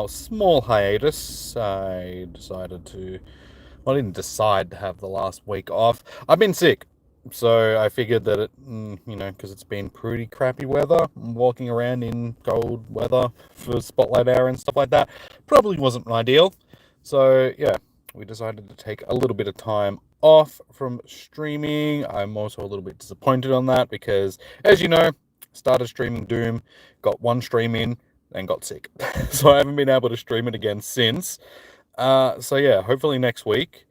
small hiatus. I decided to, well, I didn't decide to have the last week off. I've been sick, so I figured that because it's been pretty crappy weather, walking around in cold weather for spotlight hour and stuff like that probably wasn't ideal. So yeah, we decided to take a little bit of time off from streaming. I'm also a little bit disappointed on that because, as you know, started streaming Doom, got one stream in, and got sick. So I haven't been able to stream it again since. So yeah, hopefully next week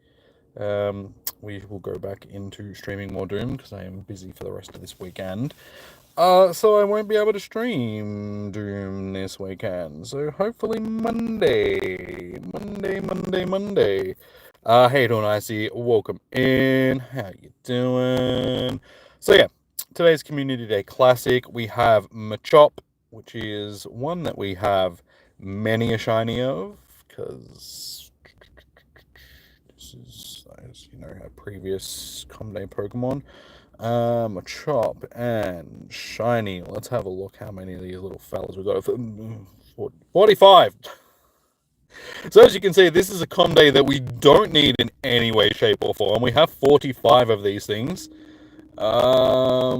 we will go back into streaming more Doom because I am busy for the rest of this weekend. So I won't be able to stream Doom this weekend. So hopefully Monday. Hey, Dawn Icy, welcome in. How you doing? So yeah, today's Community Day Classic. We have Machop, which is one that we have many a shiny of, because this is, as you know, a previous Com Day Pokemon. Machop and shiny. Let's have a look how many of these little fellas we got. 45. So as you can see, this is a Com Day that we don't need in any way, shape, or form. We have 45 of these things. All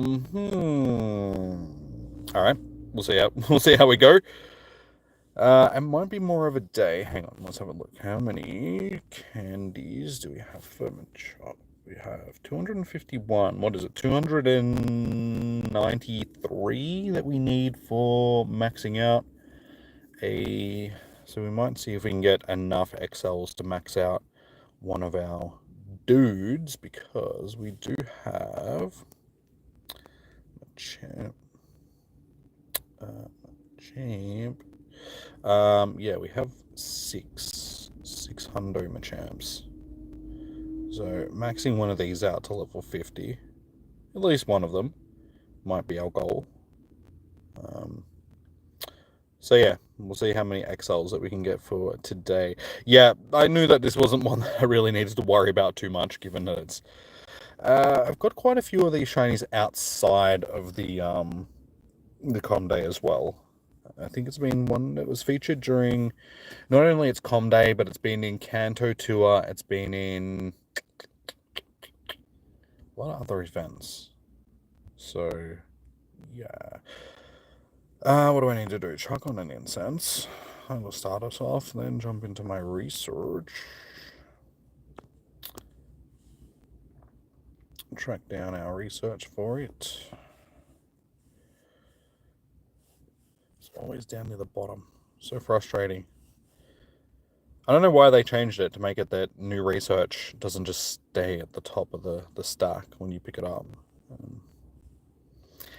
right, we'll see how we go. It might be more of a day. Hang on, let's have a look. How many candies do we have for Machop? We have 251. What is it? 293 that we need for maxing out a. So we might see if we can get enough XLs to max out one of our dudes, because we do have Champ. Yeah, we have six hundo Machamps. So maxing one of these out to level 50, at least one of them, might be our goal. So yeah, we'll see how many XLs that we can get for today. Yeah, I knew that this wasn't one that I really needed to worry about too much, given that it's... I've got quite a few of these shinies outside of the Com Day as well. I think it's been one that was featured during not only its Com Day, but it's been in Kanto Tour, it's been in a lot of other events. So, yeah. What do I need to do? Chuck on an incense. I will start us off, then jump into my research. Track down our research for it. It's always down near the bottom. So frustrating. I don't know why they changed it to make it that new research doesn't just stay at the top of the stack when you pick it up.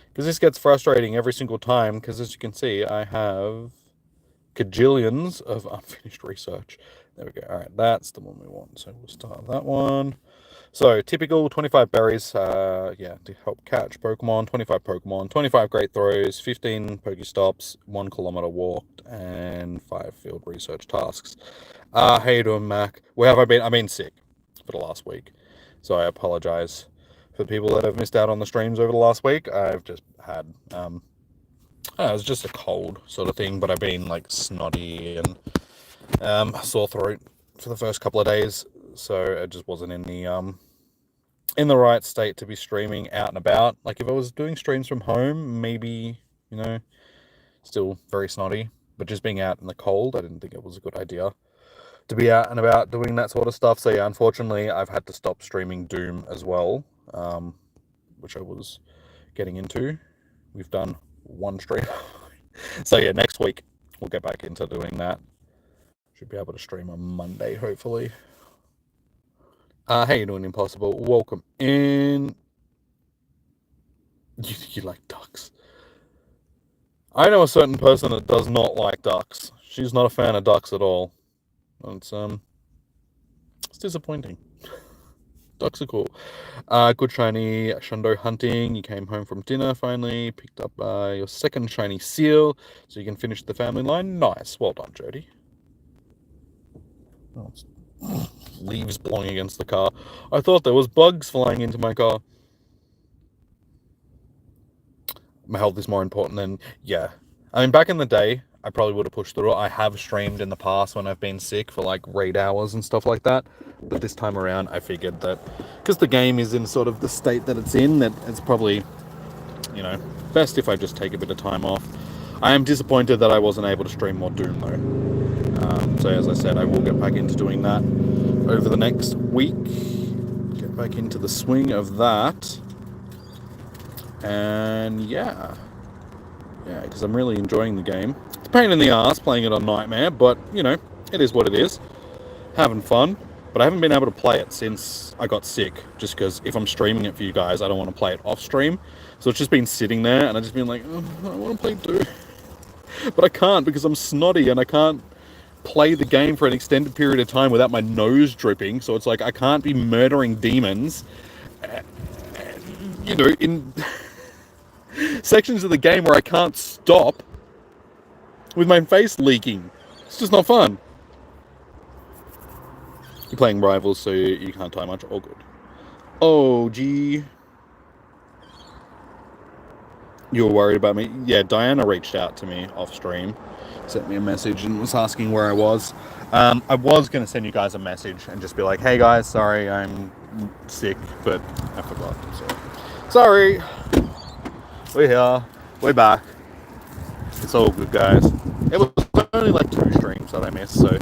Because this gets frustrating every single time, because as you can see, I have gajillions of unfinished research. There we go. All right, that's the one we want. So we'll start that one. So typical 25 berries, yeah, to help catch Pokemon, 25 Pokemon, 25 great throws, 15 Pokestops, 1 kilometer walked, and 5 field research tasks. How you doing, Mac? Where have I been? I've been sick for the last week, so I apologize for the people that have missed out on the streams over the last week. I've just had, it was just a cold sort of thing, but I've been like snotty and sore throat for the first couple of days, so it just wasn't in the right state to be streaming out and about. Like if I was doing streams from home, maybe, still very snotty, but just being out in the cold, I didn't think it was a good idea to be out and about doing that sort of stuff. So yeah, unfortunately, I've had to stop streaming Doom as well, which I was getting into. We've done one stream. So yeah, next week we'll get back into doing that. Should be able to stream on Monday, hopefully. How you doing, Impossible? Welcome in. You like ducks. I know a certain person that does not like ducks. She's not a fan of ducks at all. It's disappointing. Ducks are cool. Good shiny Shundo hunting. You came home from dinner finally. Picked up your second shiny seal, so you can finish the family line. Nice. Well done, Jody. Oh, it's leaves blowing against the car. I thought there was bugs flying into my car. My health is more important than... Yeah. I mean, back in the day, I probably would have pushed through it. I have streamed in the past when I've been sick for like raid hours and stuff like that. But this time around, I figured that because the game is in sort of the state that it's in, that it's probably, you know, best if I just take a bit of time off. I am disappointed that I wasn't able to stream more Doom though. So as I said, I will get back into doing that over the next week. Get back into the swing of that. And yeah, because I'm really enjoying the game. It's a pain in the ass playing it on Nightmare, but you know, it is what it is. Having fun, but I haven't been able to play it since I got sick, just because if I'm streaming it for you guys, I don't want to play it off stream. So it's just been sitting there, and I've just been like, oh, I want to play Doom. But I can't because I'm snotty, and I can't play the game for an extended period of time without my nose dripping. So it's like I can't be murdering demons, you know, in sections of the game where I can't stop with my face leaking. It's just not fun. You're playing Rivals, so you can't tie much. All good. Oh, gee. You were worried about me? Yeah, Diana reached out to me off stream, sent me a message and was asking where I was. I was going to send you guys a message and just be like, hey guys, sorry, I'm sick, but I forgot. So sorry. We're here. We're back. It's all good, guys. It was only like 2 streams that I missed, so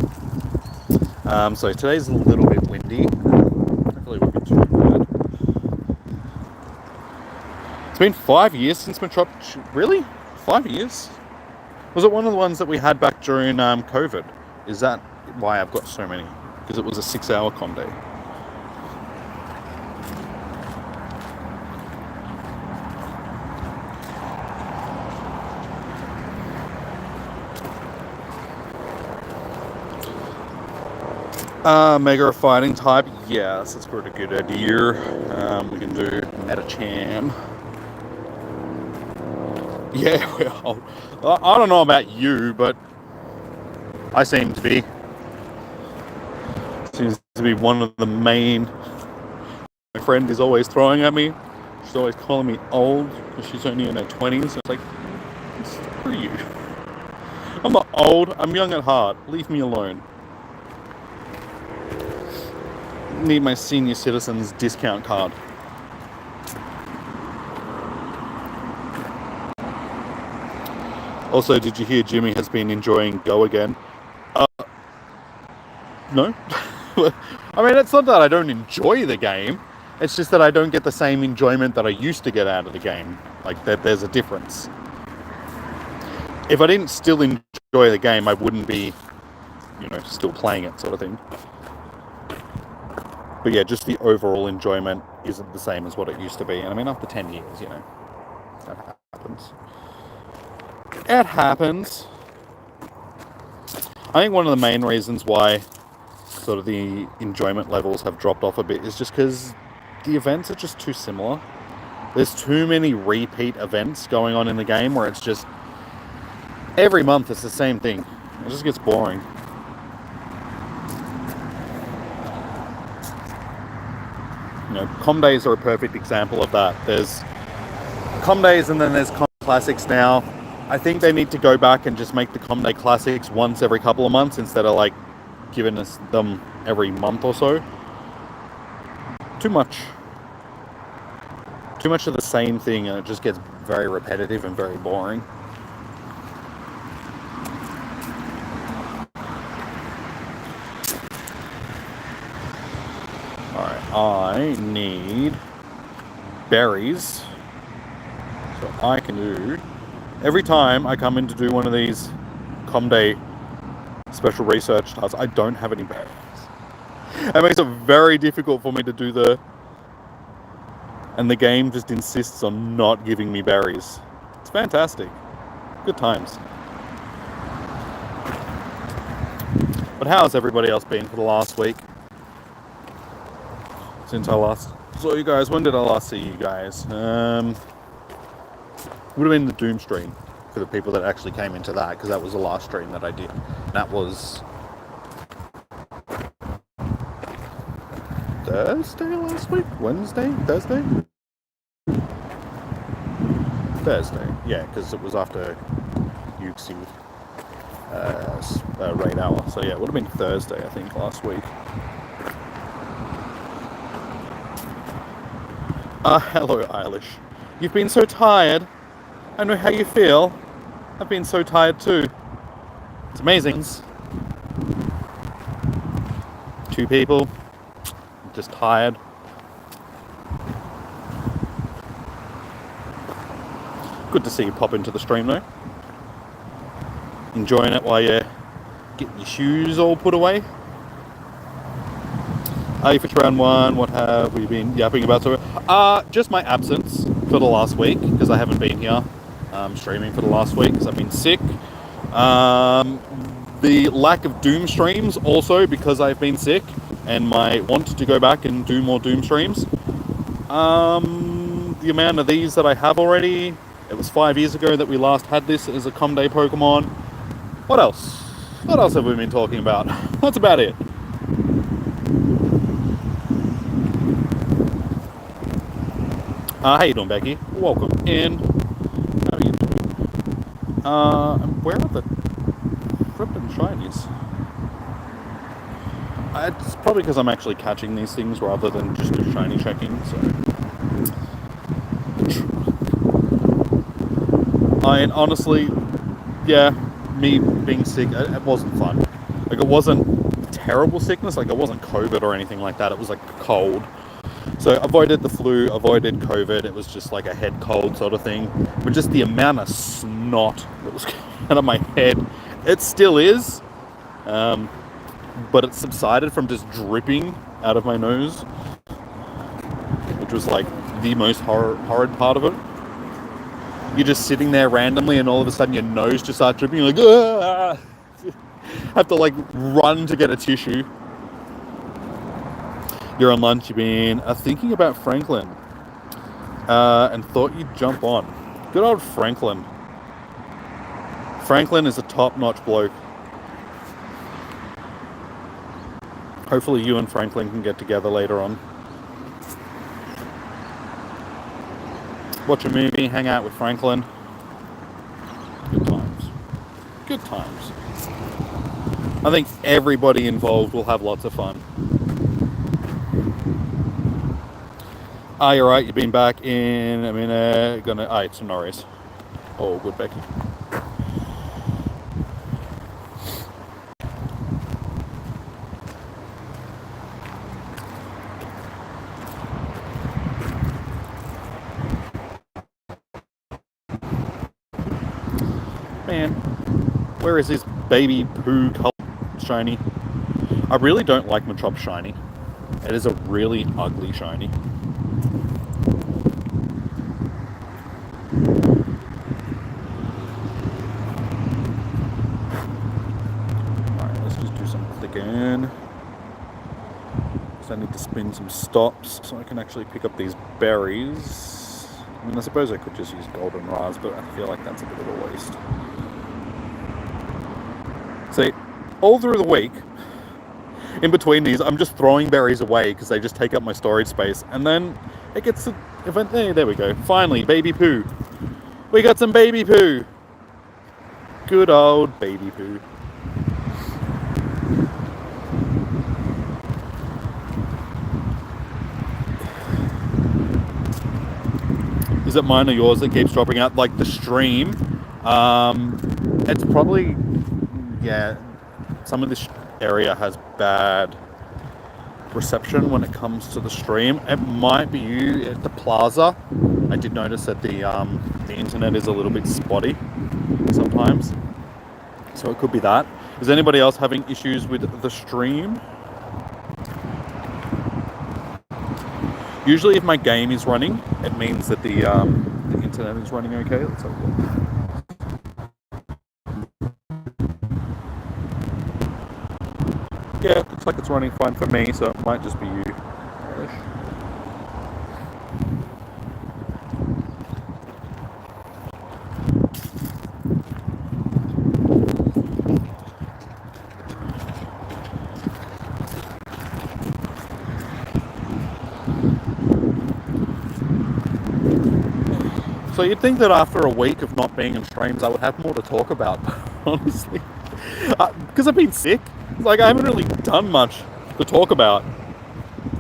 so today's a little bit windy. Hopefully it won't be too bad. It's been 5 years since Machop. Really? 5 years? Was it one of the ones that we had back during COVID? Is that why I've got so many? Because it was a 6-hour com day. Mega fighting type, yes, that's pretty good idea. We can do Metacham. Yeah, well, I don't know about you, but I seem to be. Seems to be one of the main. My friend is always throwing at me. She's always calling me old because she's only in her 20s. It's like, screw you. I'm not old. I'm young at heart. Leave me alone. Need my senior citizens discount card. Also, did you hear Jimmy has been enjoying Go again? No. I mean, it's not that I don't enjoy the game. It's just that I don't get the same enjoyment that I used to get out of the game. Like, there's a difference. If I didn't still enjoy the game, I wouldn't be, you know, still playing it, sort of thing. But yeah, just the overall enjoyment isn't the same as what it used to be. And I mean, after 10 years, you know, that happens. It happens. I think one of the main reasons why sort of the enjoyment levels have dropped off a bit is just because the events are just too similar. There's too many repeat events going on in the game where it's just every month it's the same thing. It just gets boring. You know, Com Days are a perfect example of that. There's Com Days and then there's Com Classics now. I think they need to go back and just make the Com Day Classics once every couple of months instead of like giving us them every month or so. Too much. Too much of the same thing, and it just gets very repetitive and very boring. Alright, I need berries. So I can do... Every time I come in to do one of these Com Day special research tasks, I don't have any berries. It makes it very difficult for me to do the... And the game just insists on not giving me berries. It's fantastic. Good times. But how's everybody else been for the last week? Since I last saw you guys. When did I last see you guys? Would have been the Doom stream for the people that actually came into that, because that was the last stream that I did. That was Thursday last week? Wednesday? Thursday? Thursday, yeah, because it was after Yuxi. raid hour. So yeah, it would have been Thursday, I think, last week. Hello, Eilish. You've been so tired. I know how you feel. I've been so tired too. It's amazing. 2 people. Just tired. Good to see you pop into the stream though. Enjoying it while you're getting your shoes all put away. Are you for round 1? What have we been yapping about? Just my absence for the last week, because I haven't been here streaming for the last week because I've been sick. The lack of Doom streams also because I've been sick and my want to go back and do more Doom streams. The amount of these that I have already, it was 5 years ago that we last had this as a Com Day Pokemon. What else? What else have we been talking about? That's about it. How you doing, Becky? Welcome in. How are you doing? Where are the flippin' shinies? It's probably because I'm actually catching these things rather than just shiny checking, so... And honestly, yeah, me being sick, it wasn't fun. Like, it wasn't terrible sickness, like it wasn't COVID or anything like that, it was like cold. So avoided the flu, avoided COVID, it was just like a head cold sort of thing. But just the amount of snot that was coming out of my head, it still is. But it subsided from just dripping out of my nose, which was like the most horrid part of it. You're just sitting there randomly and all of a sudden your nose just starts dripping. You're like, ah! Have to like run to get a tissue. You're on lunch, you've been thinking about Franklin and thought you'd jump on. Good old Franklin. Franklin is a top-notch bloke. Hopefully you and Franklin can get together later on. Watch a movie, hang out with Franklin. Good times. Good times. I think everybody involved will have lots of fun. You're right, you've been back in a minute. It's Norris. Oh, good, Becky. Man, where is this baby poo color shiny? I really don't like Machop shiny. It is a really ugly shiny. Alright, let's just do some clicking. So I need to spin some stops so I can actually pick up these berries. I mean, I suppose I could just use golden ras, but I feel like that's a bit of a waste. See, all through the week, in between these, I'm just throwing berries away because they just take up my storage space. And then it gets to event. There we go. Finally, baby poo. We got some baby poo. Good old baby poo. Is it mine or yours that keeps dropping out? Like the stream? It's probably, yeah, some of this area has bad reception when it comes to the stream. It might be you at the plaza. I did notice that the internet is a little bit spotty sometimes, so it could be that. Is anybody else having issues with the stream? Usually if my game is running, it means that the internet is running okay. Let's have a look. Yeah, it looks like it's running fine for me, so it might just be you. So you'd think that after a week of not being in streams, I would have more to talk about, honestly. Because I've been sick. Like, I haven't really done much to talk about.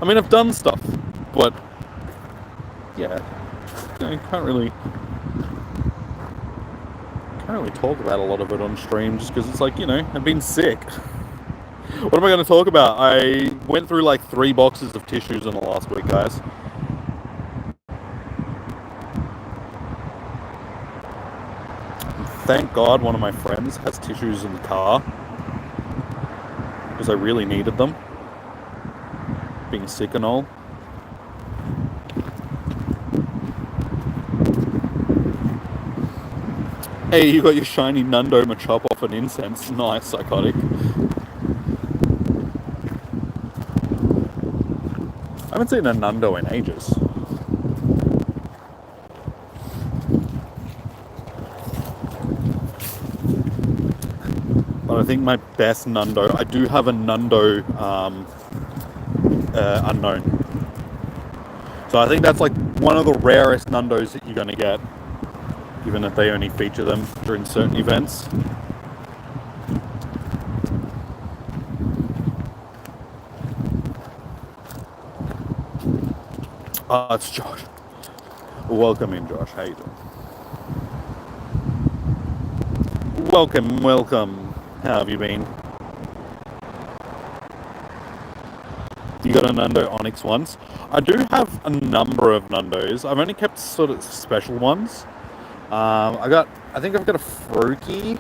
I mean, I've done stuff, but yeah, I can't really talk about a lot of it on stream just because it's like, you know, I've been sick. What am I going to talk about? I went through like 3 boxes of tissues in the last week, guys. And thank God one of my friends has tissues in the car because I really needed them. Being sick and all. Hey, you got your shiny Nundo Machop off an incense. Nice, psychotic. I haven't seen a Nundo in ages. But I think my best Nundo, I do have a Nundo unknown. So I think that's like one of the rarest Nundos that you're going to get, given that they only feature them during certain events. It's Josh. Welcome in, Josh. How you doing? Welcome. How have you been? You got a Nundo Onyx once? I do have a number of Nundos. I've only kept sort of special ones. I think I've got a Froakie.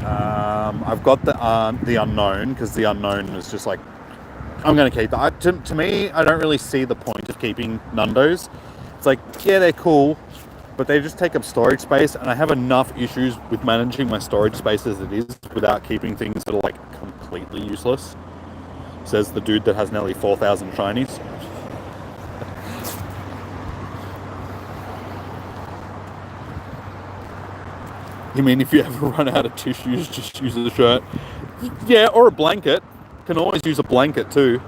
I've got the unknown, because the unknown is just like, I'm going to keep that. To me, I don't really see the point of keeping Nundos. It's like, yeah, they're cool, but they just take up storage space, and I have enough issues with managing my storage space as it is without keeping things that are like completely useless. Says the dude that has nearly 4,000 shinies. You mean if you ever run out of tissues, just use a shirt? Yeah, or a blanket. Can always use a blanket too.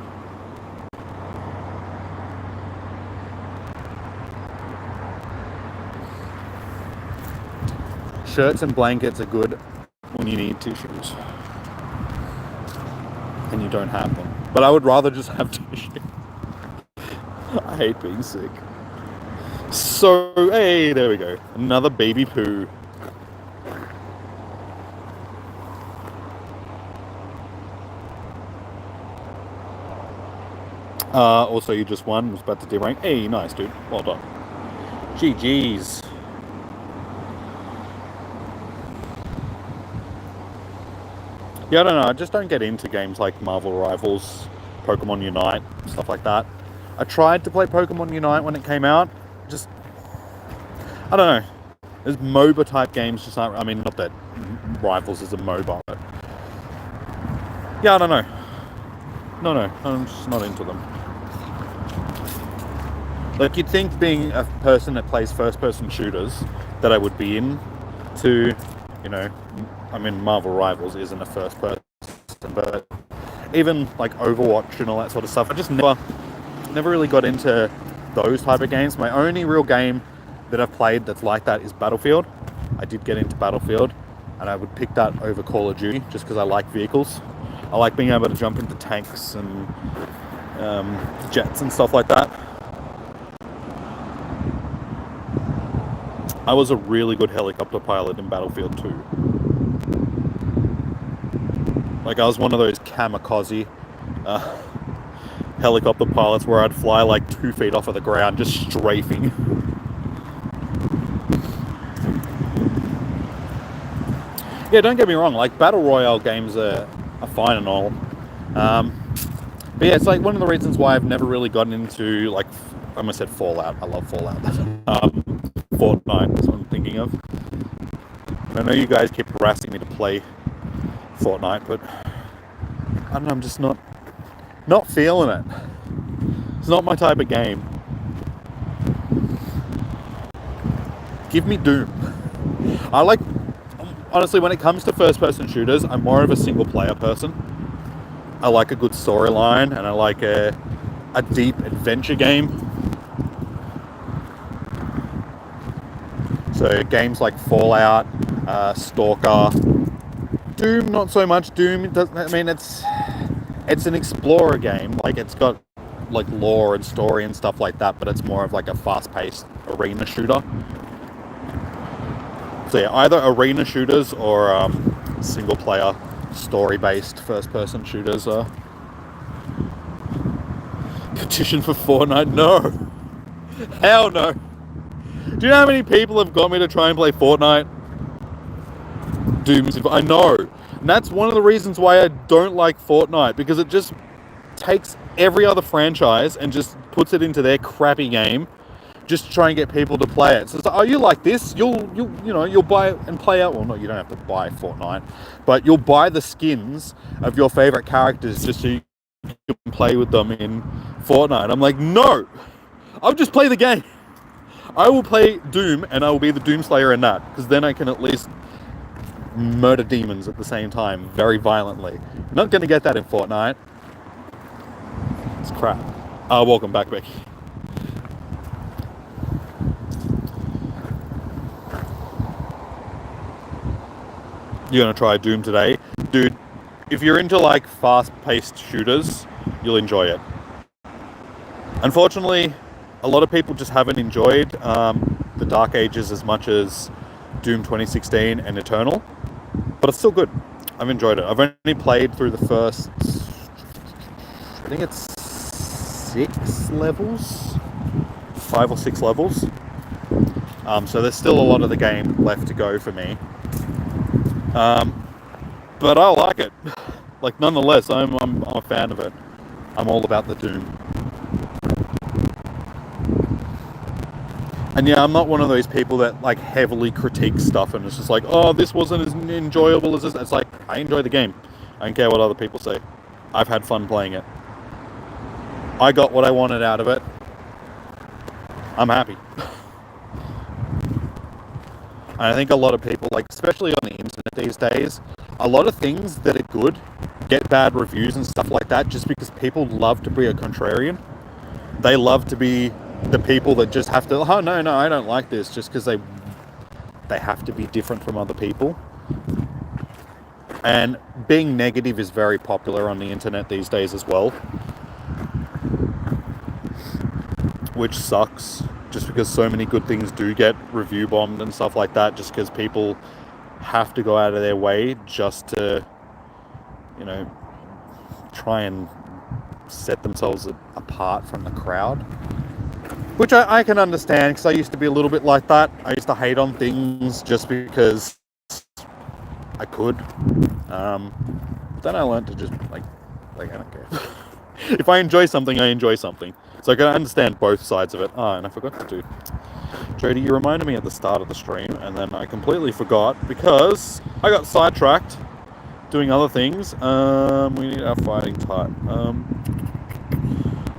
Shirts and blankets are good when you need tissues. And you don't have them. But I would rather just have tissue. I hate being sick. So, hey, there we go. Another baby poo. Also, you just won. Was about to derank. Hey, nice, dude. Well done. GG's. Yeah, I don't know. I just don't get into games like Marvel Rivals, Pokemon Unite, stuff like that. I tried to play Pokemon Unite when it came out. Just, I don't know. There's MOBA type games just aren't. I mean, not that Rivals is a MOBA, but yeah, I don't know. No, I'm just not into them. Like, you'd think being a person that plays first-person shooters that I would be into, you know, I mean, Marvel Rivals isn't a first-person, but even like Overwatch and all that sort of stuff, I just never really got into those type of games. My only real game that I've played that's like that is Battlefield. I did get into Battlefield, and I would pick that over Call of Duty just because I like vehicles. I like being able to jump into tanks and jets and stuff like that. I was a really good helicopter pilot in Battlefield 2. Like, I was one of those kamikaze helicopter pilots where I'd fly like 2 feet off of the ground, just strafing. Yeah, don't get me wrong, like, Battle Royale games are fine and all. But yeah, it's like one of the reasons why I've never really gotten into, like, I almost said Fallout. I love Fallout. Fortnite is what I'm thinking of. I know you guys keep harassing me to play Fortnite, but I don't know, I'm just not feeling it. It's not my type of game. Give me Doom. I like, honestly, when it comes to first-person shooters, I'm more of a single-player person. I like a good storyline, and I like a deep adventure game. So games like Fallout, Stalker, Doom, not so much. Doom, it doesn't. I mean, it's an explorer game. Like, it's got like lore and story and stuff like that, but it's more of like a fast-paced arena shooter. So yeah, either arena shooters or single-player, story-based first-person shooters. Petition for Fortnite? No, hell no. Do you know how many people have got me to try and play Fortnite? Doom's. I know, and that's one of the reasons why I don't like Fortnite, because it just takes every other franchise and just puts it into their crappy game, just to try and get people to play it. So it's like, oh, you like this? You'll buy it and play out. Well, no, you don't have to buy Fortnite, but you'll buy the skins of your favorite characters just so you can play with them in Fortnite. I'm like, no, I'll just play the game. I will play Doom, and I will be the Doomslayer in that, because then I can at least murder demons at the same time, very violently. You're not going to get that in Fortnite. It's crap. Welcome back, Becky. You're going to try Doom today? Dude, if you're into like fast-paced shooters, you'll enjoy it. Unfortunately, a lot of people just haven't enjoyed the Dark Ages as much as Doom 2016 and Eternal, but it's still good. I've enjoyed it. I've only played through the first, I think it's 6 levels, 5 or 6 levels. So there's still a lot of the game left to go for me. But I like it. Like, nonetheless, I'm a fan of it. I'm all about the Doom. And yeah, I'm not one of those people that like heavily critique stuff and it's just like, oh, this wasn't as enjoyable as this. It's like, I enjoy the game. I don't care what other people say. I've had fun playing it. I got what I wanted out of it. I'm happy. And I think a lot of people, like, especially on the internet these days, a lot of things that are good get bad reviews and stuff like that just because people love to be a contrarian. They love to be the people that just have to, oh, no, I don't like this, just because they have to be different from other people. And being negative is very popular on the internet these days as well, which sucks, just because so many good things do get review bombed and stuff like that, just because people have to go out of their way just to, try and set themselves apart from the crowd. Which I can understand, because I used to be a little bit like that. I used to hate on things just because I could. But then I learned to just, like I don't care. If I enjoy something, I enjoy something. So I can understand both sides of it. Oh, and I forgot to do... Jody, you reminded me at the start of the stream, and then I completely forgot, because I got sidetracked doing other things. We need our fighting type.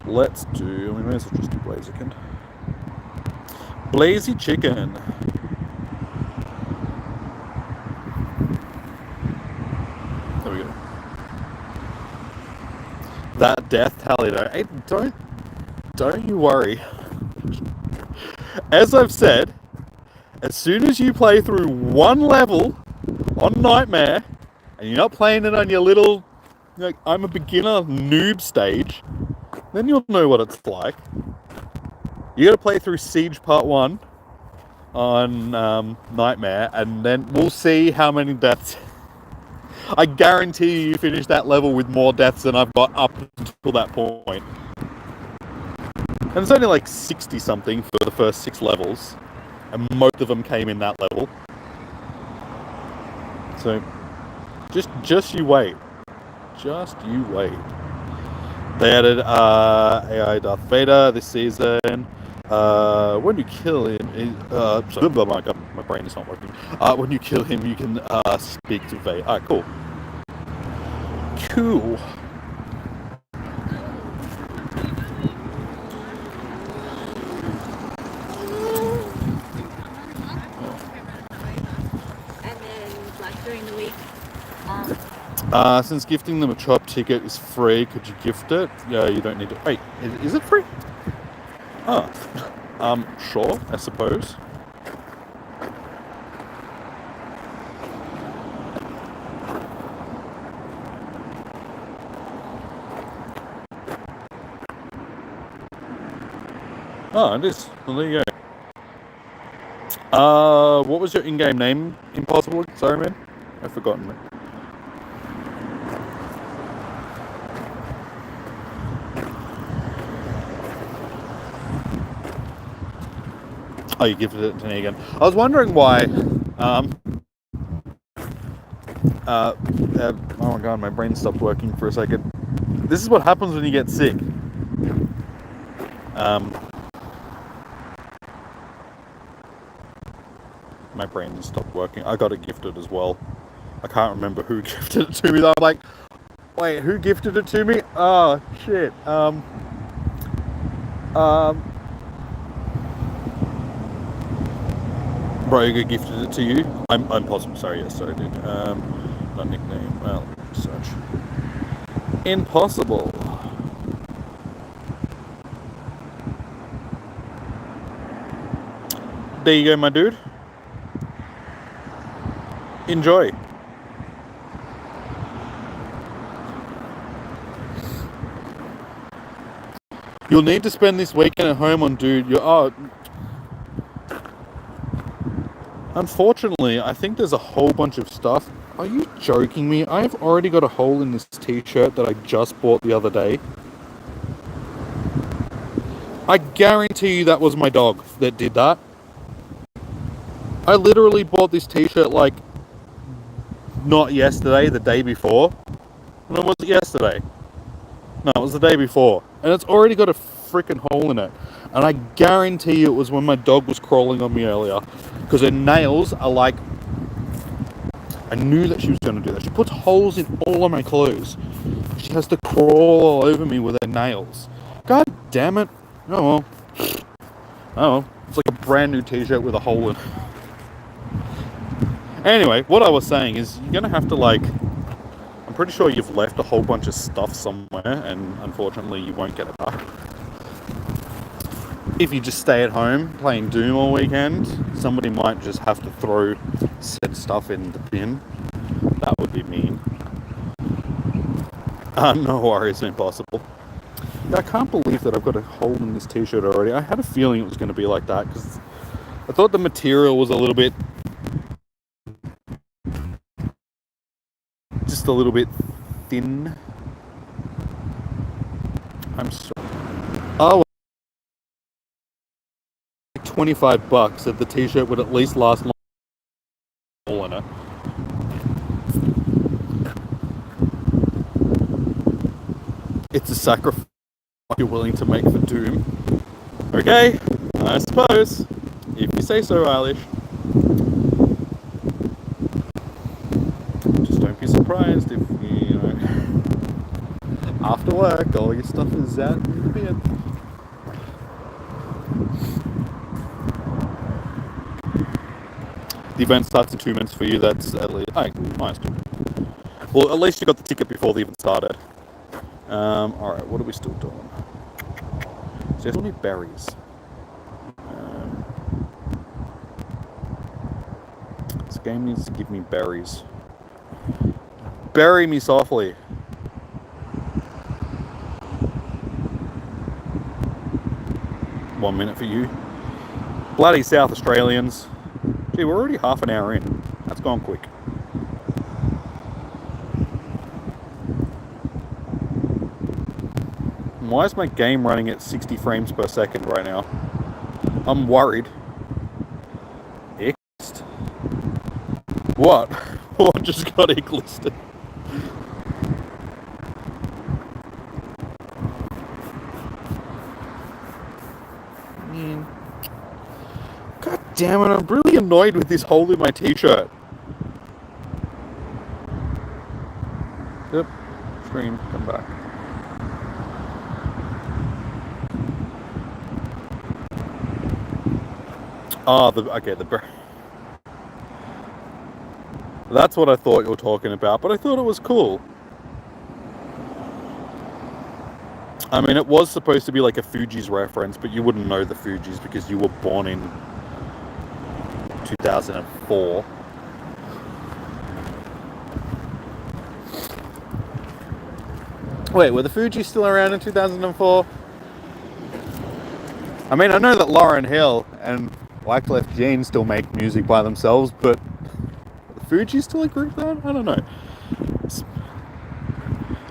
Let's do... We may as well just do Blaziken. Blazy Chicken. There we go. That death tally though. Hey, don't you worry. As I've said, as soon as you play through one level on Nightmare, and you're not playing it on your little, I'm a beginner noob stage, then you'll know what it's like. You gotta play through Siege Part 1 on Nightmare, and then we'll see how many deaths. I guarantee you finish that level with more deaths than I've got up until that point. And it's only like 60 something for the first 6 levels, and most of them came in that level. So just you wait. Just you wait. They added AI Darth Vader this season. When you kill him, my brain is not working. When you kill him, you can speak to Vader. Alright, cool. Cool. And then, like, during the week, since gifting them a Machop ticket is free, could you gift it? Yeah, you don't need to. Wait, is it free? Oh. Sure, I suppose. Oh, it is. Well, there you go. What was your in-game name? Impossible? Sorry, man. I've forgotten it. Oh, you gifted it to me again. I was wondering why. Oh my god, my brain stopped working for a second. This is what happens when you get sick. My brain stopped working. I got it gifted as well. I can't remember who gifted it to me. I'm like, wait, who gifted it to me? Oh shit. Broga gifted it to you. I'm possible. Sorry, yes, sorry, dude. Not nickname. Well, search. Impossible. There you go, my dude. Enjoy. You'll need to spend this weekend at home on, dude. Unfortunately, I think there's a whole bunch of stuff. Are you joking me? I've already got a hole in this t-shirt that I just bought the other day. I guarantee you that was my dog that did that. I literally bought this t-shirt like not yesterday, the day before. When was it yesterday? No, it was the day before. And it's already got a freaking hole in it. And I guarantee you it was when my dog was crawling on me earlier. Because her nails are like... I knew that she was going to do that. She puts holes in all of my clothes. She has to crawl all over me with her nails. God damn it. Oh well. Oh well. It's like a brand new t-shirt with a hole in it. Anyway, what I was saying is you're going to have to like... I'm pretty sure you've left a whole bunch of stuff somewhere and unfortunately you won't get it back. If you just stay at home playing Doom all weekend, somebody might just have to throw said stuff in the bin. That would be mean. No worries, impossible. Yeah, I can't believe that I've got a hole in this t-shirt already. I had a feeling it was going to be like that because I thought the material was a little bit... just a little bit thin. I'm sorry. Oh, $25 if the t-shirt would at least last long in it. It's a sacrifice you're willing to make for Doom. Okay, I suppose. If you say so, Eilish. Just don't be surprised if you know, after work all your stuff is out in the bin. The event starts in 2 minutes for you, that's at least... Oh, nice. Well, at least you got the ticket before the event started. Alright, what are we still doing? So there's only berries. This game needs to give me berries. Bury me softly. One minute for you. Bloody South Australians. Gee, we're already half an hour in. That's gone quick. Why is my game running at 60 frames per second right now? I'm worried. Next. What? What just got egg-listed? God damn it, I'm really annoyed with this hole in my t-shirt. Yep. Stream, come back. Ah, okay, that's what I thought you were talking about, but I thought it was cool. I mean, it was supposed to be like a Fuji's reference, but you wouldn't know the Fuji's because you were born in 2004. Wait, were the Fuji's still around in 2004? I mean, I know that Lauryn Hill and Wyclef Jean still make music by themselves, but the Fugees still a group then? I don't know.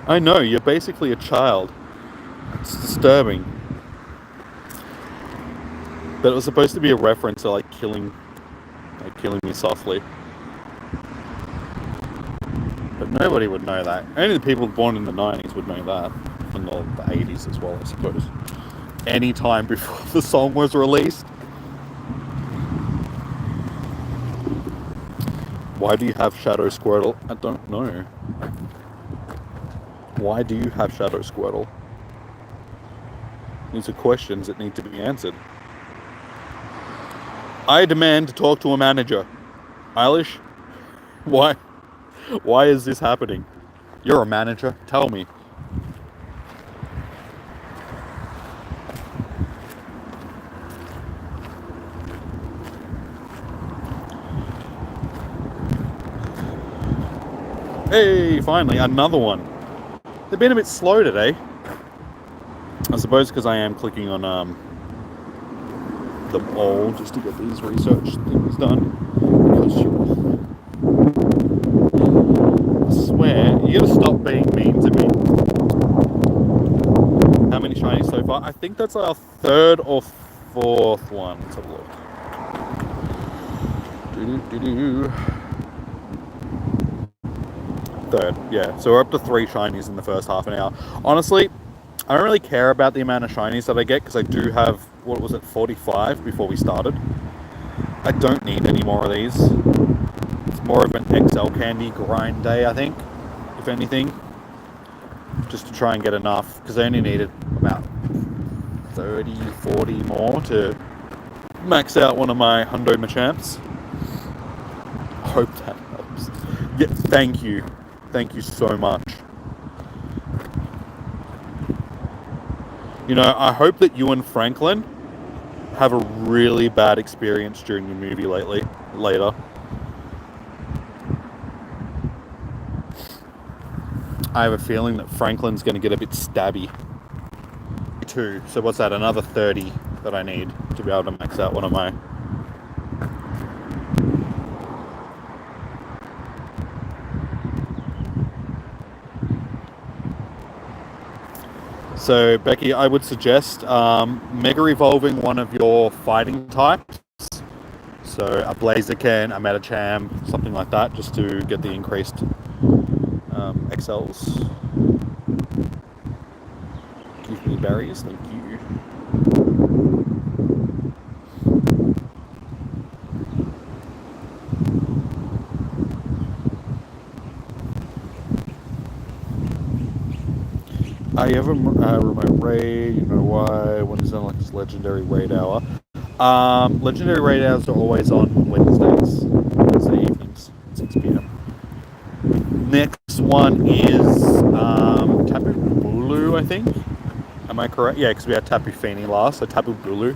I know, you're basically a child. It's disturbing. But it was supposed to be a reference to like killing me softly. But nobody would know that. Only the people born in the 90s would know that. And the 80s as well, I suppose. Any time before the song was released. Why do you have Shadow Squirtle? I don't know. Why do you have Shadow Squirtle? These are questions that need to be answered. I demand to talk to a manager. Eilish, why is this happening? You're a manager. Tell me. Hey, finally, another one. They've been a bit slow today. I suppose because I am clicking on them all just to get these research things done. I swear, you gotta stop being mean to me. How many shinies so far? I think that's our third or fourth one. Let's have a look. Third, yeah. So we're up to 3 shinies in the first half an hour. Honestly, I don't really care about the amount of shinies that I get because I do have, 45 before we started. I don't need any more of these. It's more of an XL candy grind day, I think, if anything. Just to try and get enough, because I only needed about 30, 40 more to max out one of my Hundo Machops. Hope that helps. Yeah, thank you. Thank you so much. You know, I hope that you and Franklin have a really bad experience during the movie later. I have a feeling that Franklin's going to get a bit stabby. Too. So what's that? Another 30 that I need to be able to max out one of my... So, Becky, I would suggest Mega Evolving one of your fighting types. So, a Blaziken, a Metacham, something like that, just to get the increased XLs. Give me berries, thank you. I have a remote raid, you know why? When is Alex legendary raid hour? Legendary raid hours are always on Wednesday evenings, 6 p.m. Next one is Tapu Bulu, I think. Am I correct? Yeah, because we had Tapu Fini last, so Tapu Bulu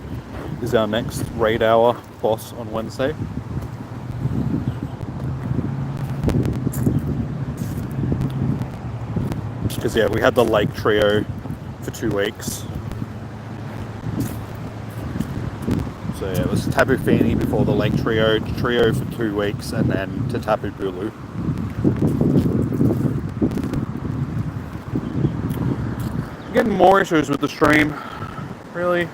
is our next raid hour boss on Wednesday. Because yeah, we had the Lake Trio for 2 weeks. So yeah, it was Tapu Fini before the Lake Trio for 2 weeks, and then to Tapu Bulu. Getting more issues with the stream, really.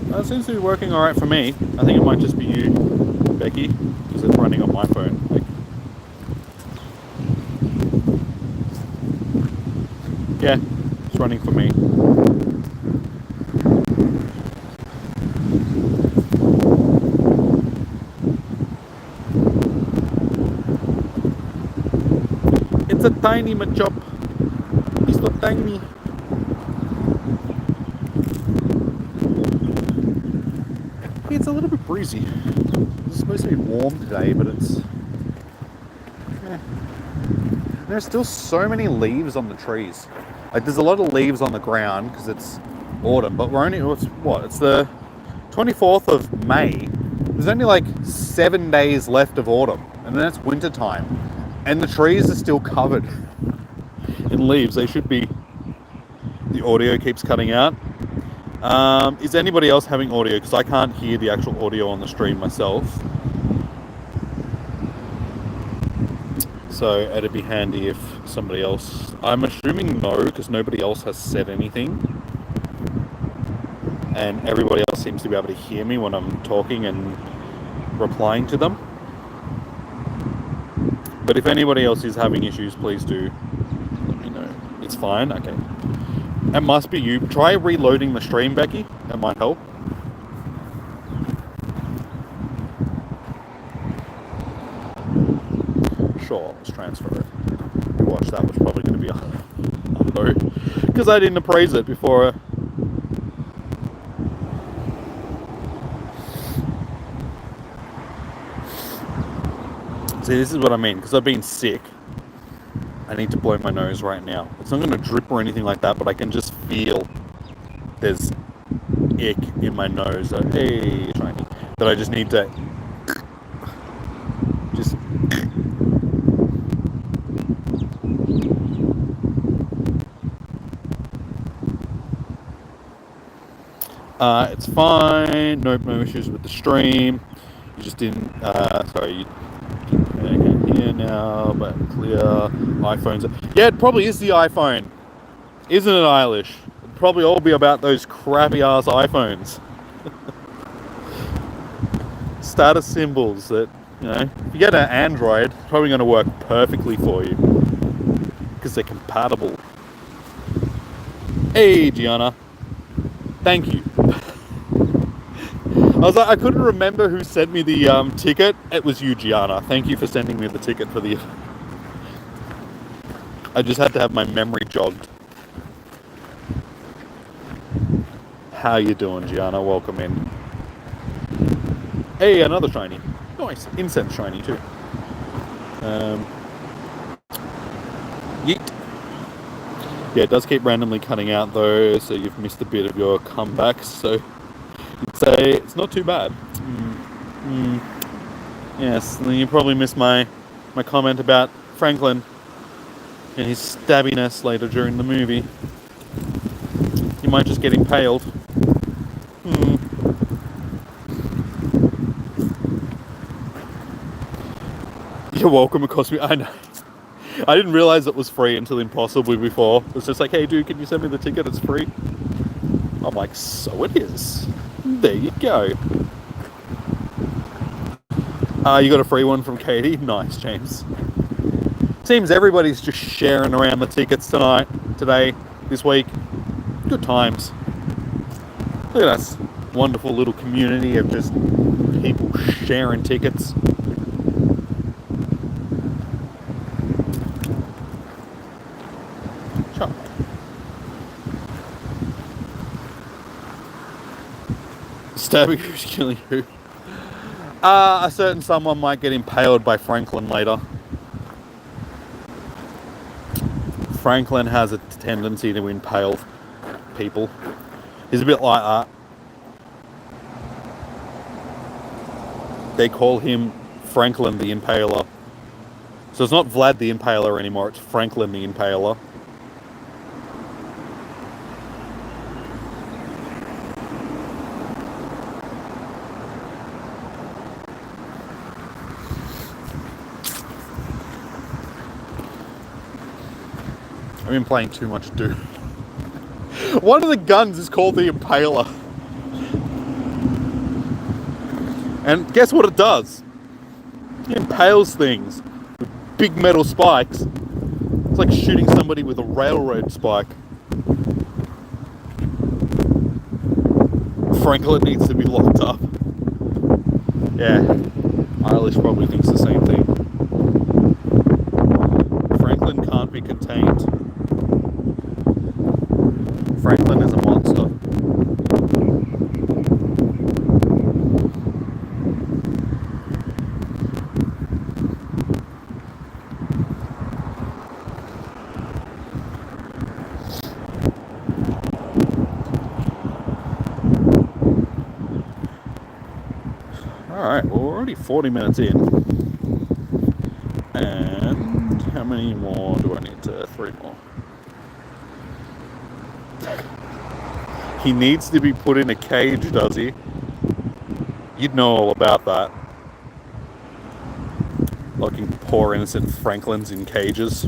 That seems to be working alright for me. I think it might just be you, Becky, because it's running on my phone. Yeah, it's running for me. It's a tiny Machop. It's so tiny. It's a little bit breezy. It's supposed to be warm today, but it's... There's still so many leaves on the trees. Like, there's a lot of leaves on the ground because it's autumn, but we're only, it's the 24th of May. There's only like 7 days left of autumn, and then it's winter time. And the trees are still covered in leaves. They should be the audio keeps cutting out. Is anybody else having audio? Because I can't hear the actual audio on the stream myself. So it'd be handy if somebody else... I'm assuming no, because nobody else has said anything. And everybody else seems to be able to hear me when I'm talking and replying to them. But if anybody else is having issues, please do let me know. It's fine? Okay. It must be you. Try reloading the stream, Becky. That might help. Sure, let's transfer it. Watch, that was probably going to be a no. Because I didn't appraise it before. See, this is what I mean. Because I've been sick. I need to blow my nose right now. It's not going to drip or anything like that, but I can just feel there's ick in my nose. So, hey, shiny. That I just need to just... it's fine. No issues with the stream. You just didn't... sorry, you... here now, but clear. iPhones. Yeah, it probably is the iPhone. Isn't it, Eilish? It'd probably all be about those crappy ass iPhones. Status symbols that, you know, if you get an Android, it's probably going to work perfectly for you. Because they're compatible. Hey, Gianna. Thank you. I couldn't remember who sent me the ticket. It was you, Gianna. Thank you for sending me the ticket for the... I just had to have my memory jogged. How you doing, Gianna? Welcome in. Hey, another shiny. Nice. Incense shiny, too. Yeet. Yeah, it does keep randomly cutting out, though, so you've missed a bit of your comebacks, so... you'd say it's not too bad. Yes, and then you probably missed my comment about Franklin and his stabbiness later during the movie. You might just get impaled. You're welcome, it cost me... I know. I didn't realise it was free until impossibly before. It was just like, hey dude, can you send me the ticket? It's free. I'm like, so it is. There you go. You got a free one from Katie? Nice, James. Seems everybody's just sharing around the tickets today, this week. Good times. Look at us. Wonderful little community of just people sharing tickets. Sure. Stabbing who's killing who? A certain someone might get impaled by Franklin later. Franklin has a tendency to impale people. He's a bit like that. They call him Franklin the Impaler. So it's not Vlad the Impaler anymore, it's Franklin the Impaler. I've been playing too much Doom. One of the guns is called the Impaler. And guess what it does? It impales things with big metal spikes. It's like shooting somebody with a railroad spike. Franklin needs to be locked up. Yeah, Eilish probably thinks the same thing. Franklin can't be contained. Franklin is a monster. Alright, well we're already 40 minutes in. And how many more do I need to? 3 more. He needs to be put in a cage, does he? You'd know all about that. Locking poor innocent Franklins in cages.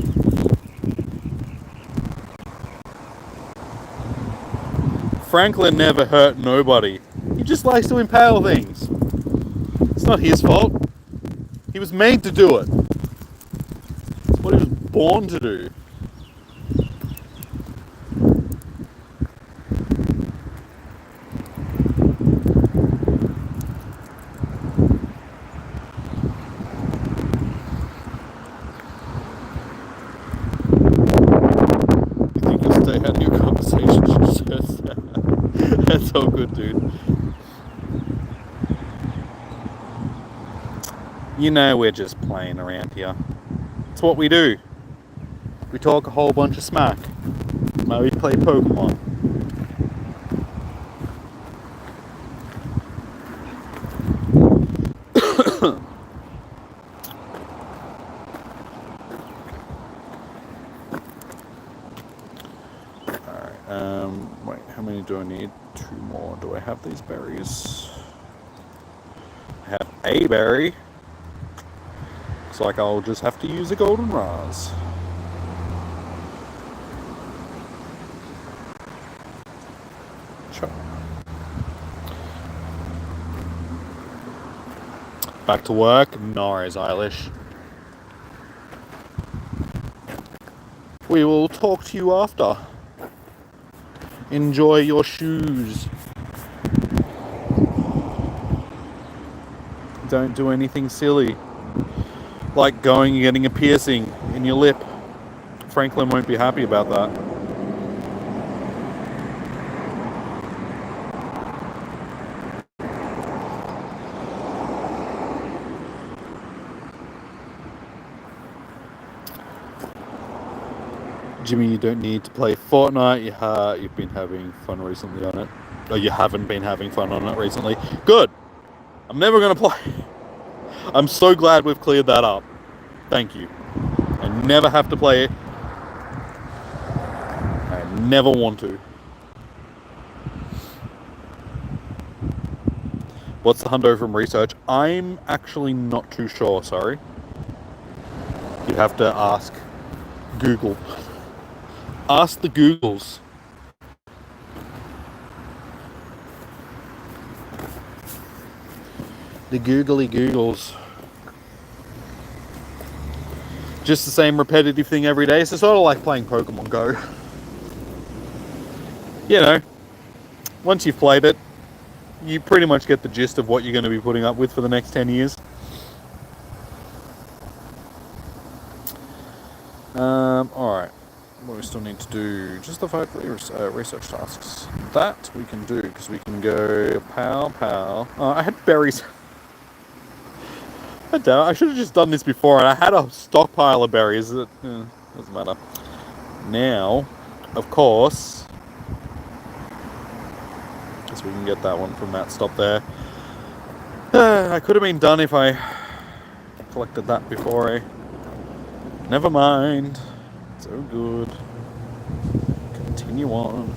Franklin never hurt nobody. He just likes to impale things. It's not his fault. He was made to do it. It's what he was born to do. That's all good, dude. You know we're just playing around here. It's what we do. We talk a whole bunch of smack. Now we play Pokemon. Wait, how many do I need? 2 more. Do I have these berries? I have a berry. Looks like I'll just have to use a golden Raz. Sure. Back to work? No, Eilish. We will talk to you after. Enjoy your shoes. Don't do anything silly. Like going and getting a piercing in your lip. Franklin won't be happy about that. Jimmy, you don't need to play Fortnite. You've been having fun recently on it. Or you haven't been having fun on it recently. Good. I'm never going to play. I'm so glad we've cleared that up. Thank you. I never have to play it. I never want to. What's the hundo from research? I'm actually not too sure, sorry. You'd have to ask Google. Ask the Googles. The googly Googles. Just the same repetitive thing every day. So sort of like playing Pokemon Go. You know, once you've played it, you pretty much get the gist of what you're going to be putting up with for the next 10 years. Alright. What do we still need to do? Just the 5 research tasks. That we can do, because we can go pow. Oh, I had berries. I should have just done this before, and I had a stockpile of berries. Doesn't matter. Now, of course, guess we can get that one from that stop there. I could have been done if I collected that before. Never mind. So good. Continue on.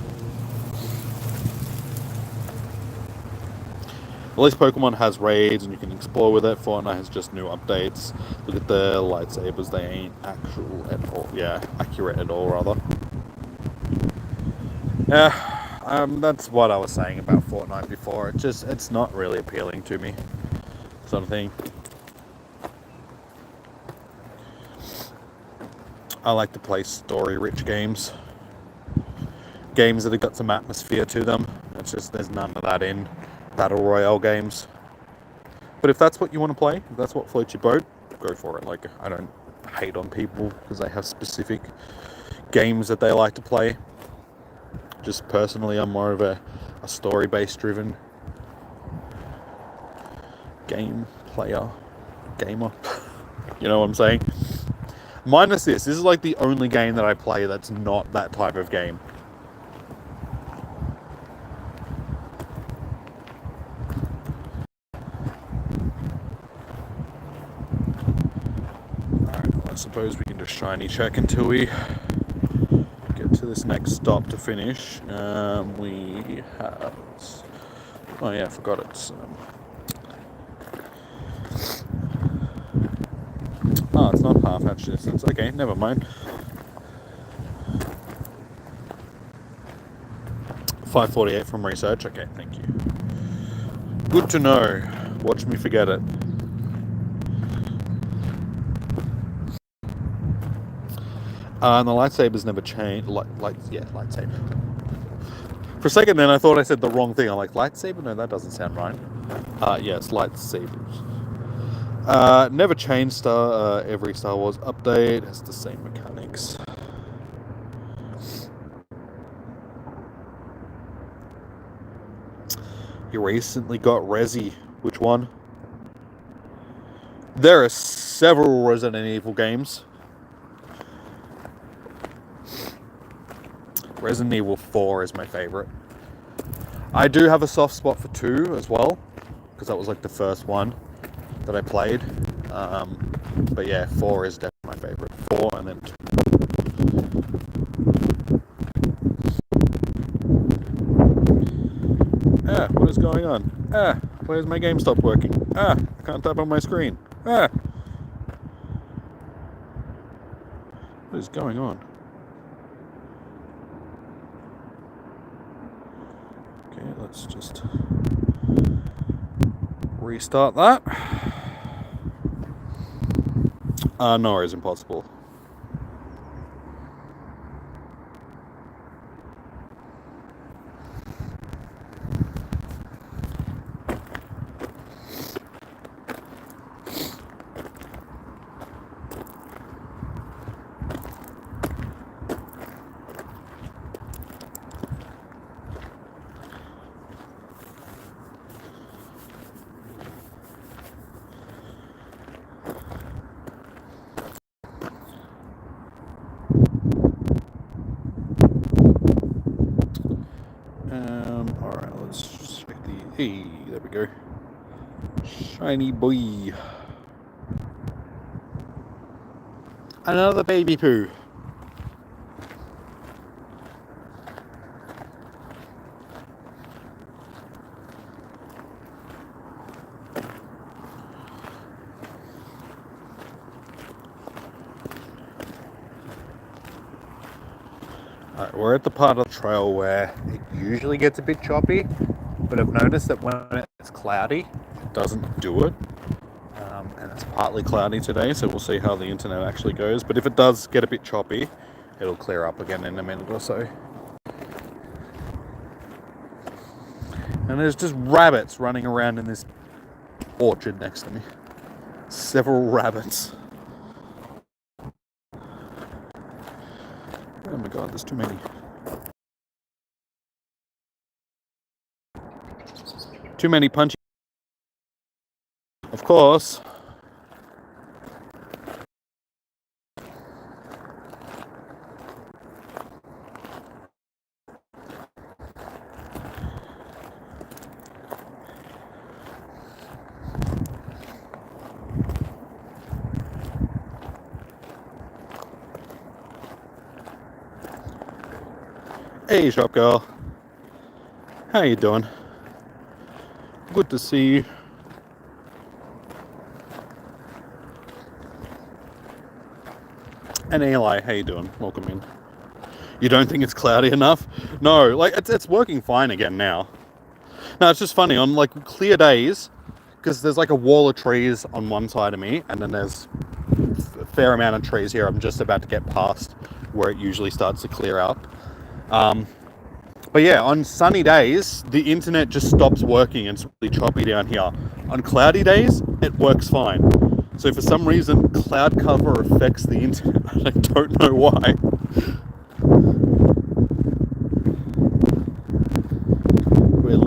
At least Pokemon has raids and you can explore with it. Fortnite has just new updates. Look at the lightsabers, they ain't actual at all. Yeah, accurate at all, rather. Yeah, that's what I was saying about Fortnite before. It's not really appealing to me, sort of thing. I like to play story-rich games. Games that have got some atmosphere to them. It's just, there's none of that in Battle Royale games. But if that's what you want to play, if that's what floats your boat, go for it. Like, I don't hate on people because they have specific games that they like to play. Just personally, I'm more of a story-based driven gamer. You know what I'm saying? Minus this is like the only game that I play that's not that type of game. Alright, I suppose we can just shiny check until we get to to this next stop to finish. We have... Oh yeah, I forgot it's... Oh, it's not half-hatch distance. Okay, never mind. 5:48 from research. Okay, thank you. Good to know. Watch me forget it. And the lightsabers never change. Lightsaber. For a second then, I thought I said the wrong thing. I'm like, lightsaber? No, that doesn't sound right. Yes, lightsabers. Never changed every Star Wars update. Has the same mechanics. You recently got Resi. Which one? There are several Resident Evil games. Resident Evil 4 is my favorite. I do have a soft spot for 2 as well, because that was like the first one that I played. But yeah, 4 is definitely my favorite. 4 and then 2. What is going on? Where's my game stop working? I can't type on my screen. What is going on? Okay, let's just restart that. No, it's impossible. Alright, let's just check the... Hey, there we go. Shiny boy. Another baby poo. Alright, we're at the part of the trail where it usually gets a bit choppy, but I've noticed that when it's cloudy, it doesn't do it. And it's partly cloudy today, so we'll see how the internet actually goes. But if it does get a bit choppy, it'll clear up again in a minute or so. And there's just rabbits running around in this orchard next to me. Several rabbits. Oh my god, there's too many. Too many punchy. Of course. Hey, shop girl. How you doing? Good to see you. And Eli, how you doing? Welcome in. You don't think it's cloudy enough? No, like it's working fine again now. No, it's just funny on like clear days, because there's like a wall of trees on one side of me, and then there's a fair amount of trees here. I'm just about to get past where it usually starts to clear up. But yeah, on sunny days, the internet just stops working and it's really choppy down here. On cloudy days, it works fine. So for some reason, cloud cover affects the internet. I don't know why. We're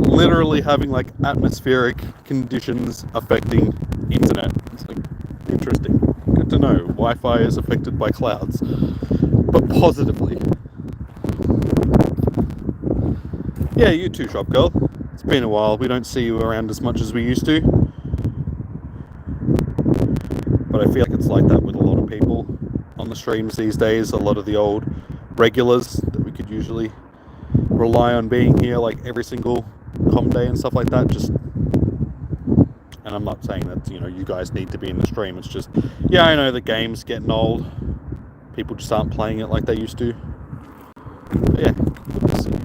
literally having like atmospheric conditions affecting internet. It's like interesting. Good to know. Wi-Fi is affected by clouds, but positively. Yeah, you too, shop girl. It's been a while. We don't see you around as much as we used to. But I feel like it's like that with a lot of people on the streams these days. A lot of the old regulars that we could usually rely on being here like every single com day and stuff like that. Just, and I'm not saying that, you know, you guys need to be in the stream. It's just, yeah, I know the game's getting old. People just aren't playing it like they used to. But yeah, good to see you.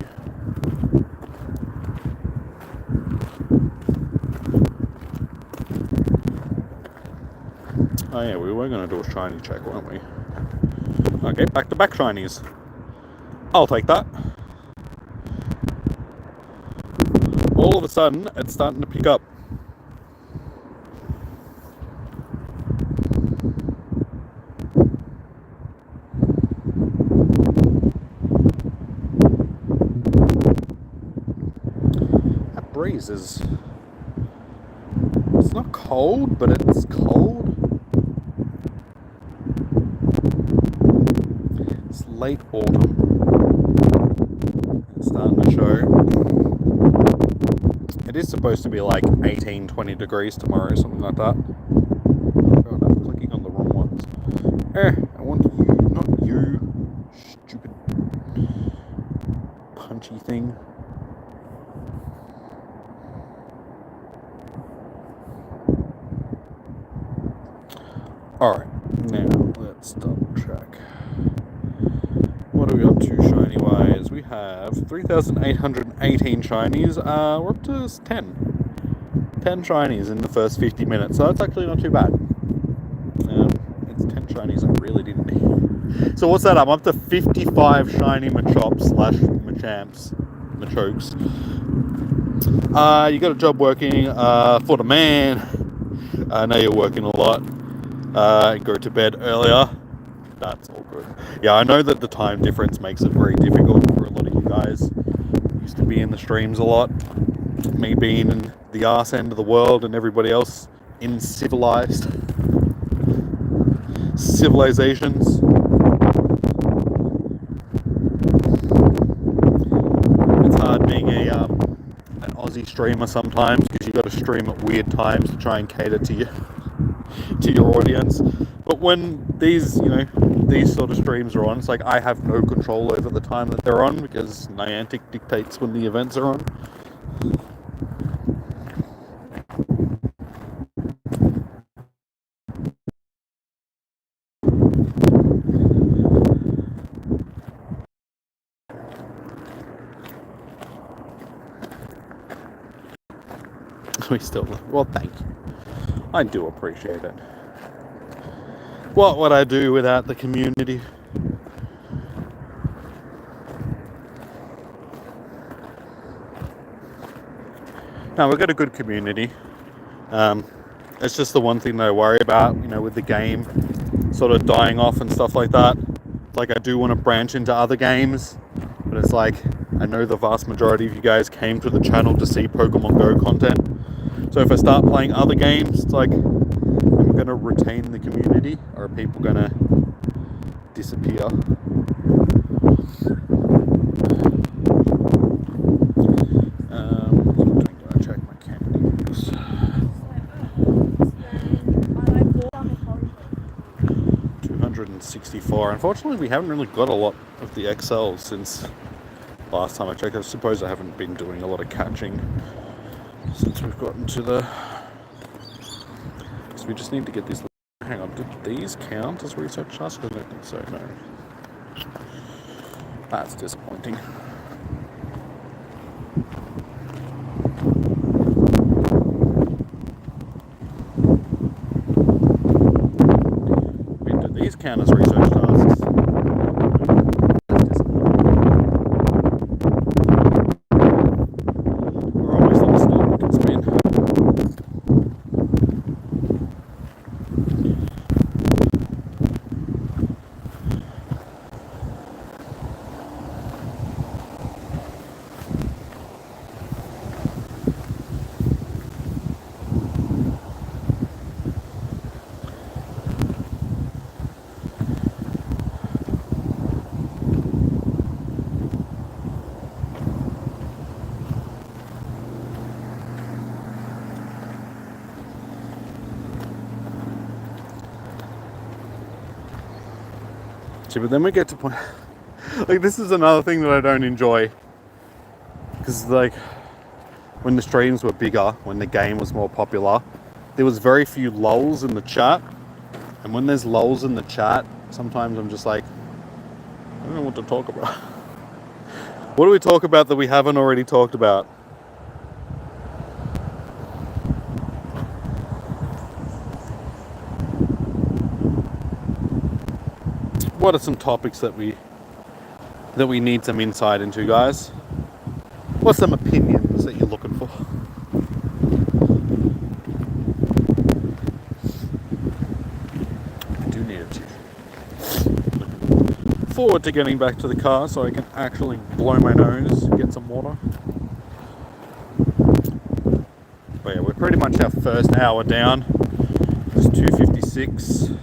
Oh yeah, we were going to do a shiny check, weren't we? Okay, back-to-back shinies. I'll take that. All of a sudden, it's starting to pick up. That breeze is... It's not cold, but it's cold. It's late autumn. It's starting to show. It is supposed to be like 18, 20 degrees tomorrow, something like that. Oh god, I'm clicking on the wrong ones. I want you, not you. Stupid punchy thing. Alright, now let's double check. What are we up to shiny wise? We have 3,818 shinies. We're up to 10 shinies in the first 50 minutes, so that's actually not too bad. It's 10 shinies I really didn't need. So what's that? I'm up to 55 shiny Machops / Machops. You got a job working for the man. I know you're working a lot. Go to bed earlier. That's all good. Yeah, I know that the time difference makes it very difficult for a lot of you guys. Used to be in the streams a lot. Me being in the arse end of the world and everybody else in civilizations. It's hard being an Aussie streamer sometimes because you got to stream at weird times to try and cater to your audience. But when these sort of streams are on, it's like I have no control over the time that they're on because Niantic dictates when the events are on. Well, thank you. I do appreciate it. What would I do without the community? No, we've got a good community. It's just the one thing that I worry about, with the game sort of dying off and stuff like that. Like, I do want to branch into other games, but it's like, I know the vast majority of you guys came to the channel to see Pokémon Go content. So if I start playing other games, it's like, am I going to retain the community, or are people going to disappear? I'm going to check my candles. 264. Unfortunately, we haven't really got a lot of the XLs since last time I checked. I suppose I haven't been doing a lot of catching since we've gotten to the... So we just need to get these... Hang on, did these count as research tasks? I don't think so, no. That's disappointing. Wait, do these count as research tasks? We're almost on the start we can spin. But then we get to point. Like, this is another thing that I don't enjoy. Because, like, when the streams were bigger, when the game was more popular, there was very few lulls in the chat. And when there's lulls in the chat, sometimes I'm just like, I don't know what to talk about. What do we talk about that we haven't already talked about? What are some topics that we need some insight into, guys? What's some opinions that you're looking for? I do need a tissue. Looking forward to getting back to the car so I can actually blow my nose, get some water. But yeah, we're pretty much our first hour down. It's 2:56.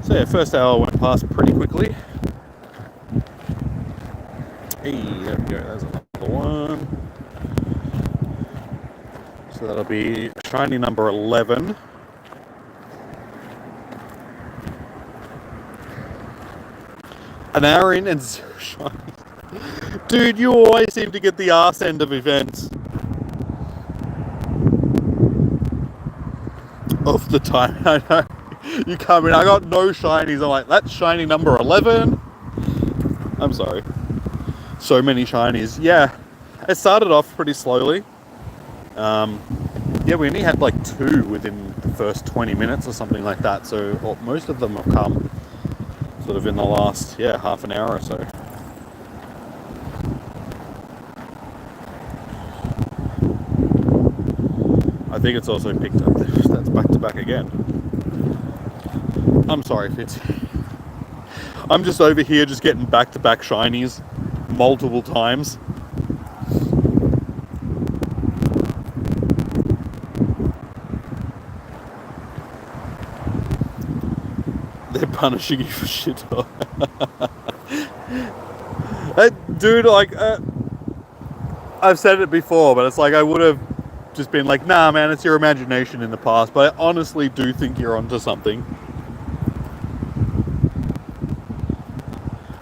So yeah, first hour went past pretty quickly. Hey, there we go, there's another one. So that'll be shiny number 11. An hour in and 0 shinies. Dude, you always seem to get the arse end of events. Of the time, I know. You come in, I got no shinies. I'm like, that's shiny number 11. I'm sorry. So many shinies. Yeah, it started off pretty slowly. Yeah, we only had like 2 within the first 20 minutes or something like that. So most of them have come sort of in the last, half an hour or so. I think it's also picked up. That's back to back again. I'm sorry, Fitz. I'm just over here just getting back to back shinies multiple times. They're punishing you for shit. Dude, like, I've said it before, but it's like I would have just been like, nah, man, it's your imagination in the past. But I honestly do think you're onto something.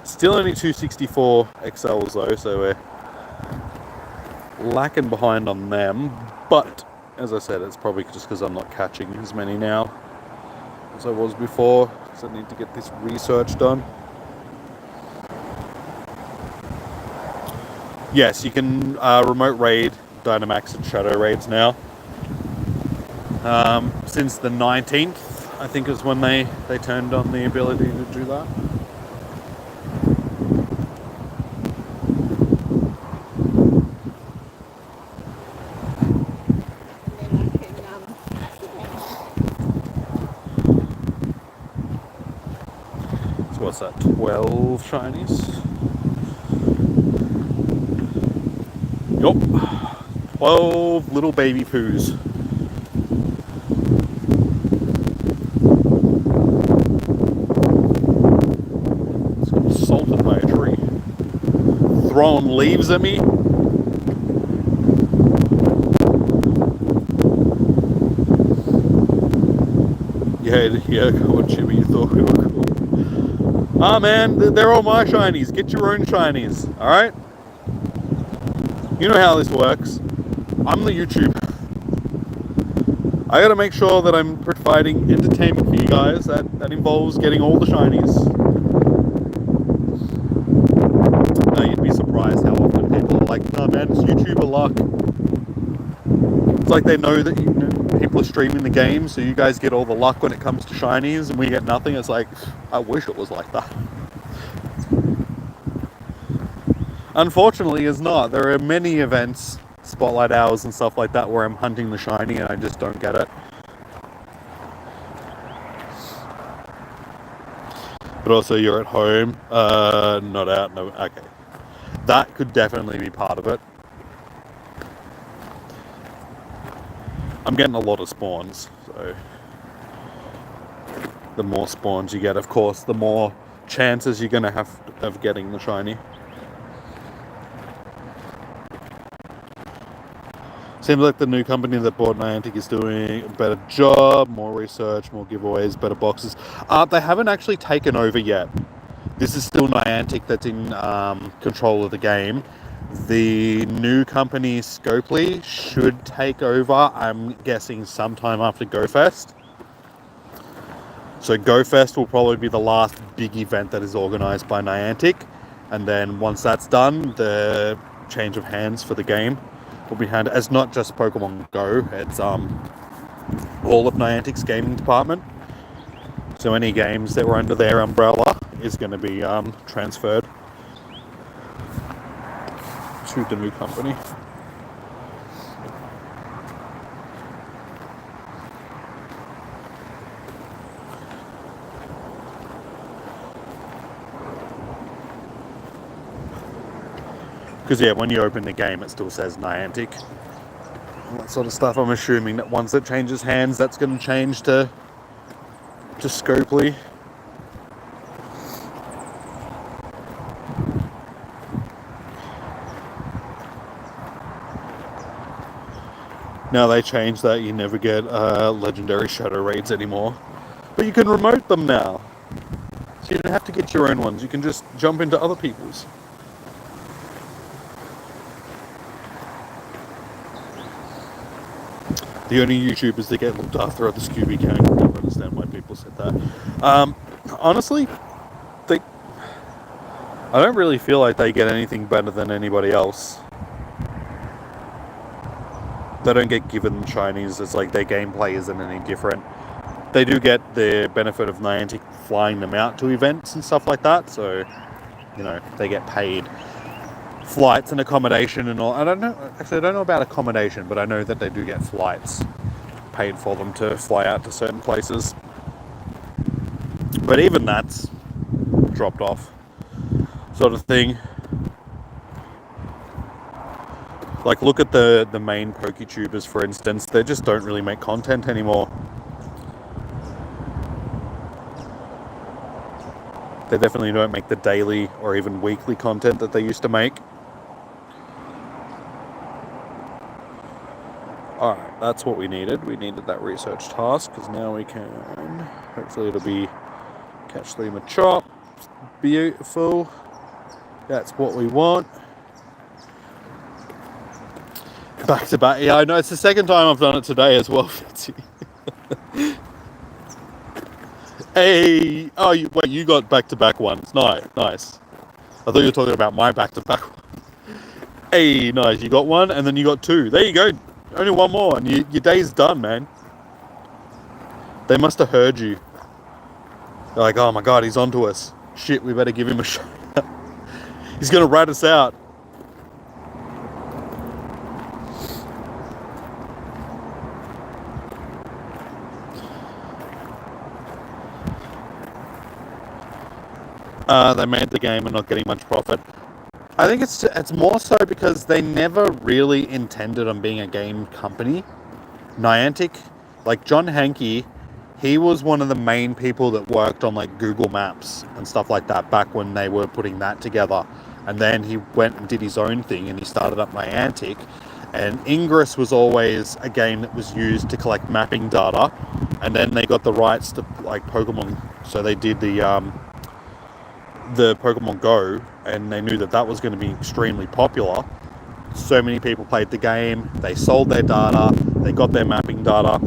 Still only 264 XLs though, so we're lacking behind on them. But as I said, it's probably just because I'm not catching as many now as I was before, because I need to get this research done. Yes, you can remote raid Dynamax and Shadow Raids now. Since the 19th, I think is when they turned on the ability to do that. So what's that, 12 shinies? Yup, 12 little baby poos. It's got assaulted by a tree. Throwing leaves at me. Yeah, come on, Jimmy, you thought we were cool. Ah, man, they're all my shinies. Get your own shinies, alright? You know how this works. I'm the YouTube. I gotta make sure that I'm providing entertainment for you guys that involves getting all the shinies. No, you'd be surprised how often people are like, nah, man, it's YouTuber luck. It's like they know that people are streaming the game, so you guys get all the luck when it comes to shinies, and we get nothing. It's like, I wish it was like that. Unfortunately, it's not. There are many events, spotlight hours and stuff like that, where I'm hunting the shiny and I just don't get it. But also, you're at home, not out, no, okay. That could definitely be part of it. I'm getting a lot of spawns, so the more spawns you get, of course, the more chances you're going to have of getting the shiny. Seems like the new company that bought Niantic is doing a better job, more research, more giveaways, better boxes. They haven't actually taken over yet. This is still Niantic that's in control of the game. The new company, Scopely, should take over, I'm guessing, sometime after GoFest. So GoFest will probably be the last big event that is organised by Niantic. And then once that's done, the change of hands for the game will be handed. It's not just Pokemon Go, it's all of Niantic's gaming department. So any games that were under their umbrella is going to be transferred to the new company. Because yeah, when you open the game, it still says Niantic. That sort of stuff. I'm assuming that once it changes hands, that's going to change to Scopely. Now they changed that you never get legendary shadow raids anymore. But you can remote them now. So you don't have to get your own ones. You can just jump into other people's. The only YouTubers that get looked after are the Scooby Gang. I don't understand why people said that. Honestly, I don't really feel like they get anything better than anybody else. They don't get given shinies. It's like their gameplay isn't any different. They do get the benefit of Niantic flying them out to events and stuff like that. So, you know, they get paid flights and accommodation and all. I don't know about accommodation, but I know that they do get flights paid for them to fly out to certain places. But even that's dropped off, sort of thing. Like, look at the main PokeTubers, for instance. They just don't really make content anymore. They definitely don't make the daily or even weekly content that they used to make. Alright, that's what we needed. We needed that research task, because now we can... Hopefully it'll be... Catch the Machop. Beautiful. That's what we want. Back to back. Yeah, I know. It's the second time I've done it today as well, Fitzy. Hey! Oh, wait, you got back-to-back ones. Nice. I thought you were talking about my back-to-back one. Hey, nice. You got one, and then you got two. There you go. Only one more, and your day's done, man. They must have heard you. They're like, oh my god, he's onto us. Shit, we better give him a shot. He's gonna rat us out. They made the game and not getting much profit. I think it's more so because they never really intended on being a game company. Niantic, like John Hankey, he was one of the main people that worked on like Google Maps and stuff like that back when they were putting that together. And then he went and did his own thing and he started up Niantic. And Ingress was always a game that was used to collect mapping data. And then they got the rights to like Pokemon, so they did the Pokemon Go, and they knew that that was going to be extremely popular. So many people played the game, they sold their data, they got their mapping data,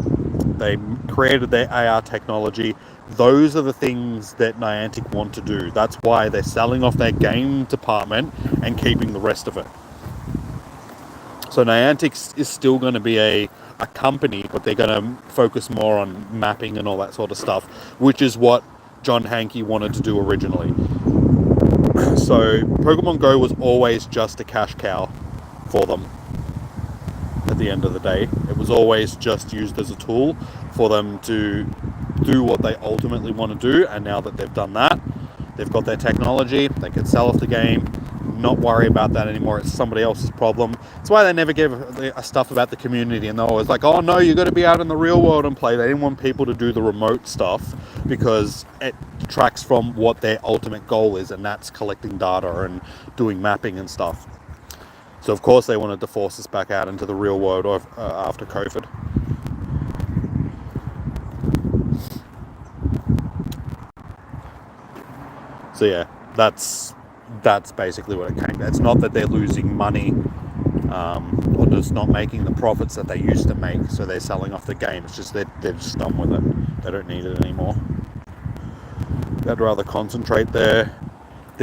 they created their AR technology. Those are the things that Niantic want to do. That's why they're selling off their game department and keeping the rest of it. So Niantic is still going to be a company, but they're going to focus more on mapping and all that sort of stuff, which is what John Hankey wanted to do originally. So Pokemon Go was always just a cash cow for them. At the end of the day, it was always just used as a tool for them to do what they ultimately want to do. And now that they've done that, they've got their technology, they can sell off the game, not worry about that anymore. It's somebody else's problem. That's why they never gave a stuff about the community, and they're always like, oh no, you got to be out in the real world and play. They didn't want people to do the remote stuff because it detracts from what their ultimate goal is, and that's collecting data and doing mapping and stuff. So of course they wanted to force us back out into the real world after COVID. So yeah, that's basically what it came to. It's not that they're losing money or just not making the profits that they used to make, so they're selling off the game. It's just they're just done with it. They don't need it anymore. They'd rather concentrate their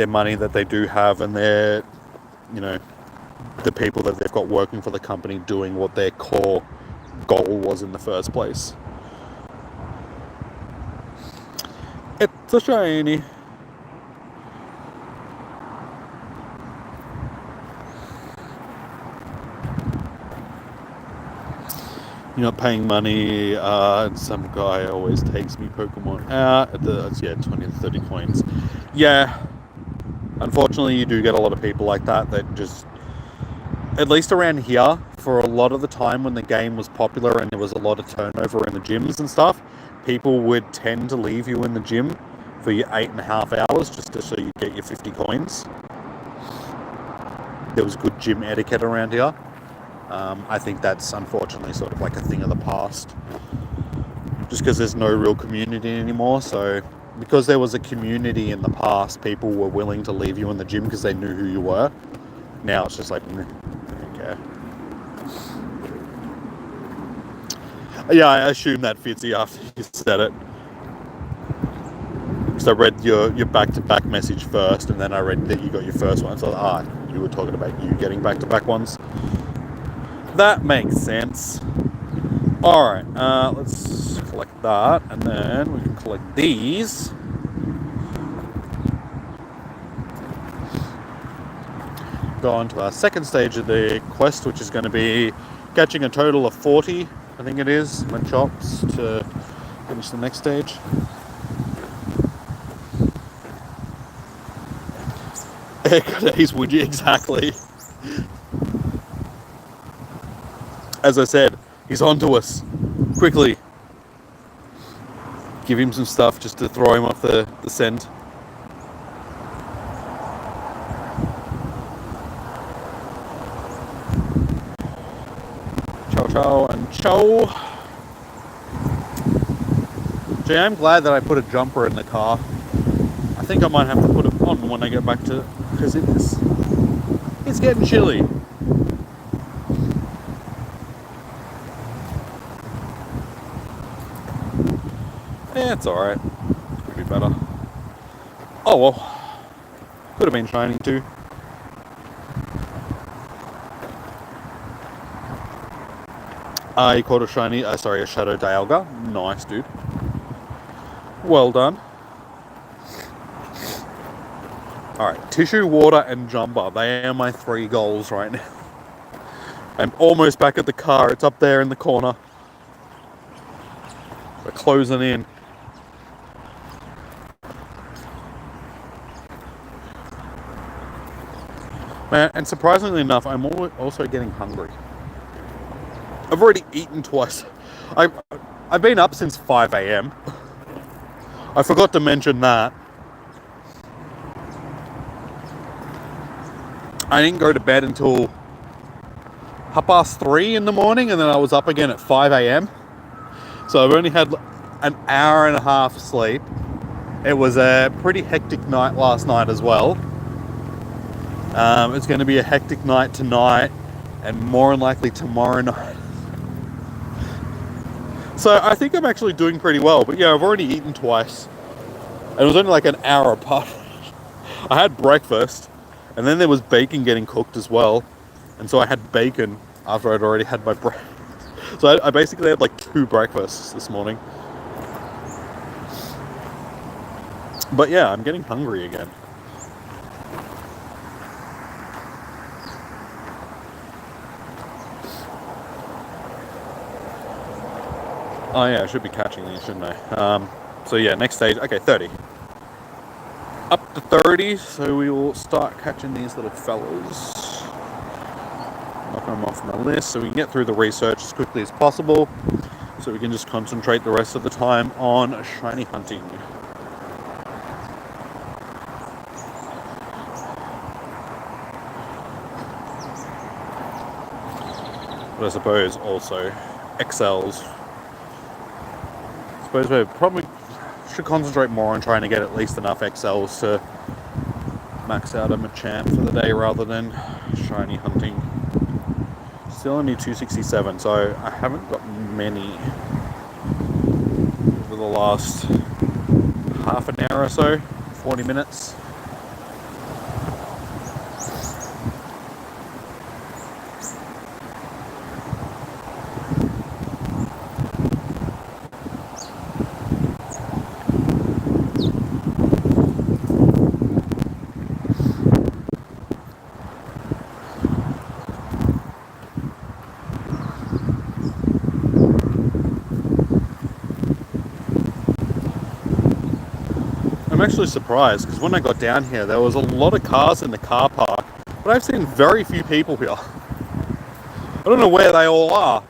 money that they do have and their, you know, the people that they've got working for the company doing what their core goal was in the first place. It's a shiny. You're not paying money, and some guy always takes me Pokemon out. Yeah, 20 to 30 coins. Yeah, unfortunately you do get a lot of people like that just, at least around here, for a lot of the time when the game was popular and there was a lot of turnover in the gyms and stuff, people would tend to leave you in the gym for your 8.5 hours just so you get your 50 coins. There was good gym etiquette around here. I think that's unfortunately sort of like a thing of the past, just because there's no real community anymore. So because there was a community in the past, people were willing to leave you in the gym because they knew who you were. Now it's just like, I don't care. Yeah, I assume that fits you after you said it. Because I read your back-to-back message first, and then I read that you got your first one. So you were talking about you getting back-to-back ones. That makes sense. Alright, let's collect that, and then we can collect these. Go on to our second stage of the quest, which is going to be catching a total of 40, I think it is, Machops to finish the next stage. Days, would you? Exactly. As I said, he's onto us. Quickly. Give him some stuff just to throw him off the scent. Chow and chow. Gee, I'm glad that I put a jumper in the car. I think I might have to put it on when I get back to, because it's getting chilly. Yeah, it's alright. Could be better. Oh well. Could have been shiny too. You caught a shiny, a Shadow Dialga. Nice, dude. Well done. Alright, Tissue, Water, and Jumper. They are my 3 goals right now. I'm almost back at the car. It's up there in the corner. We're closing in. Man, and surprisingly enough, I'm also getting hungry. I've already eaten twice. I've been up since 5 a.m. I forgot to mention that. I didn't go to bed until 3:30 in the morning, and then I was up again at 5 a.m. So I've only had an hour and a half sleep. It was a pretty hectic night last night as well. It's going to be a hectic night tonight, and more than likely tomorrow night. So I think I'm actually doing pretty well. But yeah, I've already eaten twice. And it was only like an hour apart. I had breakfast, and then there was bacon getting cooked as well. And so I had bacon after I'd already had my breakfast. So I basically had like 2 breakfasts this morning. But yeah, I'm getting hungry again. Oh yeah, I should be catching these, shouldn't I? So yeah, next stage, okay, 30. Up to 30, so we will start catching these little fellas. Knocking them off my list so we can get through the research as quickly as possible, so we can just concentrate the rest of the time on shiny hunting. But I suppose also excels. I suppose we're probably should concentrate more on trying to get at least enough XLs to max out a Machamp for the day rather than shiny hunting. Still only 267, so I haven't got many over the last half an hour or so, 40 minutes. I'm actually surprised because when I got down here there was a lot of cars in the car park, but I've seen very few people here. I don't know where they all are.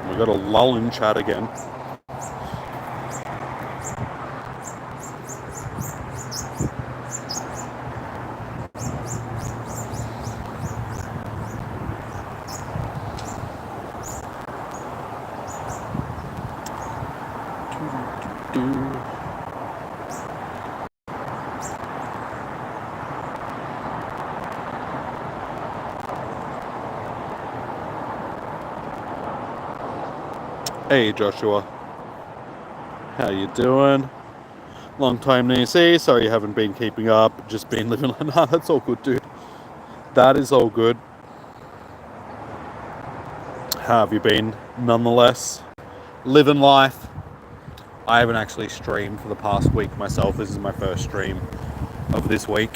We got a lull in chat again. Hey Joshua, how you doing? Long time no see. Sorry you haven't been keeping up. Just been living. Nah, that's all good, dude. That is all good. How have you been? Nonetheless, living life. I haven't actually streamed for the past week myself. This is my first stream of this week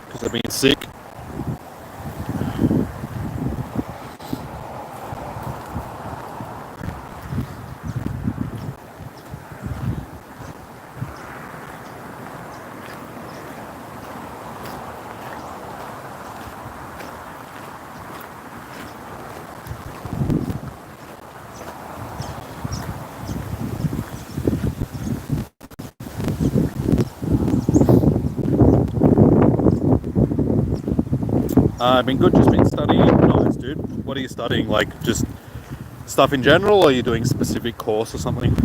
because I've been sick. I've been good, just been studying. Nice, dude. What are you studying? Like, just stuff in general, or are you doing specific course or something?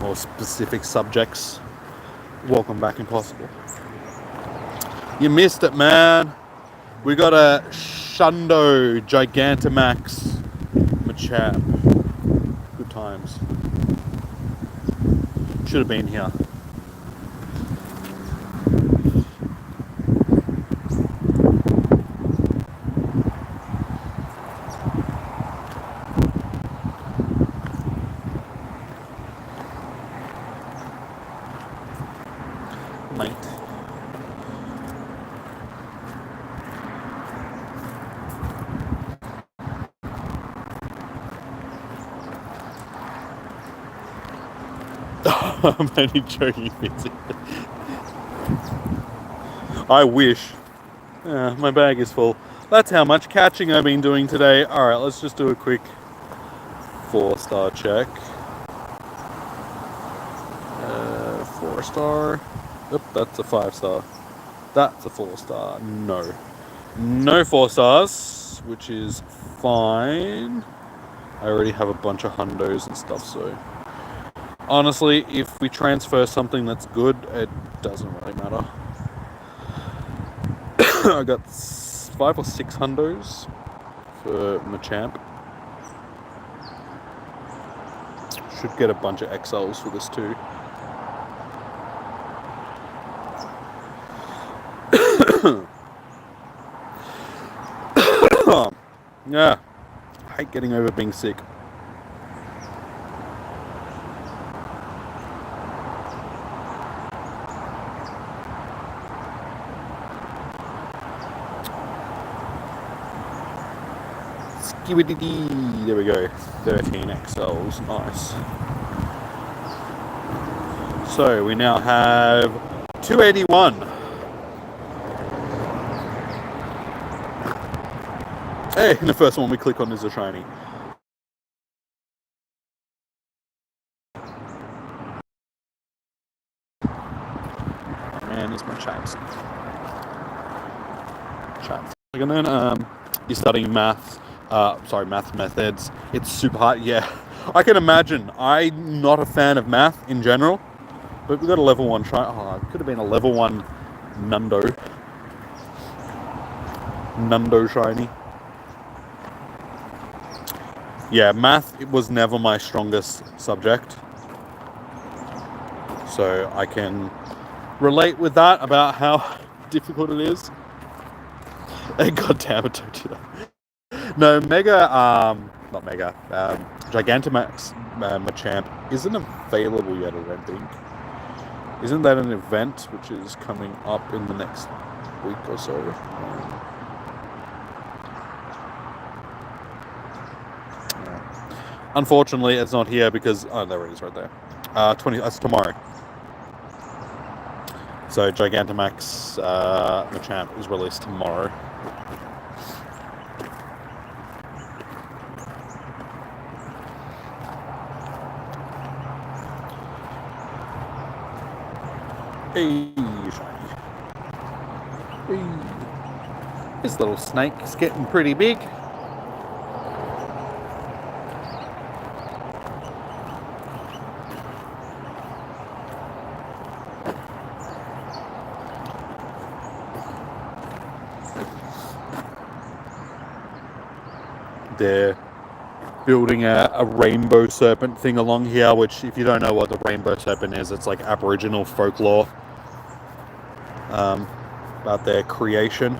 Or specific subjects? Welcome back, Impossible. You missed it, man. We got a Shundo Gigantamax Machop. Good times. Should have been here. I'm only joking, Fitzy. I wish. My bag is full. That's how much catching I've been doing today. Alright, let's just do a quick 4-star check. 4-star. Oop, that's a 5-star. That's a 4-star. No. No 4 stars, which is fine. I already have a bunch of hundos and stuff, so... Honestly, if we transfer something that's good, it doesn't really matter. I got 5 or 6 hundos for Machamp. Should get a bunch of XLs for this too. Yeah, I hate getting over being sick. There we go, 13 XLs, nice. So we now have 281. Hey, and the first one we click on is a shiny. Man, it's Machops. And then you're studying maths. Math methods. It's super hard. Yeah, I can imagine. I'm not a fan of math in general, but we got a level 1 shiny. Oh, it could have been a level 1 Nundo shiny. Yeah, math, it was never my strongest subject, so I can relate with that about how difficult it is. God damn it, don't do that. No, not Mega, Gigantamax Machamp isn't available yet, I don't think. Isn't that an event which is coming up in the next week or so? Unfortunately, it's not here because... Oh, there it is right there. That's tomorrow. So, Gigantamax Machamp is released tomorrow. Hey, shiny. Hey. This little snake is getting pretty big. They're building a rainbow serpent thing along here, which, if you don't know what the rainbow serpent is, it's like Aboriginal folklore about their creation.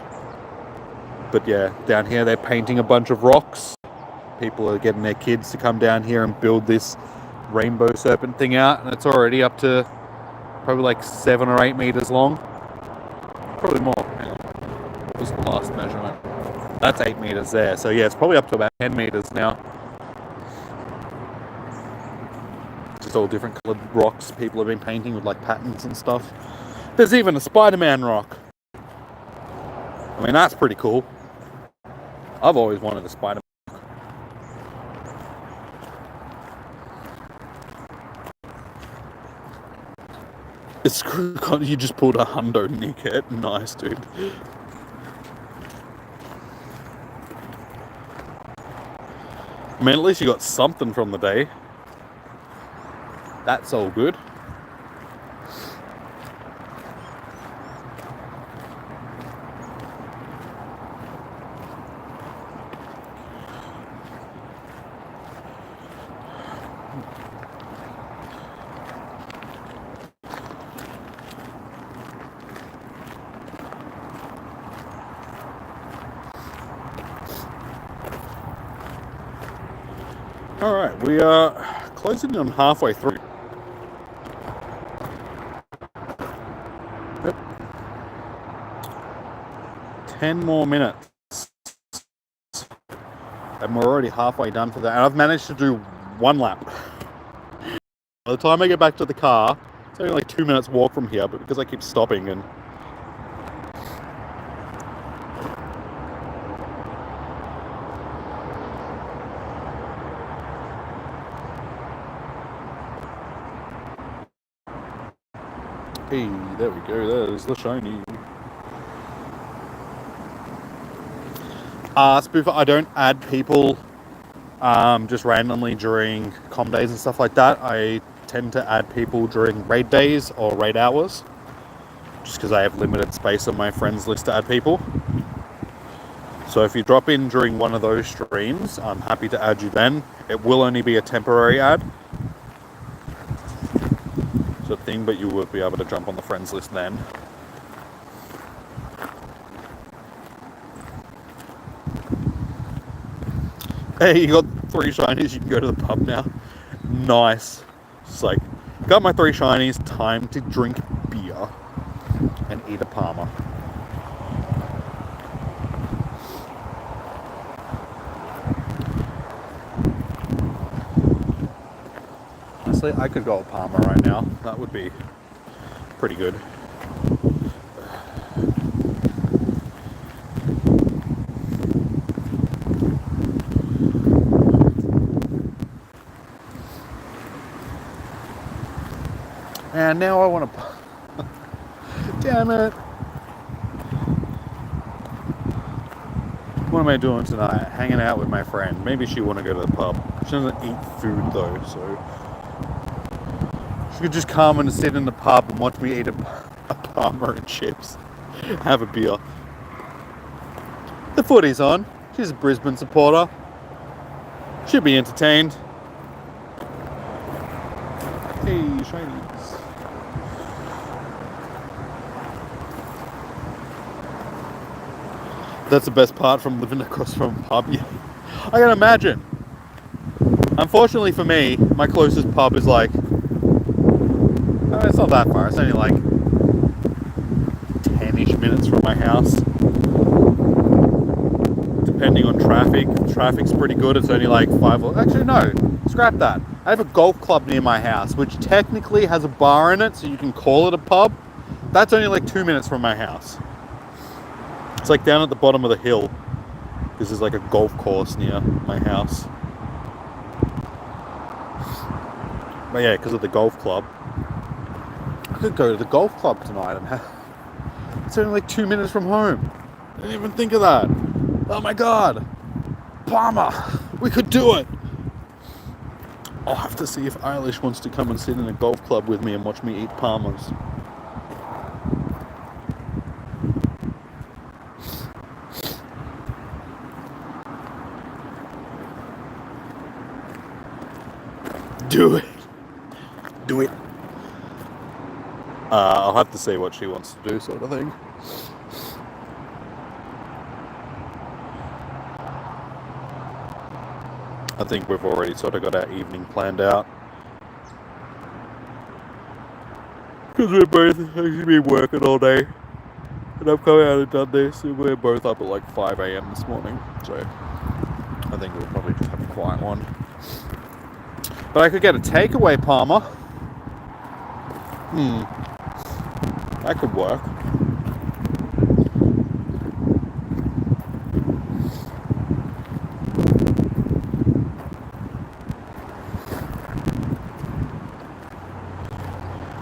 But yeah, down here they're painting a bunch of rocks. People are getting their kids to come down here and build this rainbow serpent thing out, and it's already up to probably like 7 or 8 meters long. Probably more. Hang on. What was the last measurement? That's 8 meters there. So yeah, it's probably up to about 10 meters now. Just all different colored rocks people have been painting with like patterns and stuff. There's even a Spider-Man rock. I mean, that's pretty cool. I've always wanted a Spider-Man. It's you just pulled a hundo, Nickhead. Nice, dude. I mean, at least you got something from the day. That's all good. Alright, we are closing in on halfway through. Yep. 10 more minutes. And we're already halfway done for that. And I've managed to do 1 lap. By the time I get back to the car, it's only like 2 minutes walk from here, but because I keep stopping and... Hey, there we go, there's the shiny. Spoofer, I don't add people just randomly during comm days and stuff like that. I tend to add people during raid days or raid hours, just because I have limited space on my friends list to add people. So if you drop in during one of those streams, I'm happy to add you then. It will only be a temporary add. Sort of thing, but you will be able to jump on the friends list then. Hey, you got 3 shinies, you can go to the pub now. Nice. It's like, got my 3 shinies, time to drink beer and eat a Palmer. Honestly, I could go a Palmer right now. That would be pretty good. man, now I want to... Damn it. What am I doing tonight? Hanging out with my friend. Maybe she want to go to the pub. She doesn't eat food though, so... She could just come and sit in the pub and watch me eat a Parma and chips. Have a beer. The footy's on. She's a Brisbane supporter. Should be entertained. Hey, shinies. That's the best part from living across from a pub. Yeah. I can imagine. Unfortunately for me, my closest pub is like... it's not that far. It's only like 10-ish minutes from my house. Depending on traffic. If traffic's pretty good. It's only like 5 or... Actually, no. Scrap that. I have a golf club near my house, which technically has a bar in it, so you can call it a pub. That's only like 2 minutes from my house. It's like down at the bottom of the hill. This is like a golf course near my house. But yeah, because of the golf club. I could go to the golf club tonight and it's only like 2 minutes from home. I didn't even think of that. Oh my god. Parma. We could do it. I'll have to see if Eilish wants to come and sit in a golf club with me and watch me eat Parmas. Do it. Do it. I'll have to see what she wants to do, sort of thing. I think we've already sort of got our evening planned out. Because we're both actually been working all day. And I've come out and done this, and we're both up at like 5 AM this morning. So I think we'll probably just have a quiet one. But I could get a takeaway Parma. That could work.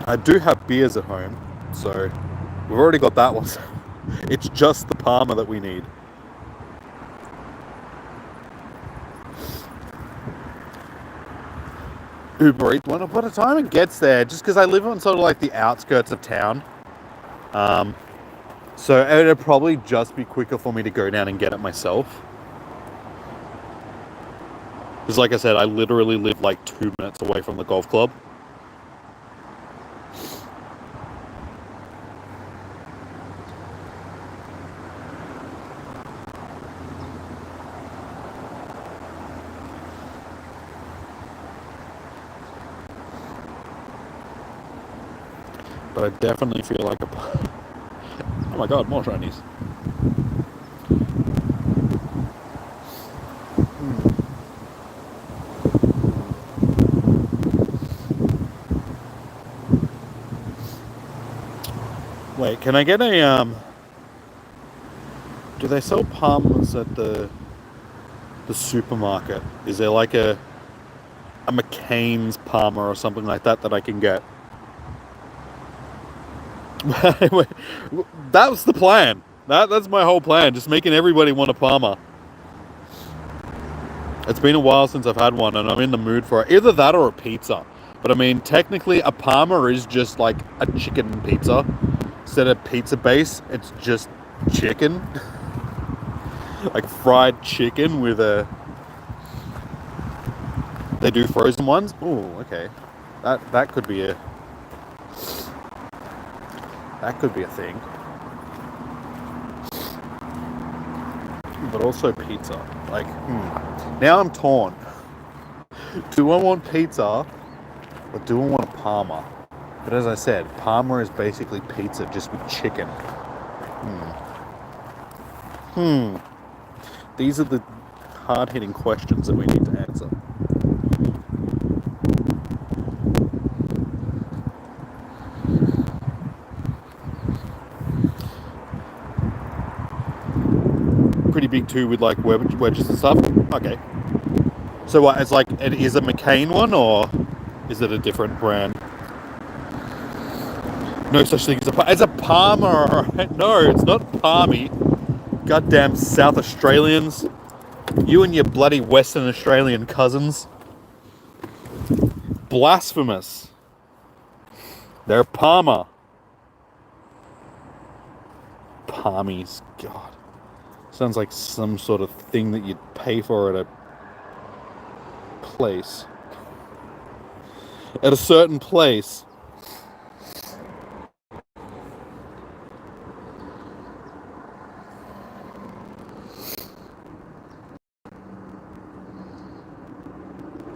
I do have beers at home, so we've already got that one. It's just the Parma that we need. Uber Eats one. By the time it gets there, just because I live on sort of like the outskirts of town, so it'd probably just be quicker for me to go down and get it myself. Because like I said, I literally live like 2 minutes away from the golf club. But I definitely feel like a... Oh my god, more shinies. Wait, can I get a, do they sell Parmas at the supermarket? Is there like a McCain's Parma or something like that that I can get? That was the plan. That's my whole plan. Just making everybody want a Parma. It's been a while since I've had one, and I'm in the mood for it. Either that or a pizza. But I mean, technically, a Parma is just like a chicken pizza. Instead of pizza base, it's just chicken. Like fried chicken with a... They do frozen ones? Oh, okay. That could be a... That could be a thing. But also pizza. Like, Now I'm torn. Do I want pizza or do I want a Parma? But as I said, Parma is basically pizza just with chicken. These are the hard-hitting questions that we need to answer. Pretty big too with like wedges and stuff. Okay. So what, it's like, it is a McCain one or is it a different brand? No such thing as it's a Palmer, alright? No, it's not Palmy. Goddamn South Australians. You and your bloody Western Australian cousins. Blasphemous. They're Palmer. Palmies. God. Sounds like some sort of thing that you'd pay for at a place. At a certain place.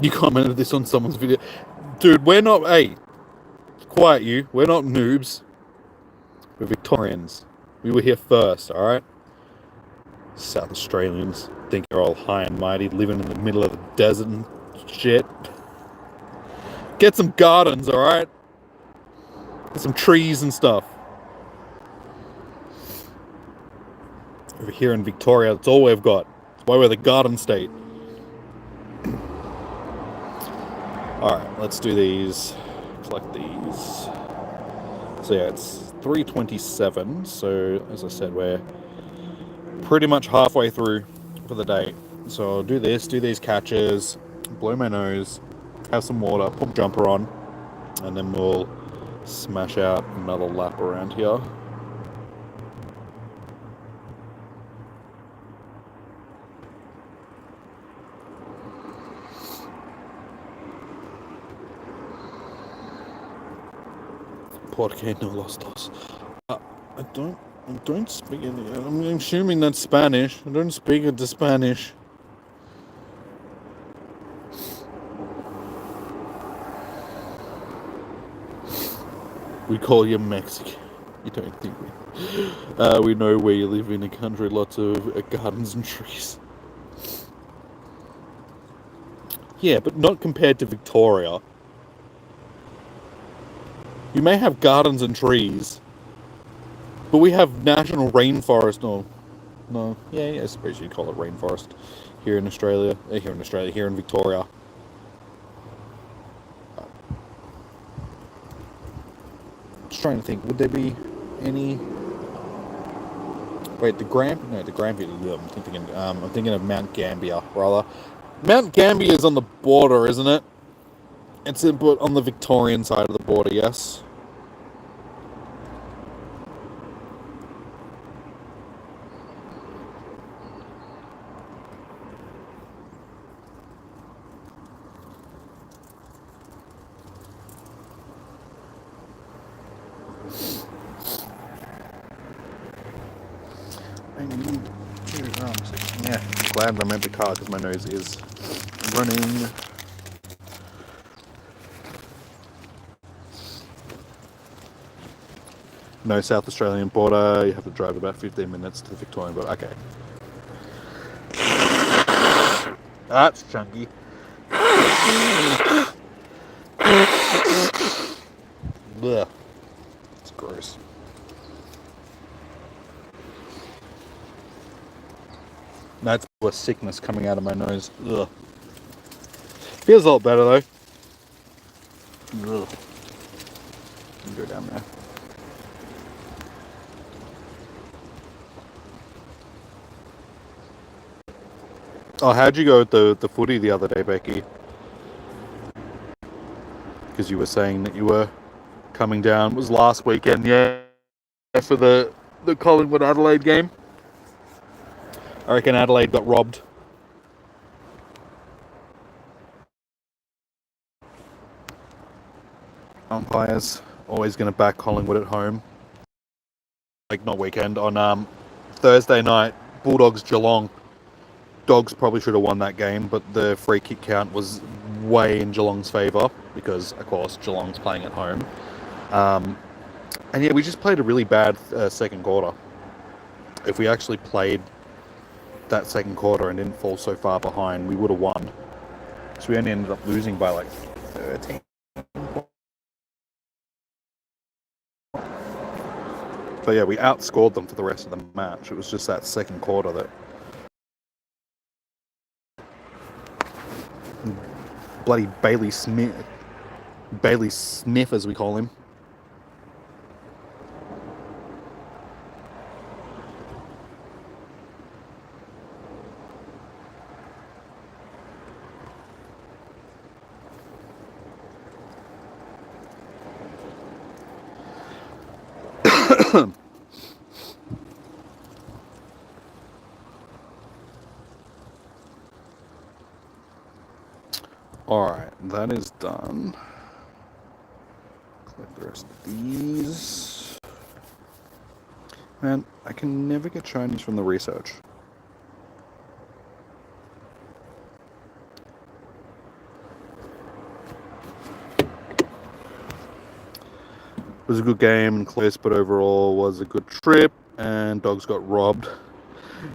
You commented this on someone's video. Dude, we're not... Hey, quiet you. We're not noobs. We're Victorians. We were here first, alright? South Australians think they're all high and mighty, living in the middle of the desert and shit. Get some gardens, alright? Get some trees and stuff. Over here in Victoria, that's all we've got. That's why we're the garden state. Alright, let's do these. Collect these. So yeah, it's 3:27. So as I said, we're pretty much halfway through for the day. So I'll do this, do these catches, blow my nose, have some water, put jumper on, and then we'll smash out another lap around here. Porque no los dos. I don't speak any. I'm assuming that's Spanish. I don't speak the Spanish. We call you Mexican. You don't think we know where you live in a country, lots of gardens and trees. Yeah, but not compared to Victoria. You may have gardens and trees, but we have national rainforest. No. Yeah, I suppose you'd call it rainforest here in Australia. Here in Victoria. Just trying to think, would there be any? Wait, the Grampians. I'm thinking of Mount Gambier, rather. Mount Gambier is on the border, isn't it? It's on the Victorian side of the border, yes. Yeah, glad I'm at the car because my nose is running. No South Australian border. You have to drive about 15 minutes to the Victorian border. Okay. That's chunky. Blech. It's gross. That's a sickness coming out of my nose. Ugh. Feels a lot better though. Ugh. Go down there. Oh, how'd you go with the footy the other day, Becky? Because you were saying that you were coming down. It was last weekend, yeah, for the Collingwood Adelaide game. I reckon Adelaide got robbed. Umpires always going to back Collingwood at home. Like, not weekend, on Thursday night, Bulldogs Geelong. Dogs probably should have won that game, but the free kick count was way in Geelong's favour because, of course, Geelong's playing at home. And yeah, we just played a really bad second quarter. If we actually played that second quarter and didn't fall so far behind, we would have won. So we only ended up losing by like 13. But yeah, we outscored them for the rest of the match. It was just that second quarter that bloody Bailey Smith, as we call him. Alright, that is done. Collect the rest of these. Man, I can never get shinies from the research. It was a good game and close, but overall was a good trip, and dogs got robbed.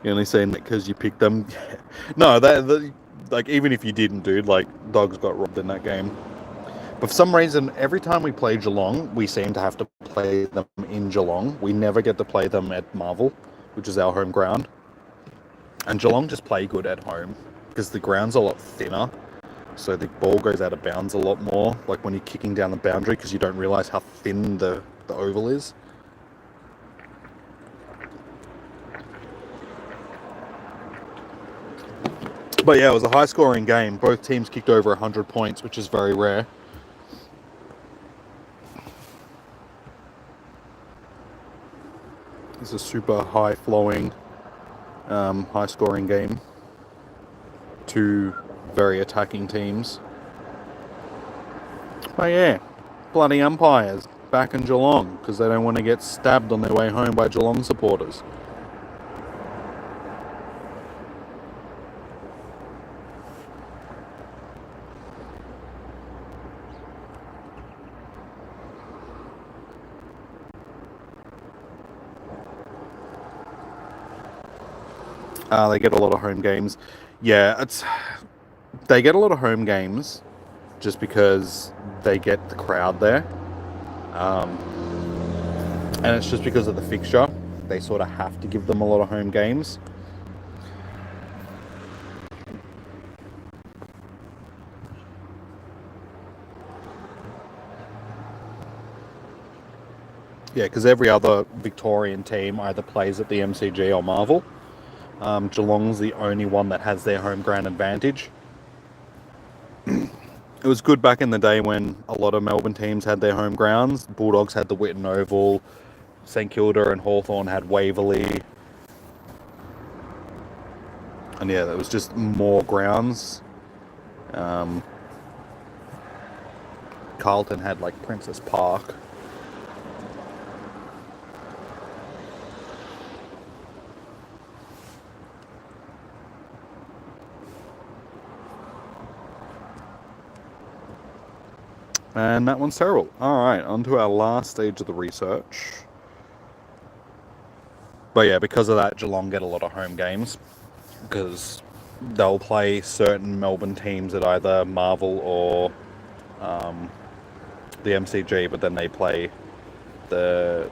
You're only saying that because you picked them. No, like, even if you didn't, dude, like, dogs got robbed in that game. But for some reason, every time we play Geelong, we seem to have to play them in Geelong. We never get to play them at Marvel, which is our home ground. And Geelong just play good at home because the ground's a lot thinner. So the ball goes out of bounds a lot more, like when you're kicking down the boundary, because you don't realise how thin the oval is. But yeah, it was a high-scoring game. Both teams kicked over 100 points, which is very rare. It's a super high-flowing, high-scoring game. Two very attacking teams. But yeah, bloody umpires back in Geelong because they don't want to get stabbed on their way home by Geelong supporters. They get a lot of home games. Yeah, they get a lot of home games just because they get the crowd there. And it's just because of the fixture. They sort of have to give them a lot of home games. Yeah, because every other Victorian team either plays at the MCG or Marvel. Geelong's the only one that has their home ground advantage. It was good back in the day when a lot of Melbourne teams had their home grounds. Bulldogs had the Whitten Oval, St Kilda and Hawthorn had Waverley. And yeah, there was just more grounds. Carlton had like Princess Park. And that one's terrible. Alright, on to our last stage of the research. But yeah, because of that, Geelong get a lot of home games. Because they'll play certain Melbourne teams at either Marvel or the MCG, but then they play the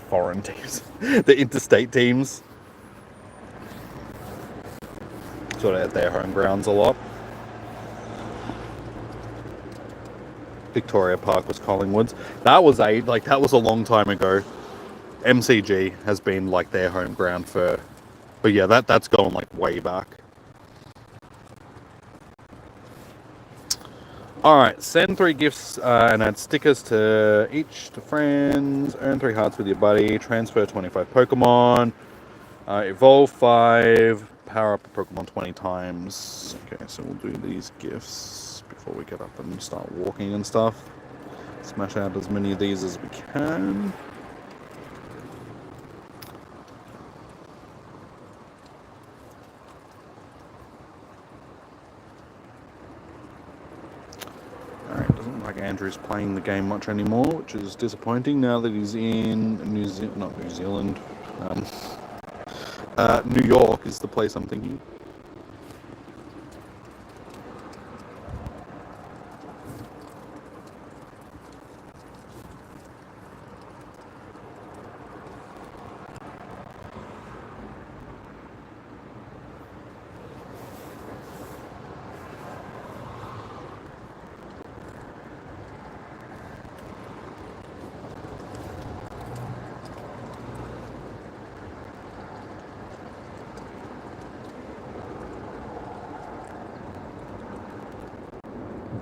foreign teams, the interstate teams, sort of at their home grounds a lot. Victoria Park was Collingwood's. That was a long time ago. MCG has been like their home ground for, but yeah, that's going like way back. Alright, send 3 gifts and add stickers to each to friends. Earn 3 hearts with your buddy. Transfer 25 Pokemon. Evolve 5. Power up a Pokemon 20 times. Okay, so we'll do these gifts before we get up and start walking and stuff. Smash out as many of these as we can. Andrew's playing the game much anymore, which is disappointing now that he's in New York is the place I'm thinking.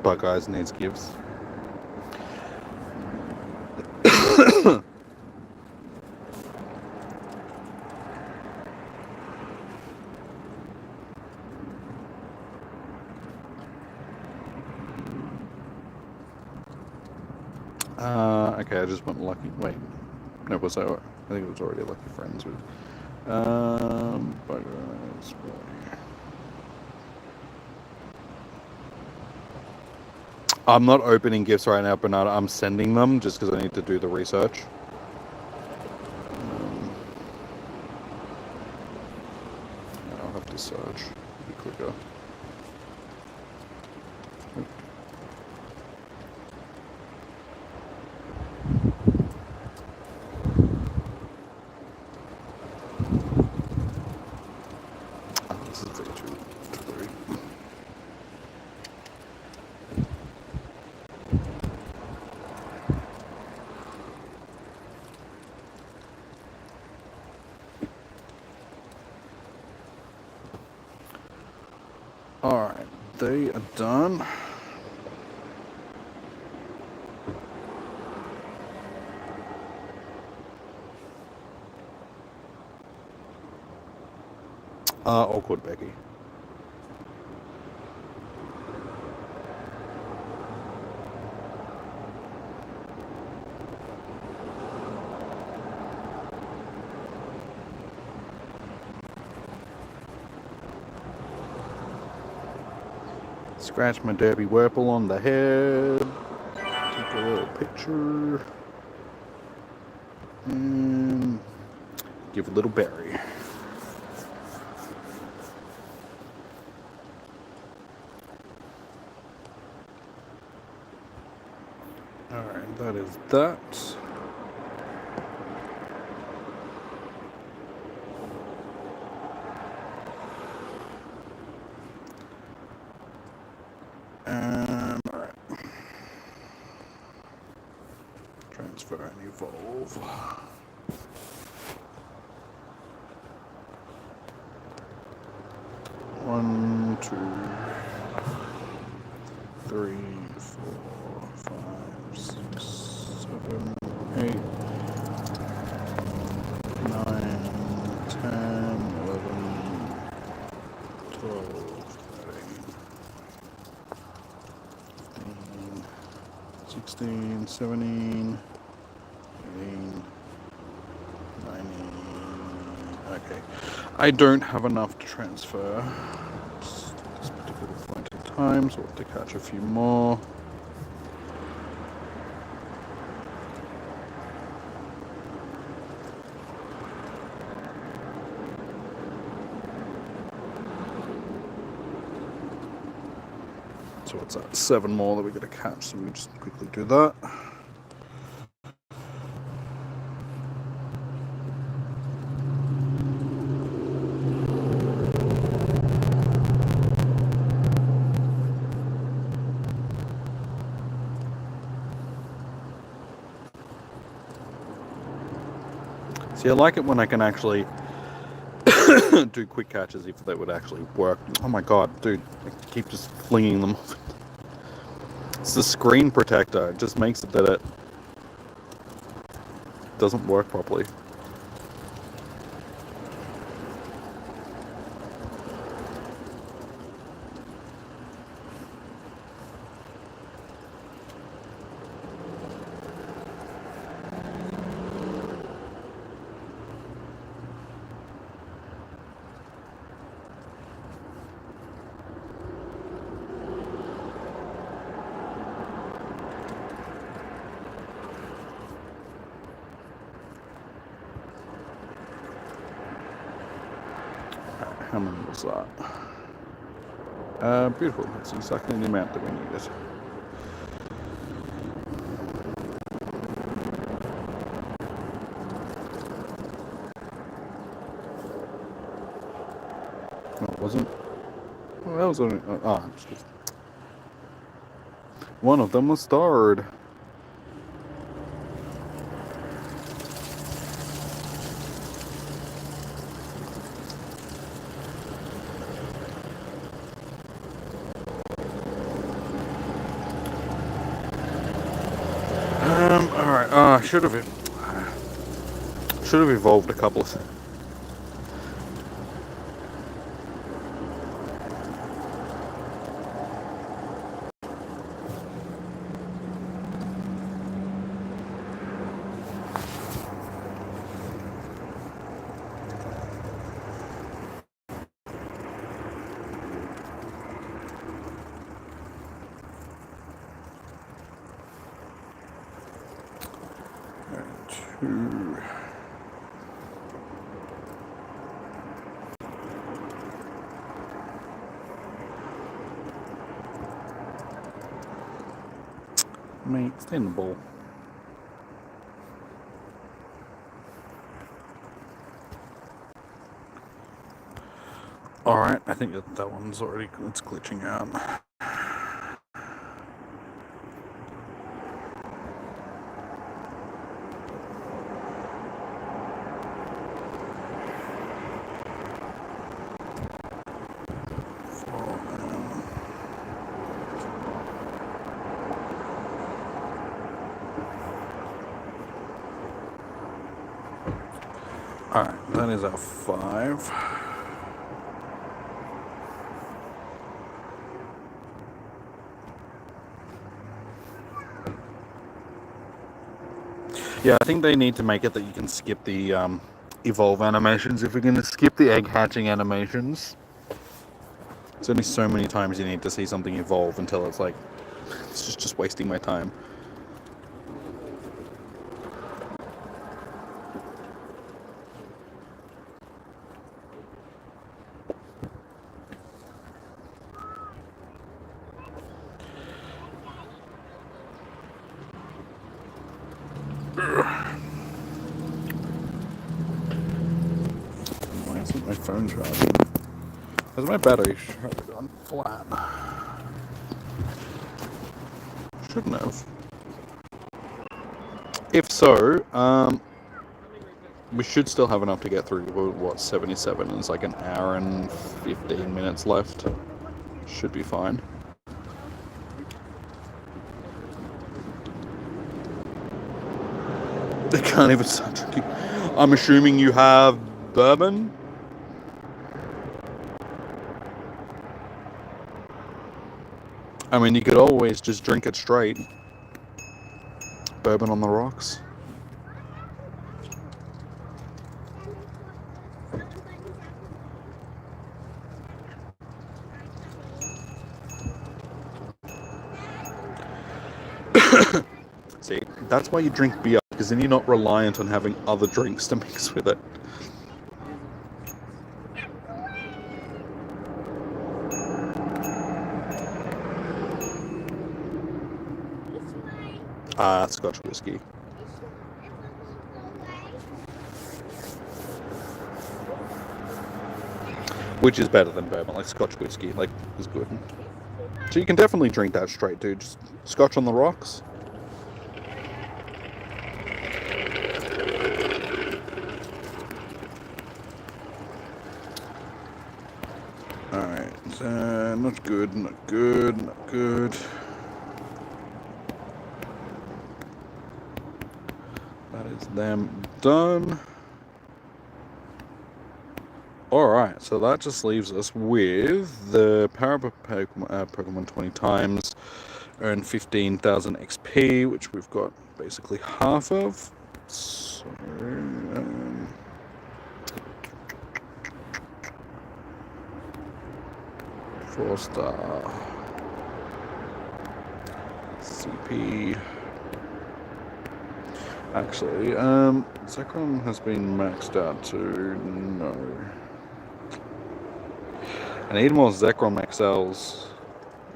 But guys needs gifts. Okay, I just went lucky. Wait, no, was I? I think it was already lucky friends with. Buggers. I'm not opening gifts right now, Bernardo. I'm sending them just because I need to do the research. I'll have to search. It'll be quicker. This is very true. Alright, they are done. Awkward Becky. Scratch my Derby Whirple on the head. Take a little picture. And give a little berry. Alright, that is that. Alright. Transfer and evolve. 1, 2, 3, 4, 5, 6, 7, 8, 9, 10, 11, 12, 13, 15, 16, 17, 18, 19. Okay. I don't have enough to transfer at this particular point in time, so we'll have to catch a few more. So what's that? 7 more that we're going to catch, so we just quickly do that. See, I like it when I can actually do quick catches if they would actually work. Oh my god, dude, I keep just flinging them off. It's the screen protector. It just makes it that it doesn't work properly. How many was that? Beautiful. That's exactly the amount that we needed. No, it wasn't. Well, that was only. One of them was starred. Alright, I should have evolved a couple of. 2. Mate, stay in the ball. Alright, I think that one's already, it's glitching out. Alright, that is our 5. Yeah, I think they need to make it that you can skip the evolve animations if we're going to skip the egg hatching animations. There's only so many times you need to see something evolve until it's like, it's just wasting my time. Why isn't my phone charging? Has my battery gone flat? Shouldn't have. If so, we should still have enough to get through, what, 77? It's like an hour and 15 minutes left. Should be fine. They can't even start drinking. I'm assuming you have bourbon? I mean, you could always just drink it straight. Bourbon on the rocks. See, that's why you drink beer, because then you're not reliant on having other drinks to mix with it. Scotch whiskey. Which is better than bourbon, like Scotch whiskey, like, is good. So you can definitely drink that straight, dude. Just Scotch on the rocks. Alright, not good, not good, not good. That is them done. Alright, so that just leaves us with the power up Pokemon 20 times, earn 15,000 XP, which we've got basically half of. So, 4-star CP. Actually, Zekrom has been maxed out to no. I need more Zekrom XLs.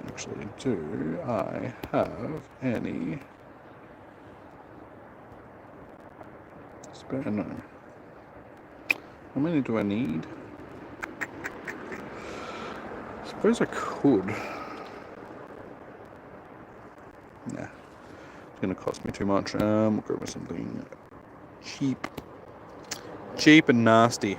Actually, do I have any spare? No. How many do I need? I suppose I could. Nah. It's gonna cost me too much. We'll go with something cheap. Cheap and nasty.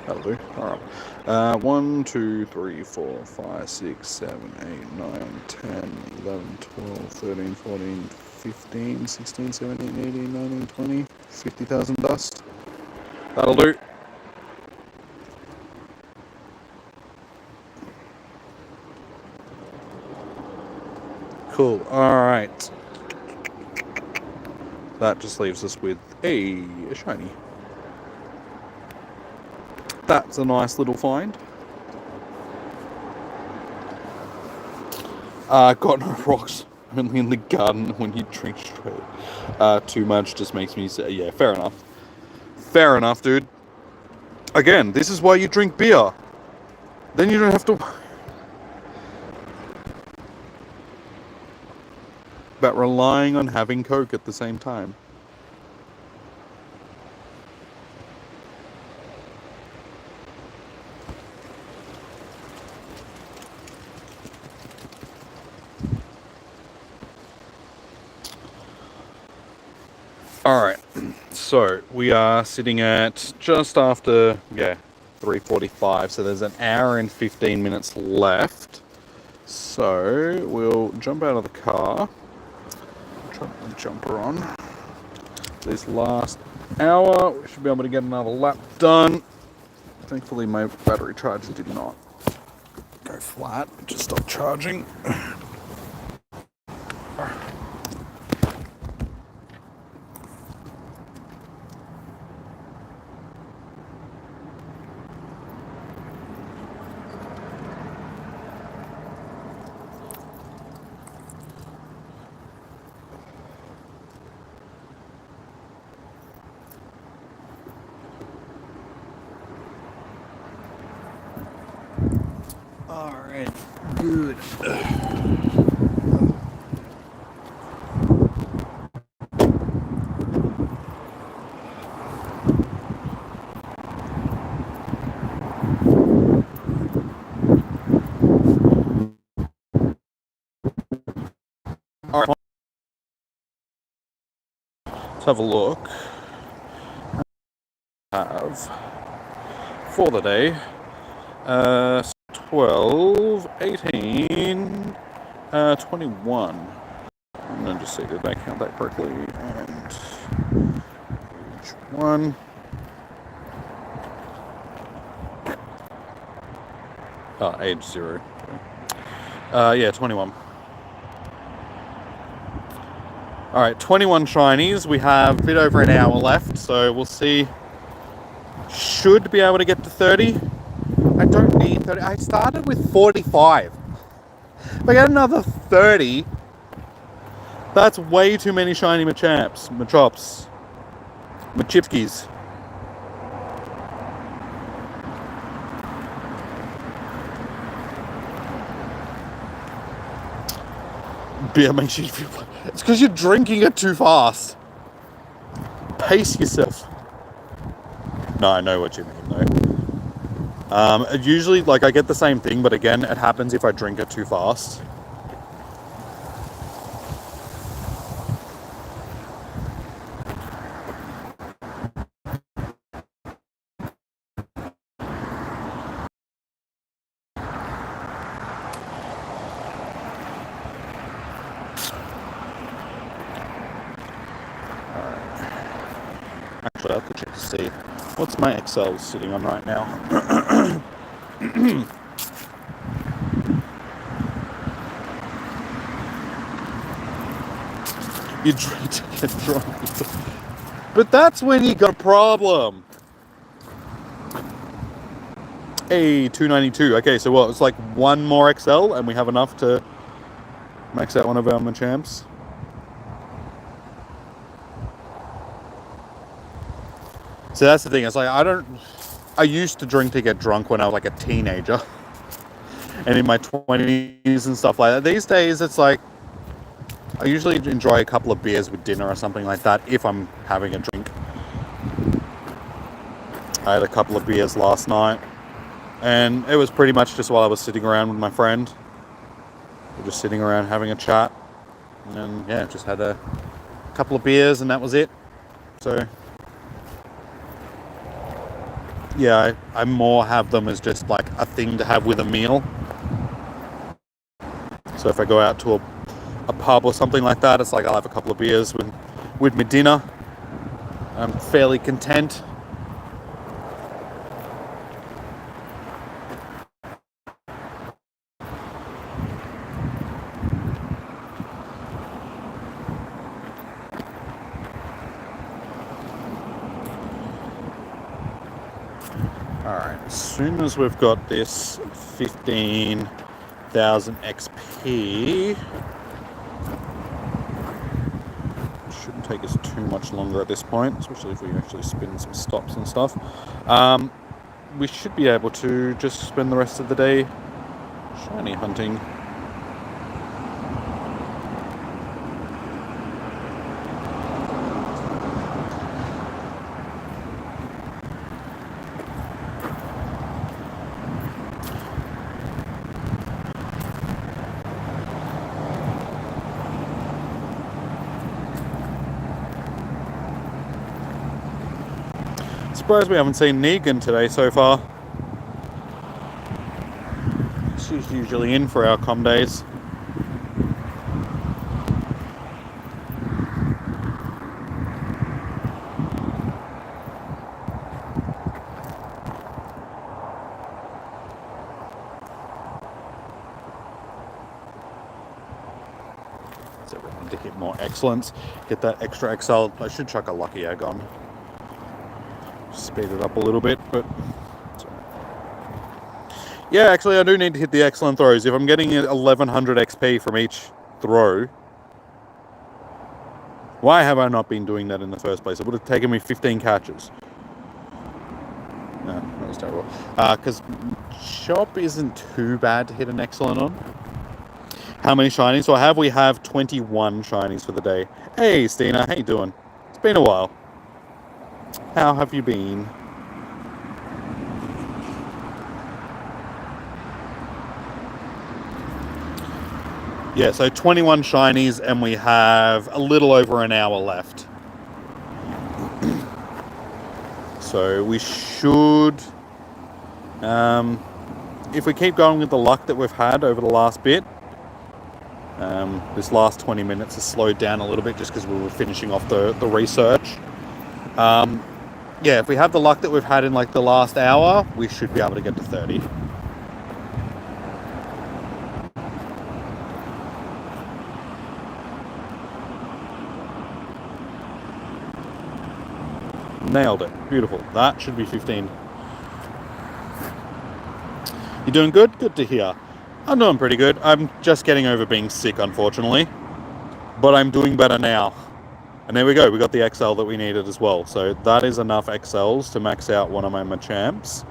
That'll do. Alright. 1, 2, 3, 4, 5, 6, 7, 8, 9, 10, 11, 12, 13, 14, 15, 16, 17, 18, 19, 20. 50,000 dust. That'll do. Cool. Alright. That just leaves us with a shiny. That's a nice little find. Got no rocks. Only in the garden. When you drink straight too much just makes me say, yeah, fair enough. Fair enough, dude. Again, this is why you drink beer. Then you don't have to worry about relying on having Coke at the same time. Alright, so we are sitting at just after, 3:45, so there's an hour and 15 minutes left. So we'll jump out of the car, jump the jumper on. This last hour, we should be able to get another lap done. Thankfully my battery charger did not go flat, it just stopped charging. Alright, good. Alright, let's have a look. Have for the day 12, 18, 21. I'm going to just see, did I count that correctly? And each one. Age 0. Yeah, 21. Alright, 21 shinies. We have a bit over an hour left, so we'll see. Should be able to get to 30. I don't need 30. I started with 45. If I get another 30, that's way too many shiny Machops, Machipskis. Beer makes you feel... It's because you're drinking it too fast. Pace yourself. No, I know what you mean, though. Usually, like, I get the same thing, but again, it happens if I drink it too fast. Actually, I have to check to see what's my Excel sitting on right now. You drink to get drunk. But that's when you got a problem. Hey, 292. Okay, so what? It's like one more XL and we have enough to max out one of our Machamps. So that's the thing. It's like I used to drink to get drunk when I was like a teenager. And in my 20s and stuff like that. These days, it's like I usually enjoy a couple of beers with dinner or something like that if I'm having a drink. I had a couple of beers last night. And it was pretty much just while I was sitting around with my friend. We're just sitting around having a chat. And yeah, just had a couple of beers and that was it. So yeah, I more have them as just like a thing to have with a meal. So if I go out to a pub or something like that, it's like I'll have a couple of beers with my dinner. I'm fairly content. Alright, as soon as we've got this 15 1000 XP. Shouldn't take us too much longer at this point, especially if we actually spin some stops and stuff. We should be able to just spend the rest of the day shiny hunting. Surprised we haven't seen Negan today so far. She's usually in for our comm days. So we need to hit more excellence, get that extra XL. I should chuck a lucky egg on. Speed it up a little bit, but yeah, actually I do need to hit the excellent throws. If I'm getting 1100 XP from each throw, why have I not been doing that in the first place? It would have taken me 15 catches. No, that was terrible. Because Shop isn't too bad to hit an excellent on. How many shinies do I have? We have 21 shinies for the day. Hey Stina, how you doing? It's been a while. How have you been? Yeah, so 21 shinies and we have a little over an hour left. So we should, if we keep going with the luck that we've had over the last bit, this last 20 minutes has slowed down a little bit just because we were finishing off the research. Yeah, if we have the luck that we've had in like the last hour, we should be able to get to 30. Nailed it. Beautiful. That should be 15. You doing good? Good to hear. I'm doing pretty good. I'm just getting over being sick, unfortunately. But I'm doing better now. And there we go. We got the XL that we needed as well. So that is enough XLs to max out one of my Machops.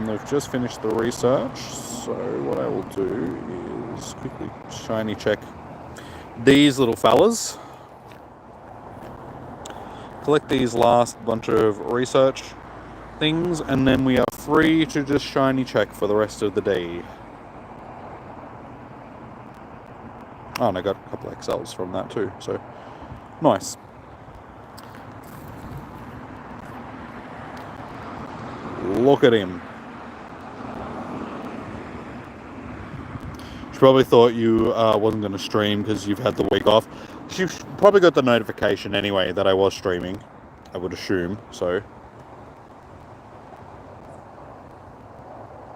We've just finished the research. So what I will do is quickly shiny check these little fellas. Collect these last bunch of research things, and then we are free to just shiny check for the rest of the day. Oh, and I got a couple of XLs from that too, so nice. Look at him. She probably thought you wasn't going to stream because you've had the week off. She probably got the notification anyway that I was streaming, I would assume, so.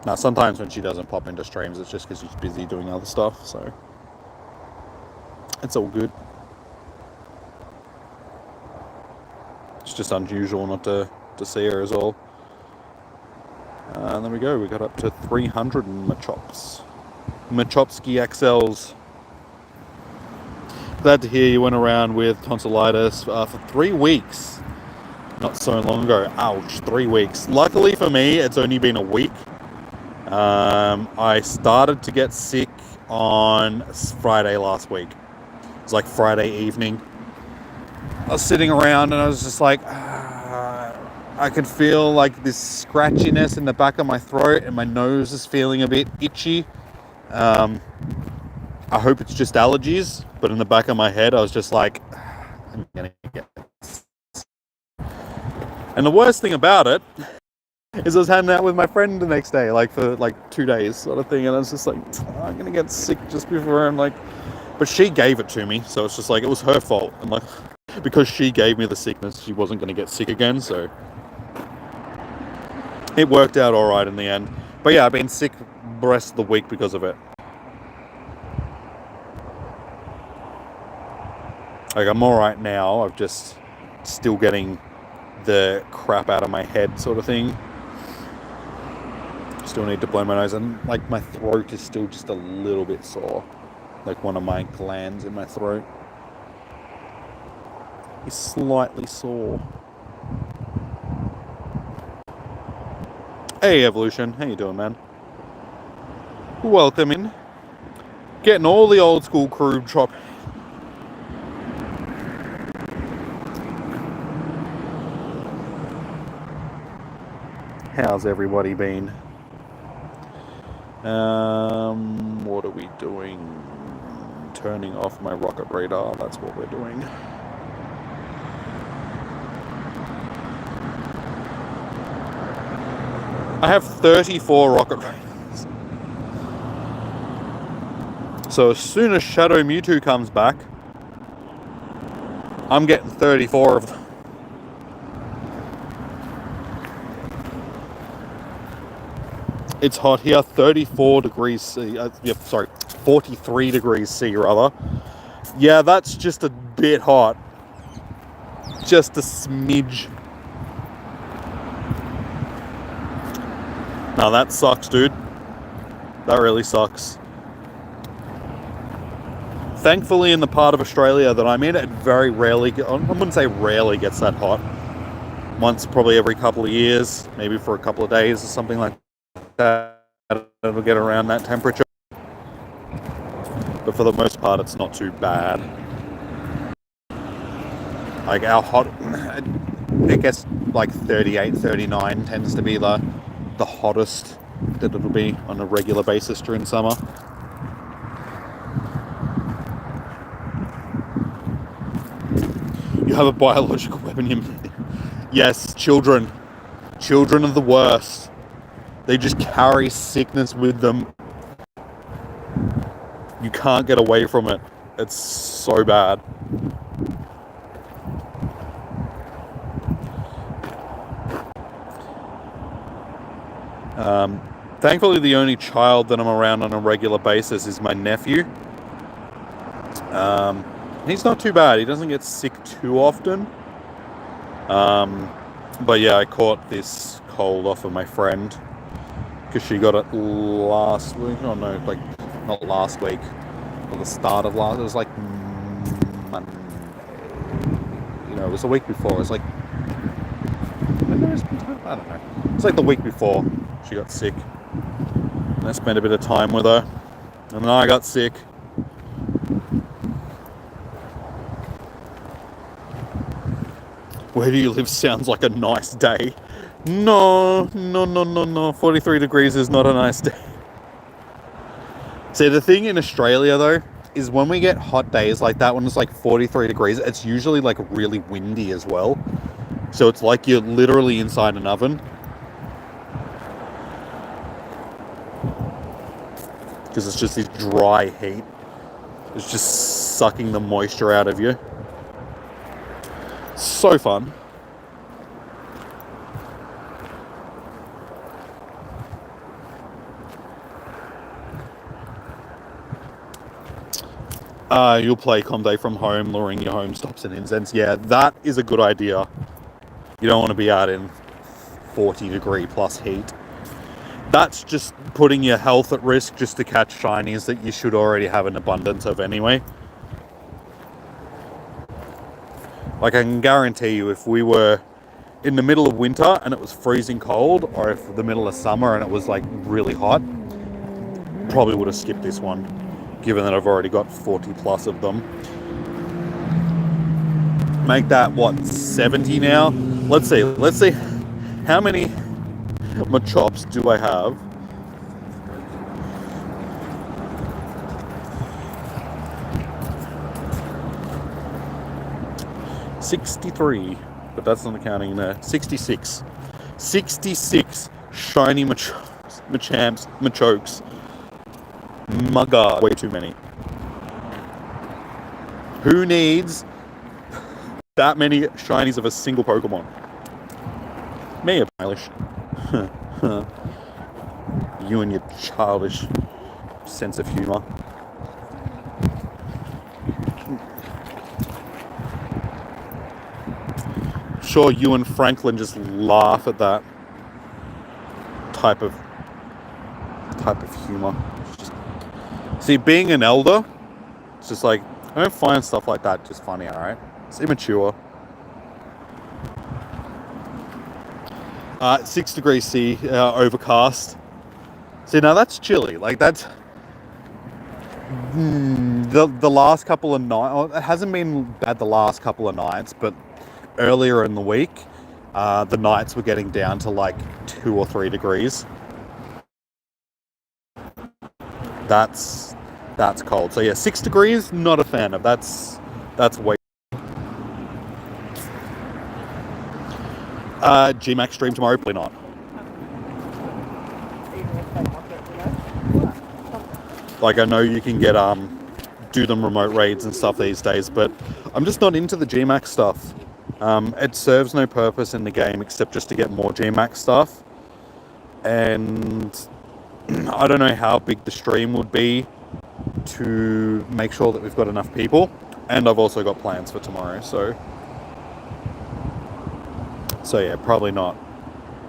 Now, sometimes when she doesn't pop into streams, it's just because she's busy doing other stuff, so. It's all good. It's just unusual not to see her as well. And there we go, we got up to 300 Machops. Machopski XLs. Glad to hear you went around with tonsillitis for 3 weeks. Not so long ago. Ouch, 3 weeks. Luckily for me, it's only been a week. I started to get sick on Friday last week. It was like Friday evening. I was sitting around and I was just like, I could feel like this scratchiness in the back of my throat and my nose is feeling a bit itchy. I hope it's just allergies, but in the back of my head, I was just like, I'm gonna get this. And the worst thing about it is I was hanging out with my friend the next day, like for like 2 days sort of thing. And I was just like, oh, I'm gonna get sick just before I'm like, but she gave it to me. So it's just like, it was her fault. And like, because she gave me the sickness, she wasn't gonna get sick again. So it worked out all right in the end. But yeah, I've been sick the rest of the week because of it. Like, I'm all right now. I'm just still getting the crap out of my head sort of thing. Still need to blow my nose, and like my throat is still just a little bit sore. Like one of my glands in my throat is slightly sore. Hey Evolution, how you doing, man? Welcome in. Getting all the old school crew chop. How's everybody been? What are we doing? Turning off my rocket radar, that's what we're doing. I have 34 rocket radars. So as soon as Shadow Mewtwo comes back, I'm getting 34 of them. It's hot here, 34 degrees C, 43 degrees C rather. Yeah, that's just a bit hot. Just a smidge. No, that sucks, dude. That really sucks. Thankfully, in the part of Australia that I'm in, it very rarely, I wouldn't say rarely gets that hot. Once probably every couple of years, maybe for a couple of days or something like that, it'll get around that temperature. But for the most part, it's not too bad. Like our hot, I guess like 38, 39 tends to be the hottest that it'll be on a regular basis during summer. You have a biological weapon. Yes, children. Children are the worst. They just carry sickness with them. You can't get away from it. It's so bad. Thankfully, the only child that I'm around on a regular basis is my nephew. He's not too bad. He doesn't get sick too often. But yeah, I caught this cold off of my friend because she got it last week. Oh no, like not last week, or the start of last. It was like Monday. You know, it was the week before. It was like I don't know. It's like the week before she got sick. And I spent a bit of time with her, and then I got sick. Where do you live sounds like a nice day. No. 43 degrees is not a nice day. See, the thing in Australia, though, is when we get hot days like that, when it's like 43 degrees, it's usually like really windy as well. So it's like you're literally inside an oven. Because it's just this dry heat. It's just sucking the moisture out of you. So fun. You'll play Comday from home, luring your home stops and incense. Yeah, that is a good idea. You don't want to be out in 40 degree plus heat. That's just putting your health at risk just to catch shinies that you should already have an abundance of anyway. Like, I can guarantee you, if we were in the middle of winter and it was freezing cold, or if the middle of summer and it was like really hot, probably would have skipped this one, given that I've already got 40 plus of them. Make that, what, 70 now? Let's see. How many Machops do I have? $63, but that's not accounting there. 66. 66 shiny Machops. My god, way too many. Who needs that many shinies of a single Pokemon? Me, apparently. You and your childish sense of humor. Sure, you and Franklin just laugh at that type of type of humor. See, being an elder, it's just like, I don't find stuff like that just funny, alright? It's immature. 6 degrees C, overcast. See, now that's chilly. Like, that's... the last couple of nights... It hasn't been bad the last couple of nights, but earlier in the week, the nights were getting down to like 2 or 3 degrees. That's cold. So yeah, 6 degrees, not a fan of. That's way... GMAX stream tomorrow, probably not. Like, I know you can get do them remote raids and stuff these days, but I'm just not into the GMAX stuff. It serves no purpose in the game except just to get more GMAX stuff. And I don't know how big the stream would be to make sure that we've got enough people. And I've also got plans for tomorrow, so yeah, probably not.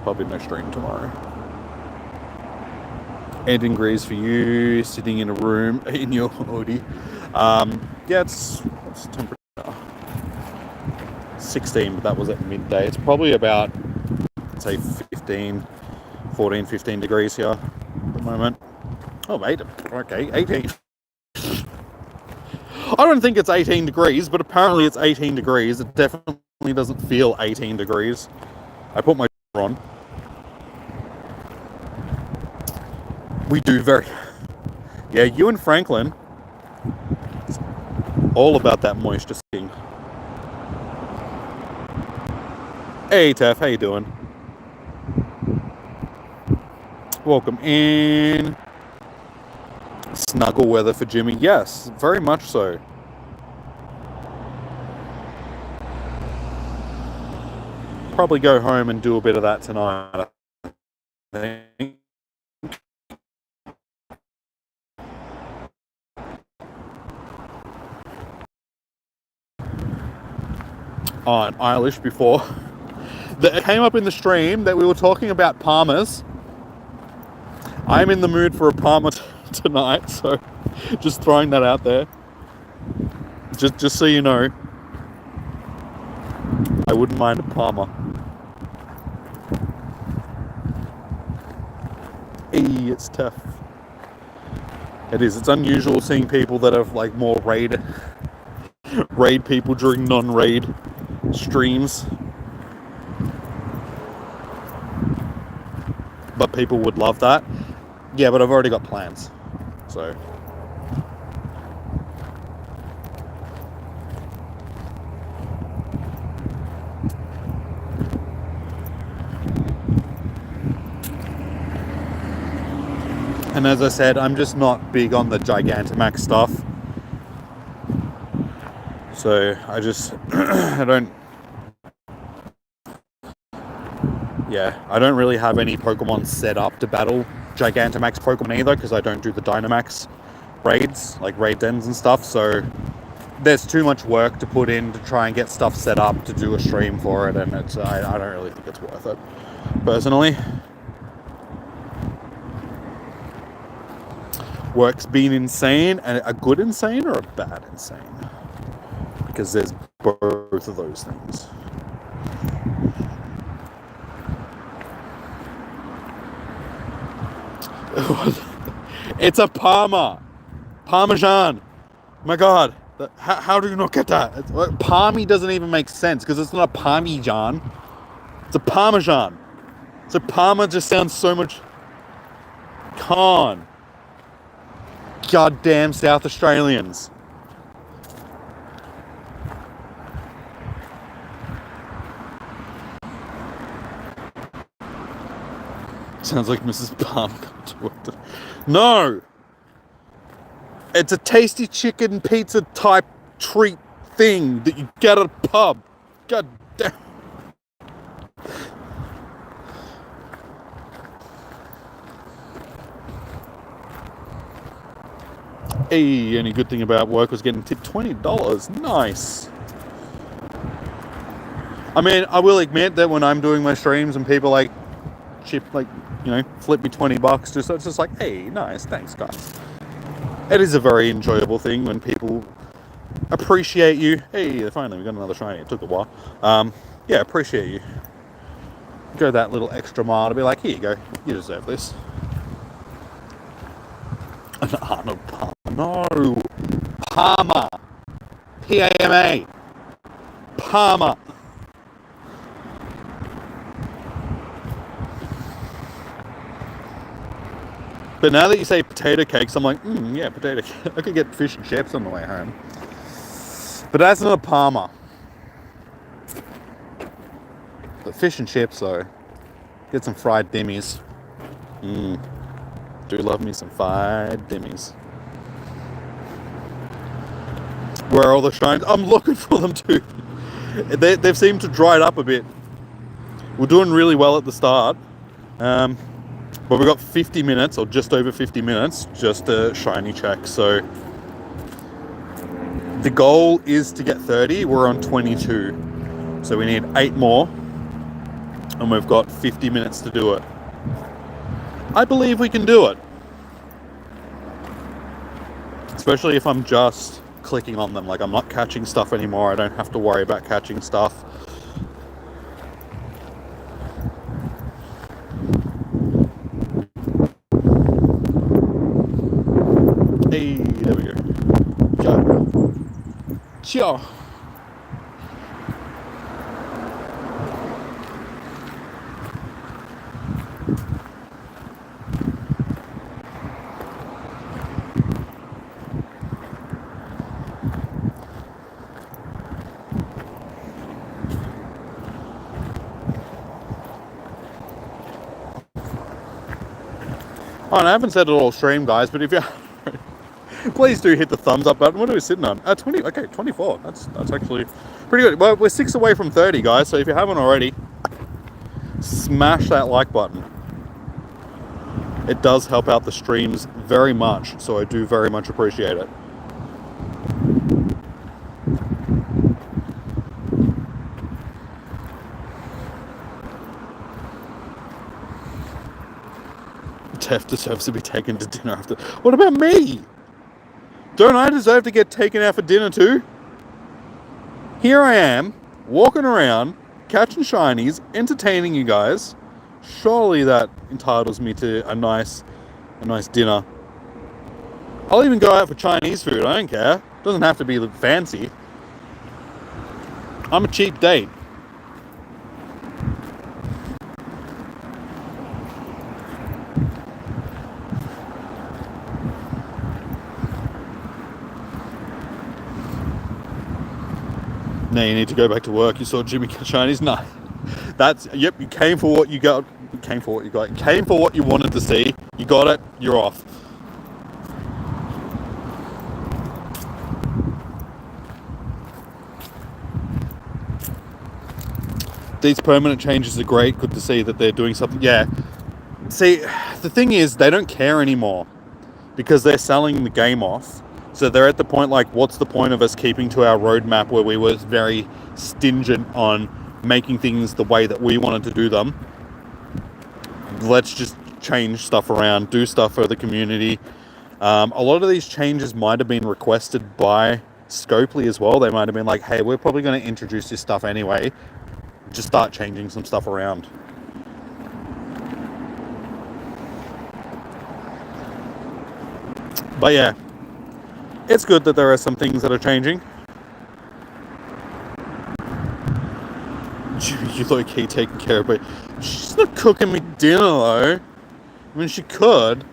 Probably no stream tomorrow. 18 degrees for you, sitting in a room in your hoodie. Yeah, what's the temperature now? 16, but that was at midday. It's probably about, say, 14, 15 degrees here at the moment. Oh, mate, okay, 18. I don't think it's 18 degrees, but apparently it's 18 degrees. It definitely doesn't feel 18 degrees. I put my on. We do very... Yeah, you and Franklin, it's all about that moisture skiing. Hey, Tef, how you doing? Welcome in. Snuggle weather for Jimmy. Yes, very much so. Probably go home and do a bit of that tonight, I think. On Eilish before. It came up in the stream that we were talking about Palmers. I'm in the mood for a Palmer tonight, so just throwing that out there. Just so you know, I wouldn't mind a Palmer. Hey, it's tough. It is. It's unusual seeing people that have like more raid people during non-raid streams. But people would love that. Yeah, but I've already got plans. So. And as I said, I'm just not big on the Gigantamax stuff. So I just, I don't really have any Pokemon set up to battle Gigantamax Pokemon either, because I don't do the Dynamax raids, like raid dens and stuff, so there's too much work to put in to try and get stuff set up to do a stream for it, and it's I don't really think it's worth it, personally. Work's been insane, and a good insane or a bad insane? Because there's both of those things. It's a Parmesan. My God, how do you not get that? Palmy doesn't even make sense because it's not a Parmesan. It's a Parmesan. So Parma just sounds so much. Con. Goddamn South Australians. Sounds like Mrs. Palm. No! It's a tasty chicken pizza type treat thing that you get at a pub. God damn. Hey, only good thing about work was getting tipped $20. Nice. I mean, I will admit that when I'm doing my streams and people like chip, like flip me $20. It's just like, hey, nice, thanks, guys. It is a very enjoyable thing when people appreciate you. Hey, finally, we got another shiny. It took a while. Yeah, appreciate you. Go that little extra mile to be like, here you go, you deserve this. An Arnold Palmer. No, Palmer. P-A-M-A. Palmer. But now that you say potato cakes, I'm like, yeah, potato cake. I could get fish and chips on the way home. But that's not a Palmer. But fish and chips, though. Get some fried dimmies. Do love me some fried dimmies. Where are all the shines? I'm looking for them too. They've seemed to dry up a bit. We're doing really well at the start. But we've got 50 minutes, or just over 50 minutes, just a shiny check. So the goal is to get 30. We're on 22. So we need 8 more. And we've got 50 minutes to do it. I believe we can do it. Especially if I'm just clicking on them. Like, I'm not catching stuff anymore. I don't have to worry about catching stuff. Hey, there we go. Ciao. Oh, and I haven't said it all stream, guys, but if you please do hit the thumbs up button. What are we sitting on? 20. Okay, 24. That's actually pretty good. Well, we're 6 away from 30, guys. So if you haven't already, smash that like button. It does help out the streams very much. So I do very much appreciate it. Tef deserves to be taken to dinner after. What about me? Don't I deserve to get taken out for dinner too? Here I am, walking around, catching shinies, entertaining you guys. Surely that entitles me to a nice dinner. I'll even go out for Chinese food, I don't care. Doesn't have to be fancy. I'm a cheap date. No, you need to go back to work. You saw Jimmy Chinese? No. Yep, you came for what you got. You came for what you got. You came for what you wanted to see. You got it. You're off. These permanent changes are great. Good to see that they're doing something. Yeah. See, the thing is, they don't care anymore because they're selling the game off. So they're at the point like, what's the point of us keeping to our roadmap where we were very stingent on making things the way that we wanted to do them? Let's just change stuff around, do stuff for the community. A lot of these changes might have been requested by Scopely as well. They might have been like, hey, we're probably going to introduce this stuff anyway. Just start changing some stuff around. But yeah. It's good that there are some things that are changing. You low-key taking care of it. She's not cooking me dinner though. I mean, she could.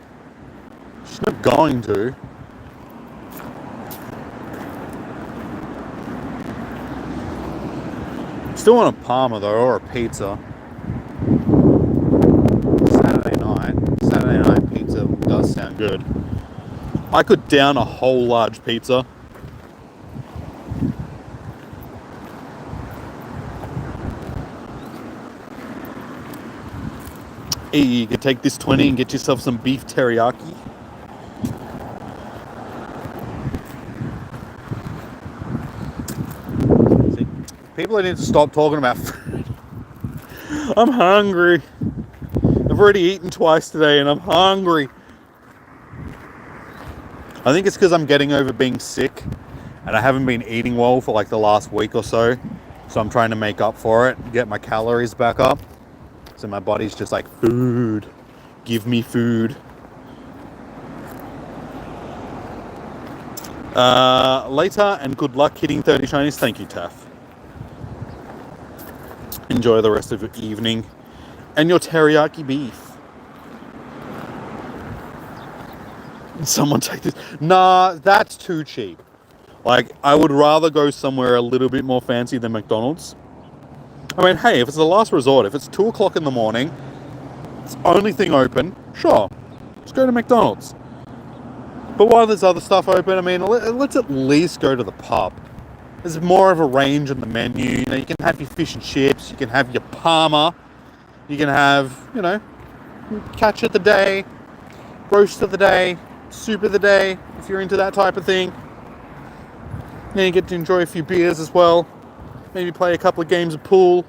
She's not going to. Still want a Palmer though, or a pizza. Saturday night pizza does sound good. I could down a whole large pizza. Hey, you could take this 20 and get yourself some beef teriyaki. See, people need to stop talking about food. I'm hungry. I've I've already eaten twice today and I'm hungry. I think it's because I'm getting over being sick and I haven't been eating well for like the last week or so. So I'm trying to make up for it, get my calories back up. So my body's just like, food. Give me food. Later, and good luck hitting 30 shinies. Thank you, Taff. Enjoy the rest of your evening and your teriyaki beef. Someone take this. Nah, that's too cheap. Like, I would rather go somewhere a little bit more fancy than McDonald's. I mean, hey, if it's the last resort, if it's 2 o'clock in the morning, it's the only thing open, sure, let's go to McDonald's. But while there's other stuff open, I mean, let's at least go to the pub. There's more of a range on the menu. You know, you can have your fish and chips, you can have your parma, you can have, you know, catch of the day, roast of the day, soup of the day, if you're into that type of thing. Then you get to enjoy a few beers as well. Maybe play a couple of games of pool.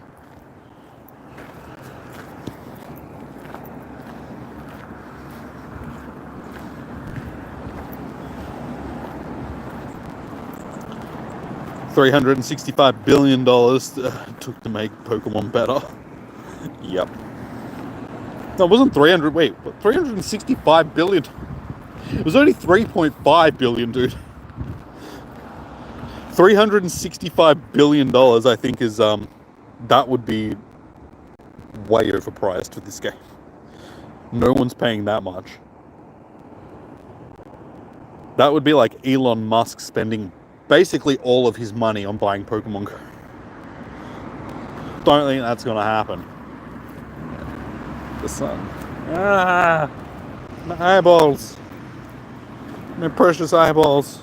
$365 billion took to make Pokemon better. Yep. No, it wasn't 300. Wait, what, 365 billion? It was only 3.5 billion, dude. $365 billion, I think, is that would be way overpriced for this game. No one's paying that much. That would be like Elon Musk spending basically all of his money on buying Pokemon Go. Don't think that's gonna happen. The sun. Ah, my eyeballs. My precious eyeballs.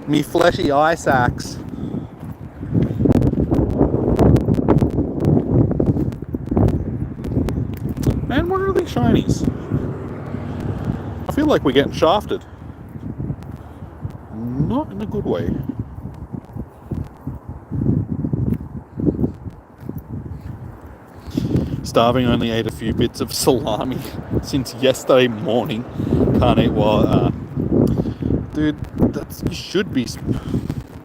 Me fleshy eye sacs. Man, where are these shinies? I feel like we're getting shafted. Not in a good way. Starving, only ate a few bits of salami since yesterday morning. Can't eat while... Dude, that's... You should be...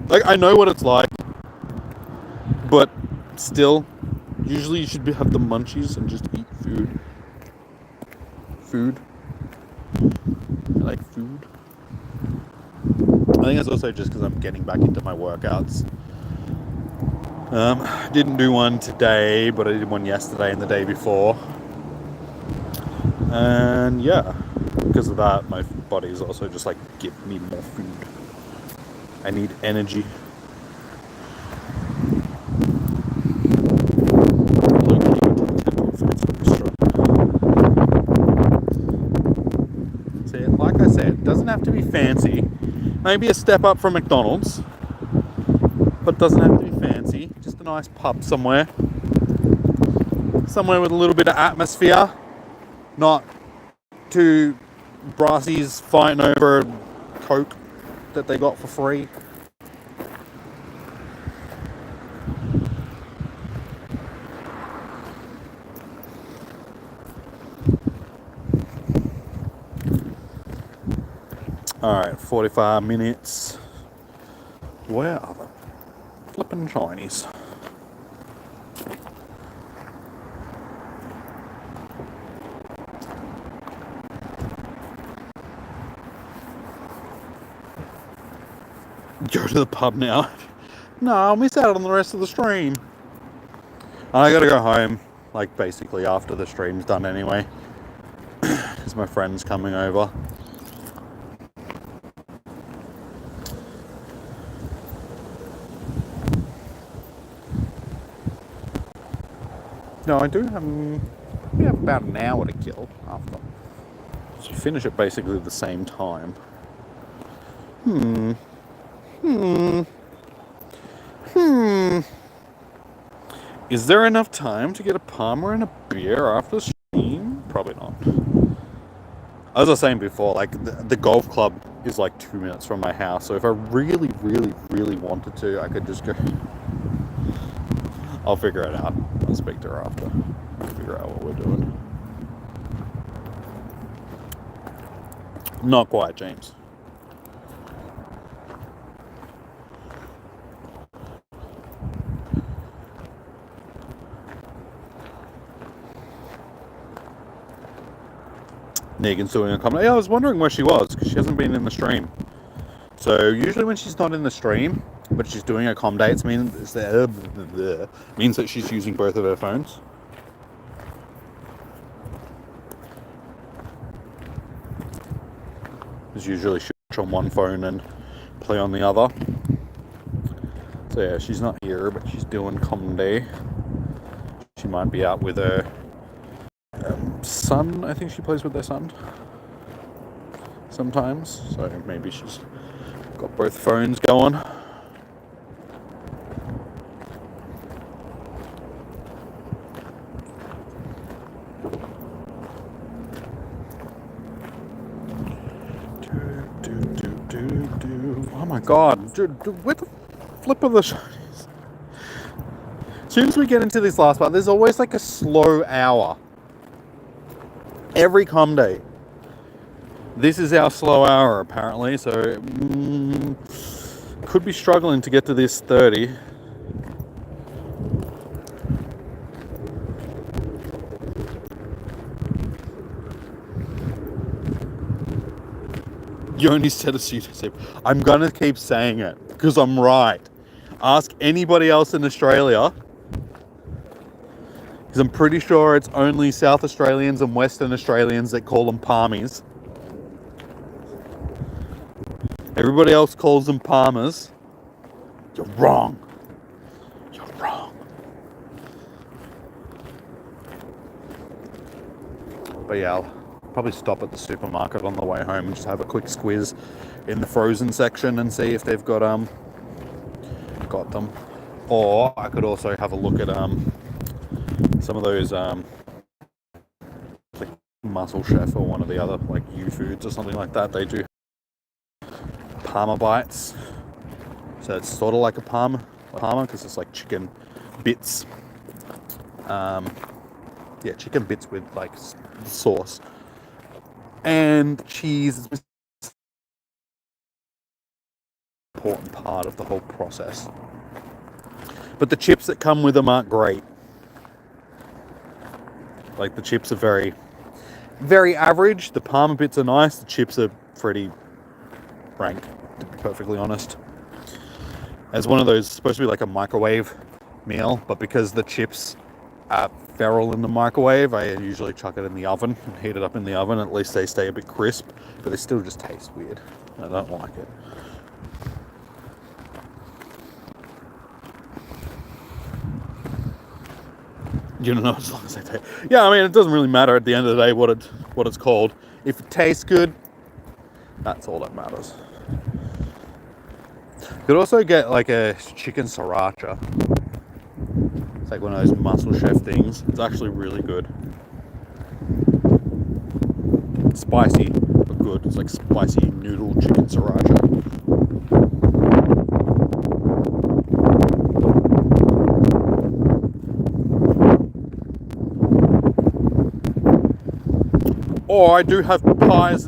Like, I know what it's like. But still, usually you should have the munchies and just eat food. Food. I like food. I think it's also just because I'm getting back into my workouts. Didn't do one today, but I did one yesterday and the day before. And yeah, because of that, my body's also just like, give me more food. I need energy. See, like I said, it doesn't have to be fancy. Maybe a step up from McDonald's, but doesn't have to be fancy. Just a nice pub somewhere. Somewhere with a little bit of atmosphere. Not two brassies fighting over Coke that they got for free. Alright, 45 minutes. Where are the flippin' shinies? Go to the pub now. No, I'll miss out on the rest of the stream. I gotta go home, like basically after the stream's done anyway. Because my friend's coming over. No, I do have, we have about an hour to kill after. So finish at basically the same time. Is there enough time to get a Palmer and a beer after the stream? Probably not. As I was saying before, like the golf club is like 2 minutes from my house. So if I really, really, really wanted to, I could just go. I'll figure it out. to speak to her after. Figure out what we're doing. Not quite, James. Negan's doing a comment. Yeah, I was wondering where she was because she hasn't been in the stream. So usually when she's not in the stream, but she's doing her comm dates, means that she's using both of her phones. Because usually she'll watch on one phone and play on the other. So yeah, she's not here, but she's doing comm day. She might be out with her son. I think she plays with their son sometimes. So maybe she's got both phones going. Oh my god, dude, where the flip of the shinies? As soon as we get into this last part, there's always like a slow hour. Every comm day. This is our slow hour apparently, so could be struggling to get to this 30. You only said a pseudosip. I'm gonna keep saying it because I'm right. Ask anybody else in Australia, because I'm pretty sure it's only South Australians and Western Australians that call them palmies. Everybody else calls them palmers. You're wrong. You're wrong. But yeah, I'll probably stop at the supermarket on the way home and just have a quick squiz in the frozen section and see if they've got them. Or I could also have a look at some of those like Muscle Chef or one of the other like U Foods or something like that. They do Parma bites, so it's sort of like a Parma because it's like chicken bits. Yeah, chicken bits with like sauce and cheese is an important part of the whole process. But the chips that come with them aren't great. Like the chips are very, very average. The Parma bits are nice. The chips are pretty rank, to be perfectly honest. As one of those, supposed to be like a microwave meal, but because the chips are feral in the microwave, I usually chuck it in the oven and heat it up in the oven. At least they stay a bit crisp, but they still just taste weird. I don't like it. You don't know, as long as they taste. Yeah, I mean, it doesn't really matter at the end of the day what it's called. If it tastes good, that's all that matters. You could also get like a chicken sriracha. It's like one of those Muscle Chef things. It's actually really good. It's spicy, but good. It's like spicy noodle chicken sriracha. Or I do have pies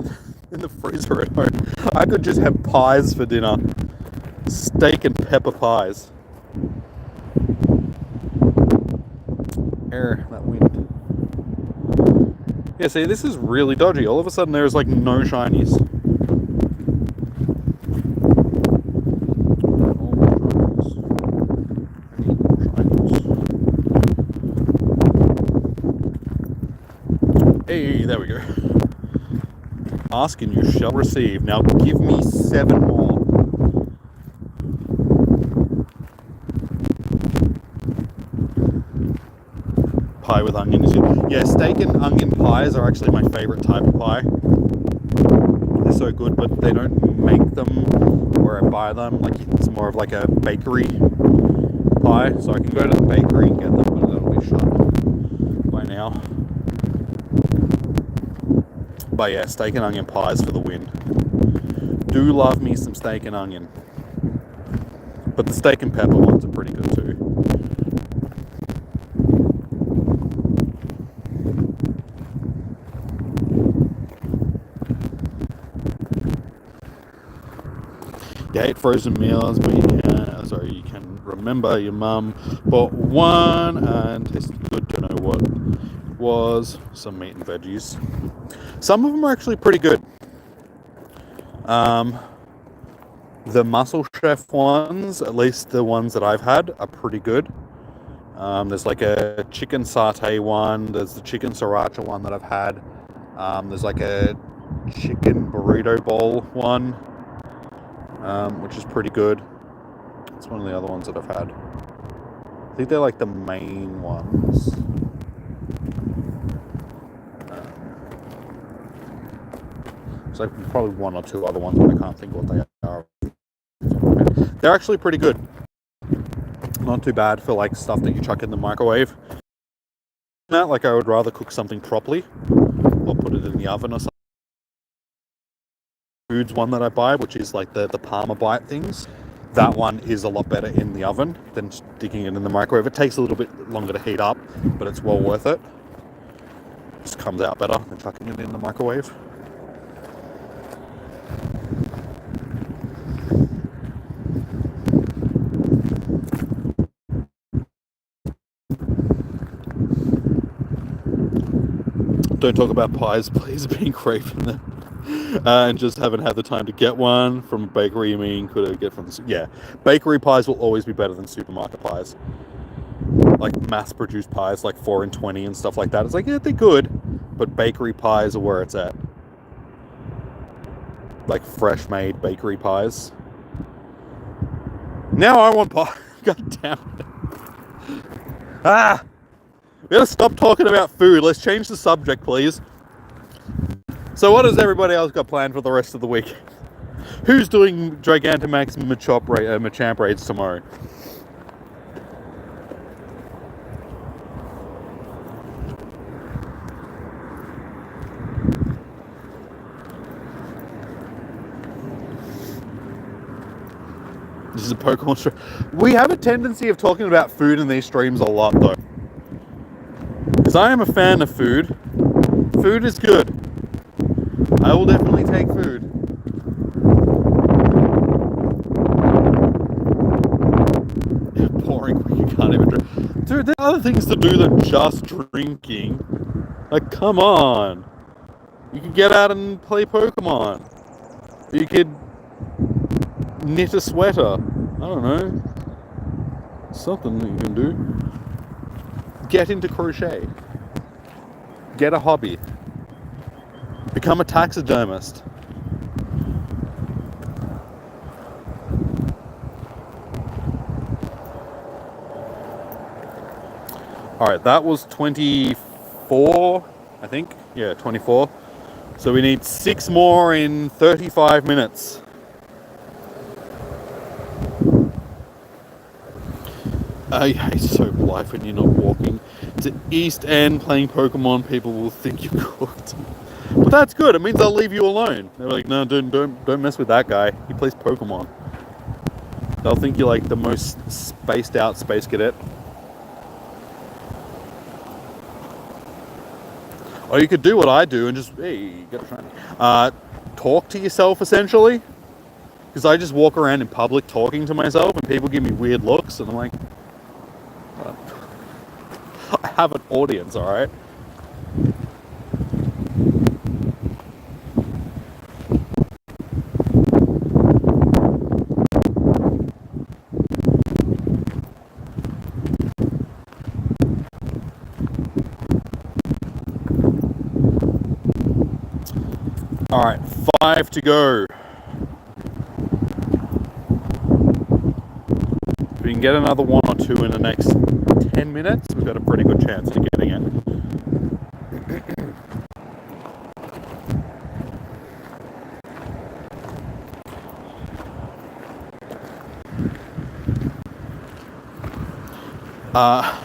in the freezer at home. I could just have pies for dinner. Steak and pepper pies. Error, that wind. Yeah, see, this is really dodgy. All of a sudden there's like no shinies. Hey, there we go. Ask and you shall receive. Now give me 7 more. Pie with onion is good. Yeah, steak and onion pies are actually my favorite type of pie. They're so good, but they don't make them where I buy them. Like it's more of like a bakery pie, so I can go to the bakery and get them, but that'll be shut by now. But yeah, steak and onion pies for the win. Do love me some steak and onion. But the steak and pepper ones are pretty good too. ate frozen meals, but you can remember your mum bought one and tasted good. Don't know what it was. Some meat and veggies. Some of them are actually pretty good. The Muscle Chef ones, at least the ones that I've had, are pretty good. There's like a chicken satay one. There's the chicken sriracha one that I've had. There's like a chicken burrito bowl one, which is pretty good. It's one of the other ones that I've had. I think they're like the main ones. There's like probably one or two other ones, but I can't think what they are. They're actually pretty good. Not too bad for like stuff that you chuck in the microwave. Like I would rather cook something properly or put it in the oven or something. Foods one that I buy, which is like the Parma Bite things. That one is a lot better in the oven than sticking it in the microwave. It takes a little bit longer to heat up, but it's well worth it. It just comes out better than chucking it in the microwave. Don't talk about pies, please. Being craving them. And just haven't had the time to get one from a bakery. You mean could I get from the... Yeah, bakery pies will always be better than supermarket pies. Like mass-produced pies, like 4 and 20 and stuff like that. It's like, yeah, they're good, but bakery pies are where it's at. Like fresh-made bakery pies. Now I want pie. God damn it. Ah! We gotta stop talking about food. Let's change the subject, please. So what has everybody else got planned for the rest of the week? Who's doing Gigantamax Machamp raids tomorrow? This is a Pokemon stream. We have a tendency of talking about food in these streams a lot, though. Because I am a fan of food. Food is good. I will definitely take food. Yeah, boring. You can't even drink. Dude, there are other things to do than just drinking. Like, come on. You could get out and play Pokemon. You could knit a sweater. I don't know. Something that you can do. Get into crochet. Get a hobby. Become a taxidermist. Alright, that was 24, I think. Yeah, 24. So we need 6 more in 35 minutes. It's so polite when you're not walking to East End playing Pokemon. People will think you're cooked. But that's good. It means I'll leave you alone. They're like, no, don't mess with that guy. He plays Pokemon. They'll think you're like the most spaced out space cadet. Or you could do what I do and just, hey, you got a shiny. Talk to yourself, essentially. Because I just walk around in public talking to myself and people give me weird looks and I'm like, I have an audience, alright? Alright, 5 to go. If we can get another 1 or 2 in the next 10 minutes, we've got a pretty good chance of getting it. I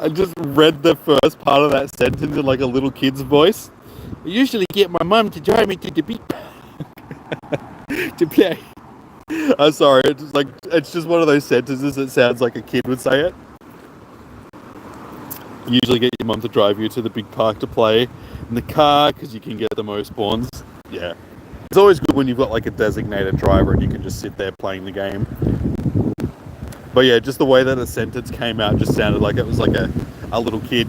just read the first part of that sentence in like a little kid's voice. I usually get my mum to drive me to the beach to play. I'm sorry, it's just one of those sentences that sounds like a kid would say it. You usually get your mum to drive you to the big park to play in the car because you can get the most spawns. Yeah. It's always good when you've got like a designated driver and you can just sit there playing the game. But yeah, just the way that the sentence came out just sounded like it was like a little kid.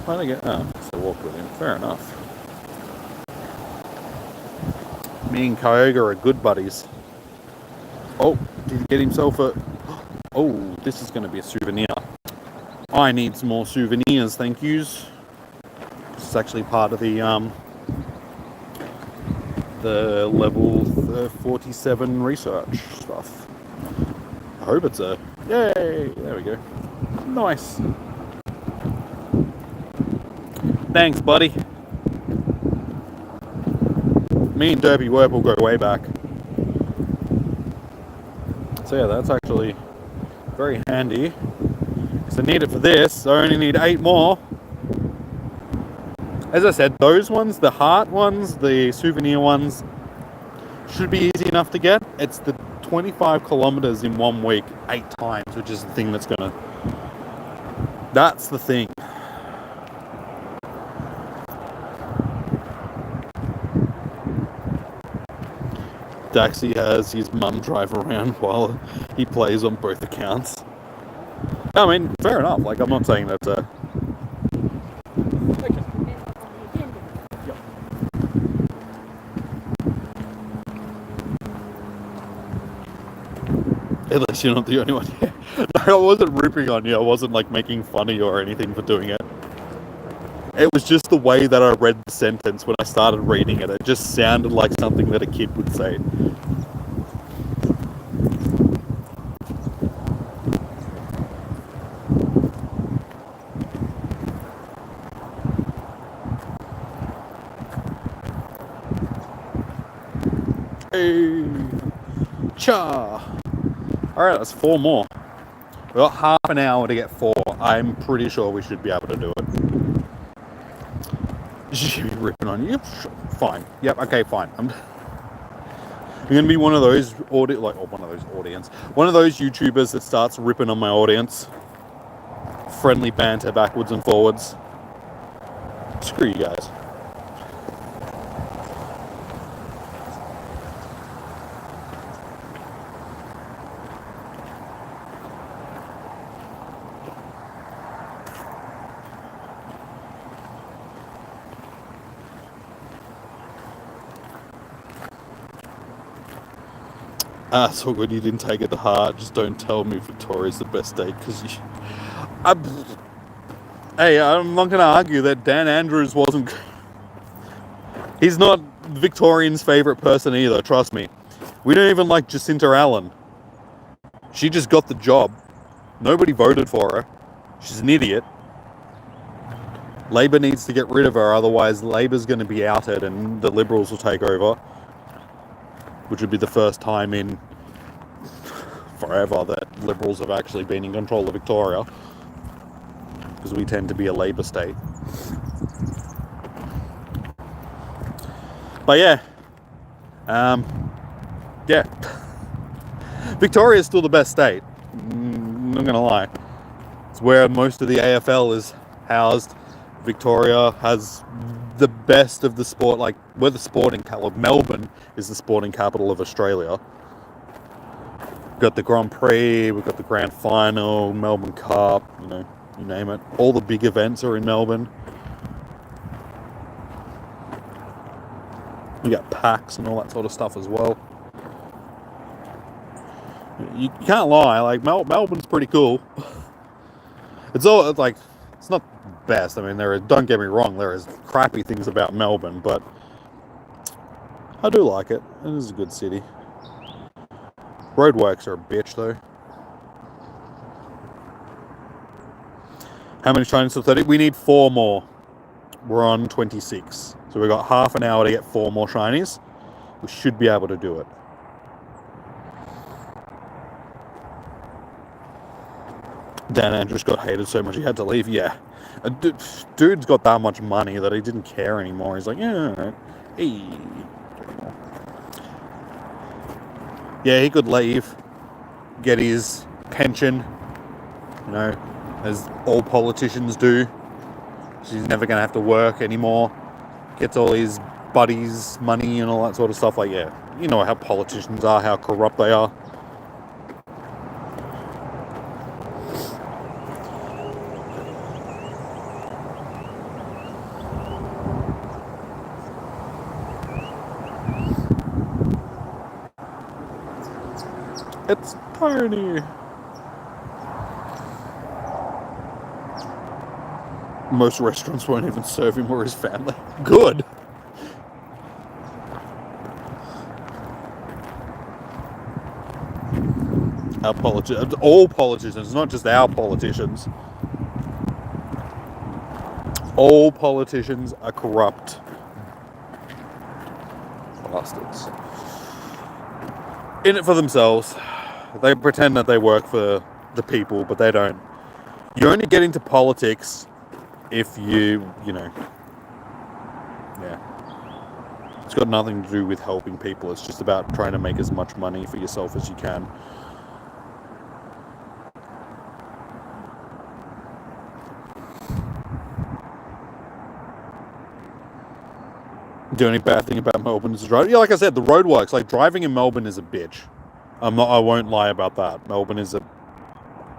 Why'd I get... Oh, so walk with him. Fair enough. Me and Kyogre are good buddies. Oh, did he get himself a... Oh, this is going to be a souvenir. I need some more souvenirs, thank yous. This is actually part of the level 47 research stuff. I hope it's a... Yay! There we go. Nice. Thanks, buddy. Me and Derby Werp will go way back. So yeah, that's actually very handy. Because I need it for this. I only need 8 more. As I said, those ones, the heart ones, the souvenir ones, should be easy enough to get. It's the 25 kilometers in 1 week, 8 times, which is the thing that's gonna... That's the thing. Daxie has his mum drive around while he plays on both accounts. I mean, fair enough. Like, I'm not saying that's a... At least you're not the only one. No, I wasn't ripping on you. I wasn't, like, making fun of you or anything for doing it. It was just the way that I read the sentence when I started reading it. It just sounded like something that a kid would say. Hey, cha! Alright, that's 4 more. We've got half an hour to get 4. I'm pretty sure we should be able to do it. Should be ripping on you. Fine. Yep. Okay. Fine. I'm gonna be one of those one of those YouTubers that starts ripping on my audience. Friendly banter backwards and forwards. Screw you guys. Ah, it's all good. You didn't take it to heart. Just don't tell me Victoria's the best state, because hey, I'm not going to argue that Dan Andrews wasn't... He's not Victorian's favourite person either, trust me. We don't even like Jacinta Allen. She just got the job. Nobody voted for her. She's an idiot. Labour needs to get rid of her, otherwise Labour's going to be outed and the Liberals will take over. Which would be the first time in forever that Liberals have actually been in control of Victoria. Because we tend to be a Labour state. But yeah. Yeah. Victoria is still the best state. I'm not going to lie. It's where most of the AFL is housed. Victoria has the best of the sport, like, we're the sporting capital. Melbourne is the sporting capital of Australia. We've got the Grand Prix, we've got the Grand Final, Melbourne Cup, you know, you name it. All the big events are in Melbourne. We got PAX and all that sort of stuff as well. You can't lie, like, Melbourne's pretty cool. It's all, like, it's not best. I mean, don't get me wrong, there is crappy things about Melbourne, but I do like it. It is a good city. Roadworks are a bitch, though. How many shinies till 30? We need 4 more. We're on 26. So we've got half an hour to get 4 more shinies. We should be able to do it. Dan Andrews got hated so much he had to leave. Yeah. Dude's got that much money that he didn't care anymore. He's like, yeah, all right. Hey. Yeah, he could leave, get his pension, you know, as all politicians do. So he's never going to have to work anymore. Gets all his buddies' money and all that sort of stuff. Like, yeah, you know how politicians are, how corrupt they are. It's tiny. Most restaurants won't even serve him or his family. Good. Our politicians, all politicians, not just our politicians. All politicians are corrupt bastards. In it for themselves. They pretend that they work for the people, but they don't. You only get into politics if you know, yeah. It's got nothing to do with helping people. It's just about trying to make as much money for yourself as you can. The only bad thing about Melbourne is driving. Yeah, like I said, the roadworks. Like, driving in Melbourne is a bitch. I won't lie about that. Melbourne is a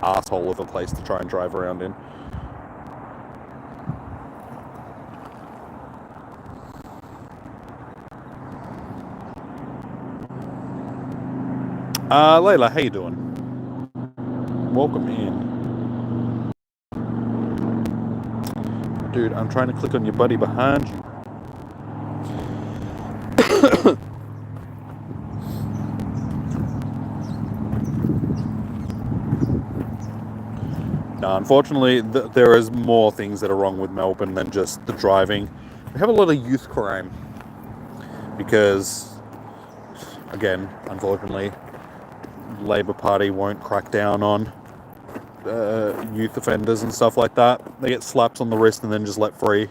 asshole of a place to try and drive around in. Layla, how you doing? Welcome in. Dude, I'm trying to click on your buddy behind you. No, unfortunately, there is more things that are wrong with Melbourne than just the driving. We have a lot of youth crime because, again, unfortunately, Labour Party won't crack down on youth offenders and stuff like that. They get slaps on the wrist and then just let free.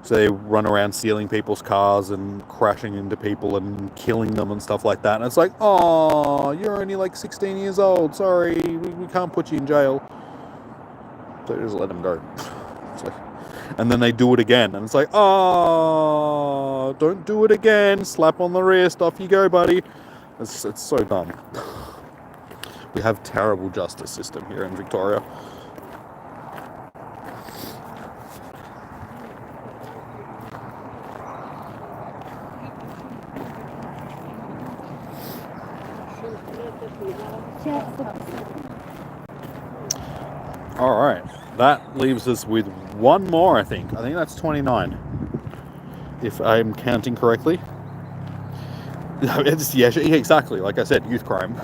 So they run around stealing people's cars and crashing into people and killing them and stuff like that. And it's like, oh, you're only like 16 years old. Sorry, we can't put you in jail. So just let them go. It's like, and then they do it again. And it's like, oh, don't do it again. Slap on the wrist. Off you go, buddy. It's so dumb. We have terrible justice system here in Victoria. All right, that leaves us with one more, I think. I think that's 29, if I'm counting correctly. Yeah, exactly. Like I said, youth crime.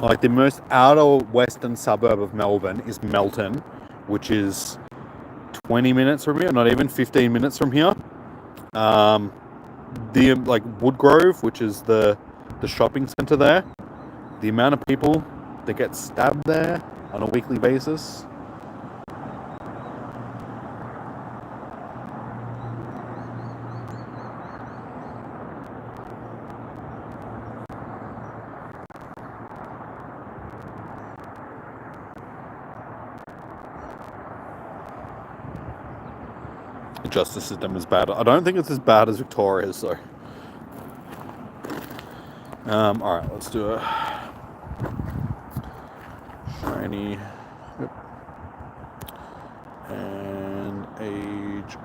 Like, the most outer western suburb of Melbourne is Melton, which is 20 minutes from here, not even 15 minutes from here. The Woodgrove, which is the shopping centre there, the amount of people that get stabbed there on a weekly basis. The justice system is bad. I don't think it's as bad as Victoria's, so. Alright, let's do a shiny. Yep. And age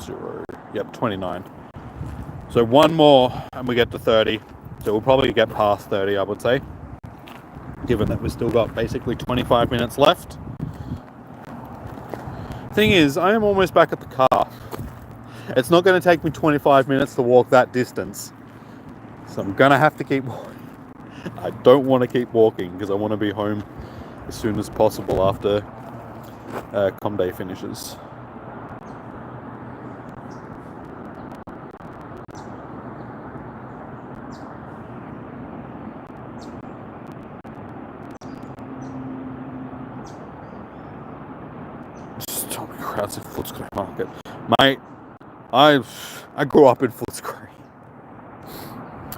0. Yep, 29. So one more and we get to 30. So we'll probably get past 30, I would say. Given that we've still got basically 25 minutes left. Thing is, I am almost back at the car. It's not going to take me 25 minutes to walk that distance. So I'm going to have to keep walking. I don't want to keep walking because I want to be home as soon as possible after Com Day finishes. crowds at Footscray Market. Mate, I grew up in Footscray.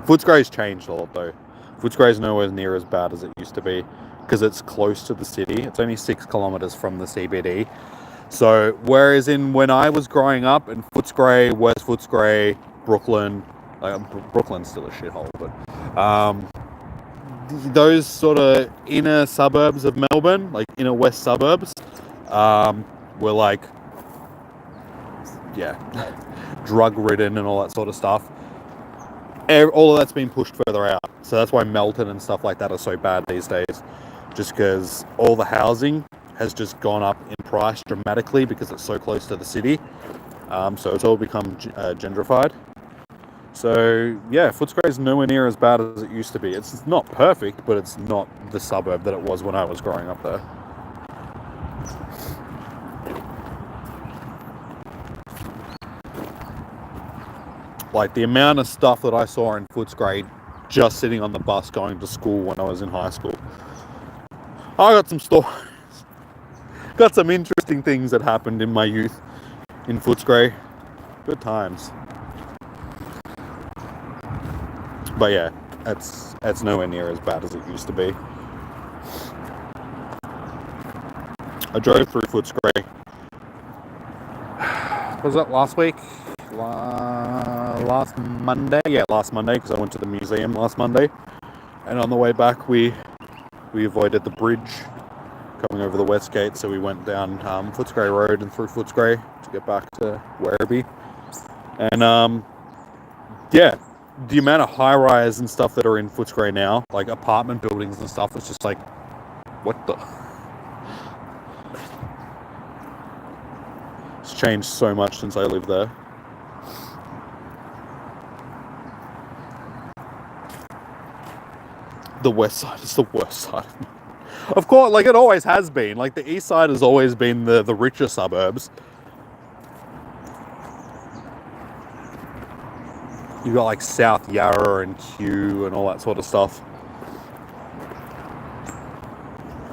Footscray's changed a lot though. Footscray's nowhere near as bad as it used to be because it's close to the city. It's only 6 kilometres from the CBD. So whereas when I was growing up in Footscray, West Footscray, Brooklyn, Brooklyn's still a shithole, but those sort of inner suburbs of Melbourne, like inner west suburbs, were like, yeah, drug ridden and all that sort of stuff. All of that's been pushed further out. So that's why Melton and stuff like that are so bad these days. Just because all the housing has just gone up in price dramatically because it's so close to the city. So it's all become gentrified. So yeah, Footscray is nowhere near as bad as it used to be. It's not perfect, but it's not the suburb that it was when I was growing up there. Like the amount of stuff that I saw in Footscray just sitting on the bus going to school when I was in high school. I got some stories. Got some interesting things that happened in my youth in Footscray. Good times. But yeah, it's nowhere near as bad as it used to be. I drove through Footscray. Was that last week? Last Monday? Yeah, last Monday, because I went to the museum last Monday. And on the way back, we avoided the bridge coming over the West Gate, so we went down Footscray Road and through Footscray to get back to Werribee. And yeah, the amount of high-rise and stuff that are in Footscray now, like apartment buildings and stuff, it's just like, what the... It's changed so much since I lived there. The west side is the worst side. Of course, like it always has been. Like the east side has always been the richer suburbs. You've got like South Yarra and Kew and all that sort of stuff.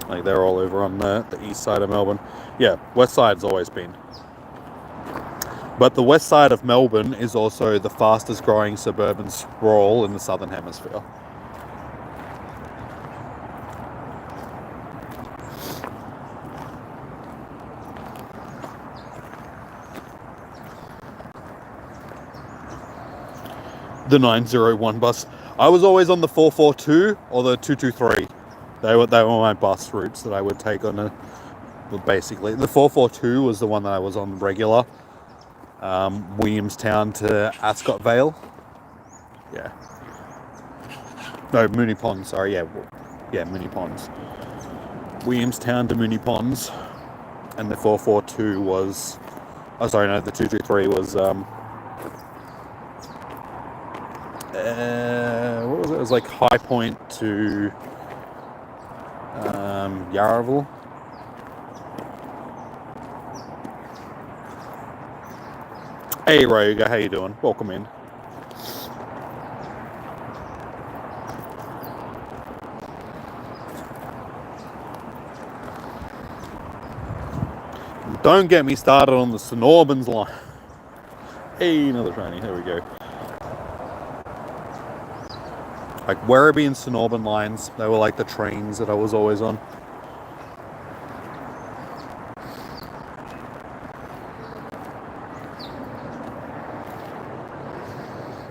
Like they're all over on the east side of Melbourne. Yeah, west side's always been. But the west side of Melbourne is also the fastest growing suburban sprawl in the southern hemisphere. The 901 bus. I was always on the 442 or the 223. They were my bus routes that I would take on basically. The 442 was the one that I was on regular. Williamstown to Ascot Vale. Yeah. No, Moonee Ponds, sorry, yeah, Moonee Ponds. Williamstown to Moonee Ponds. And the 442 was... Oh, sorry, no, the 223 was... what was it? It was like High Point to Yarraville. Hey Roga, how you doing? Welcome in. Don't get me started on the St Albans line. Hey, another training. Here we go. Like Werribee and St Albans lines, they were like the trains that I was always on.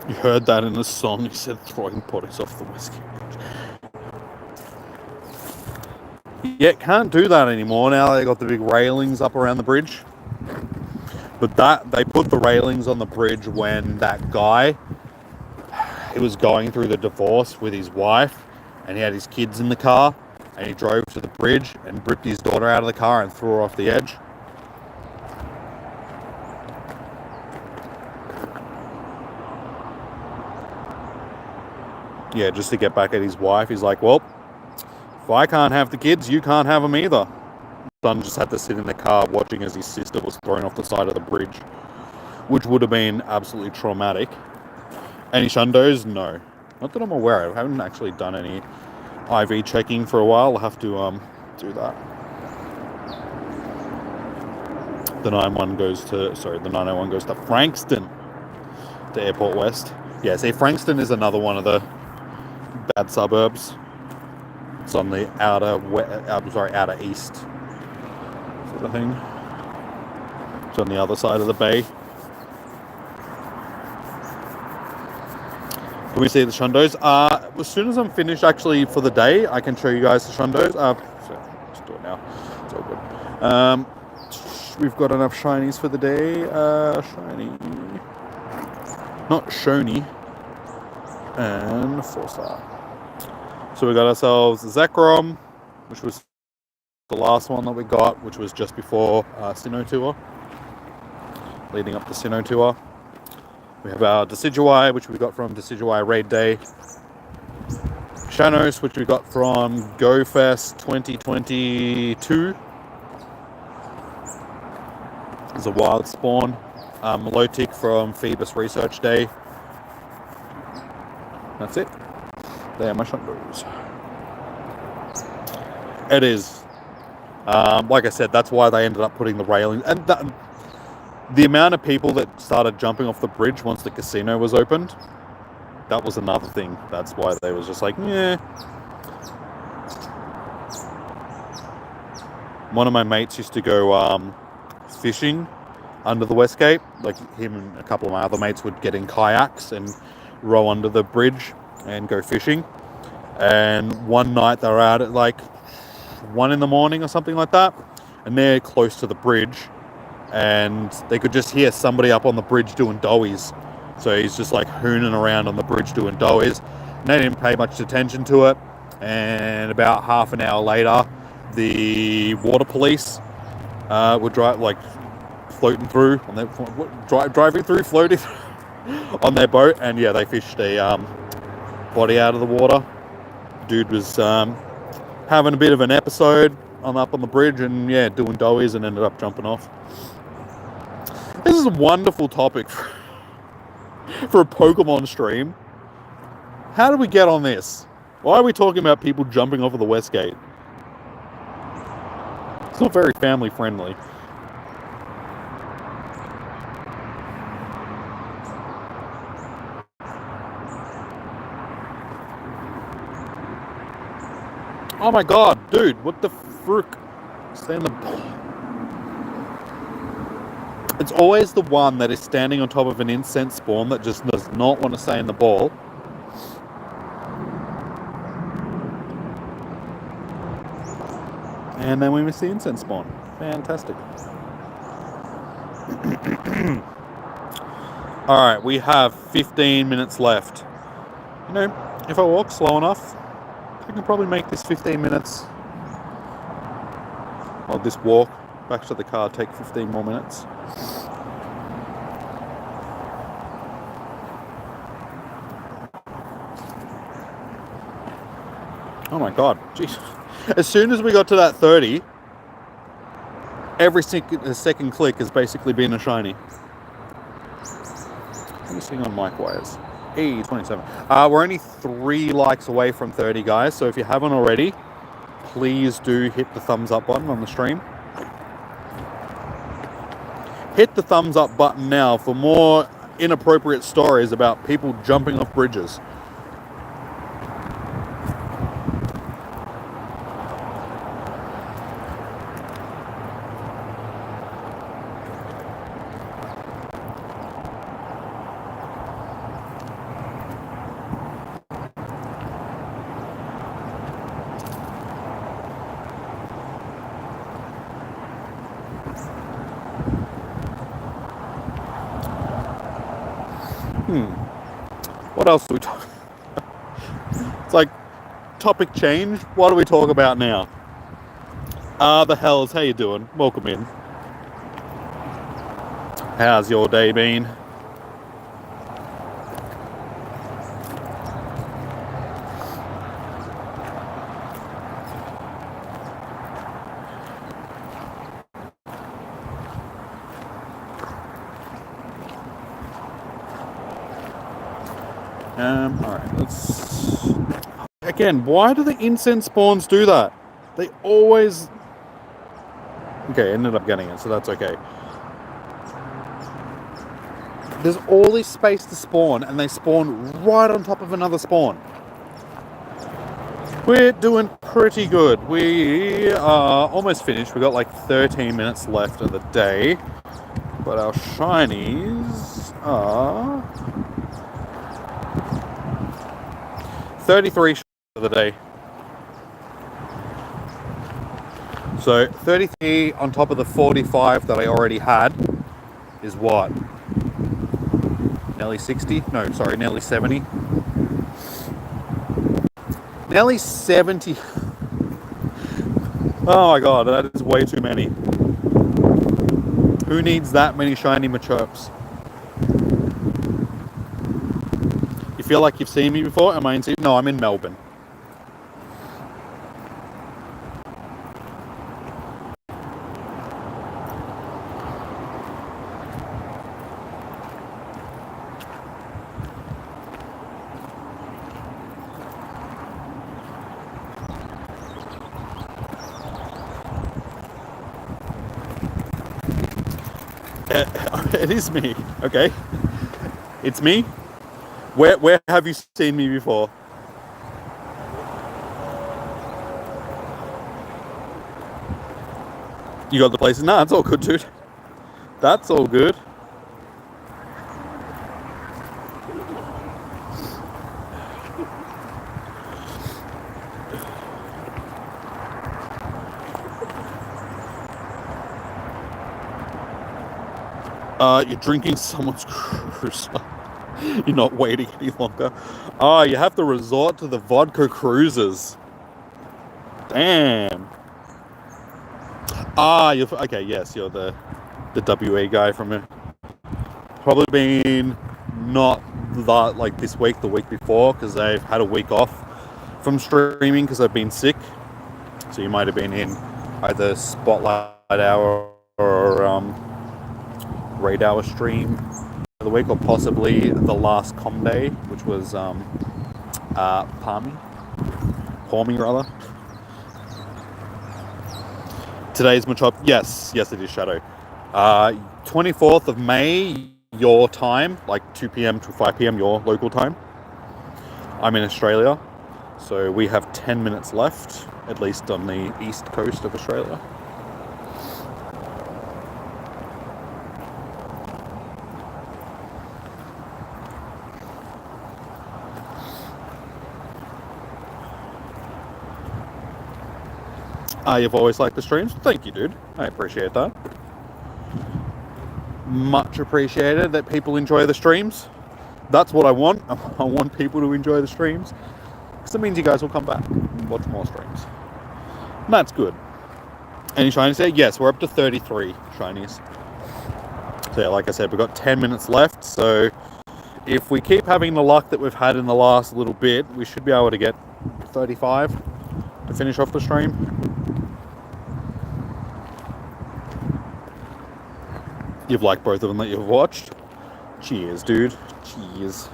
You heard that in the song, he said throwing potties off the West Gate. Yeah, can't do that anymore now. They got the big railings up around the bridge. But they put the railings on the bridge when that guy, he was going through the divorce with his wife and he had his kids in the car and he drove to the bridge and ripped his daughter out of the car and threw her off the edge. Yeah, just to get back at his wife. He's like, well, if I can't have the kids, you can't have them either. Son just had to sit in the car watching as his sister was thrown off the side of the bridge, which would have been absolutely traumatic. Any shundos? No. Not that I'm aware of. I haven't actually done any IV checking for a while. I'll have to do that. The 901 goes to, sorry, the 901 goes to Frankston, to Airport West. Yeah, see, Frankston is another one of the bad suburbs. It's on the outer east sort of thing. It's on the other side of the bay. Can we see the shundos? As soon as I'm finished, actually, for the day, I can show you guys the shundos. So let's do it now. It's all good. We've got enough shinies for the day. Shiny. Not Shony. And 4-star. So we got ourselves Zekrom, which was the last one that we got, which was just before Sinnoh Tour. Leading up to Sinnoh Tour. We have our Decidueye, which we got from Decidueye Raid Day. Shanos, which we got from GoFest 2022. There's a wild spawn. Melotic from Phoebus Research Day. That's it. There are my shundos. It is. Like I said, that's why they ended up putting the railing. And the amount of people that started jumping off the bridge once the casino was opened, that was another thing. That's why they was just like, yeah. One of my mates used to go fishing under the West Gate. Like him and a couple of my other mates would get in kayaks and row under the bridge and go fishing. And one night they were out at like 1 a.m. or something like that, and they're close to the bridge, and they could just hear somebody up on the bridge doing doughies. So he's just like hooning around on the bridge doing doughies, and they didn't pay much attention to it. And about half an hour later, the water police would drive, like floating through on their floating on their boat, and yeah, they fished a body out of the water. Dude was having a bit of an episode up on the bridge, and yeah, doing doughies, and ended up jumping off. This is a wonderful topic for a Pokemon stream. How did we get on this? Why are we talking about people jumping off of the West Gate? It's not very family friendly. Oh my god, dude, what the frick? Stay in the ball. It's always the one that is standing on top of an incense spawn that just does not want to stay in the ball. And then we miss the incense spawn. Fantastic. Alright, we have 15 minutes left. You know, if I walk slow enough, I can probably make this 15 minutes. Or this walk back to the car take 15 more minutes. Oh my god, jeez. As soon as we got to that 30, every second click has basically been a shiny. What are you seeing on mic wires? 27. We're only 3 likes away from 30, guys. So if you haven't already, please do hit the thumbs up button on the stream. Hit the thumbs up button now for more inappropriate stories about people jumping off bridges. What else do we talk about? It's like topic change. What do we talk about now? The hells, how you doing? Welcome in. How's your day been? Alright, let's... Again, why do the incense spawns do that? They always... Okay, ended up getting it, so that's okay. there's all this space to spawn, and they spawn right on top of another spawn. We're doing pretty good. We are almost finished. We've got like 13 minutes left of the day. But our shinies are 33 of the day. So 33 on top of the 45 that I already had is what? Nearly 60? No, sorry, nearly 70. Nearly 70. Oh my god, that is way too many. Who needs that many shiny Machops? You feel like you've seen me before? Am I in Sydney? No, I'm in Melbourne. It is me, okay? It's me. Where have you seen me before? You got the places? Nah, it's all good, dude. That's all good. You're drinking someone's cruiser. You're not waiting any longer. You have to resort to the vodka cruisers. Damn. You're okay. Yes, you're the WA guy from it. Probably been not that like this week, the week before, because I've had a week off from streaming because I've been sick. So you might have been in either Spotlight Hour or Raid Hour stream of the week, or possibly the last Com Day, which was Palmy rather. Today's Machop. Yes, it is Shadow. 24th of May, your time, like 2 p.m. to 5 p.m. your local time. I'm in Australia, so we have 10 minutes left, at least on the east coast of Australia. You've always liked the streams? Thank you, dude. I appreciate that. Much appreciated that people enjoy the streams. That's what I want. I want people to enjoy the streams, because it means you guys will come back and watch more streams. And that's good. Any shinies there? Yes, we're up to 33 shinies. So yeah, like I said, we've got 10 minutes left. So if we keep having the luck that we've had in the last little bit, we should be able to get 35 to finish off the stream. You've liked both of them that you've watched? Cheers, dude. Cheers.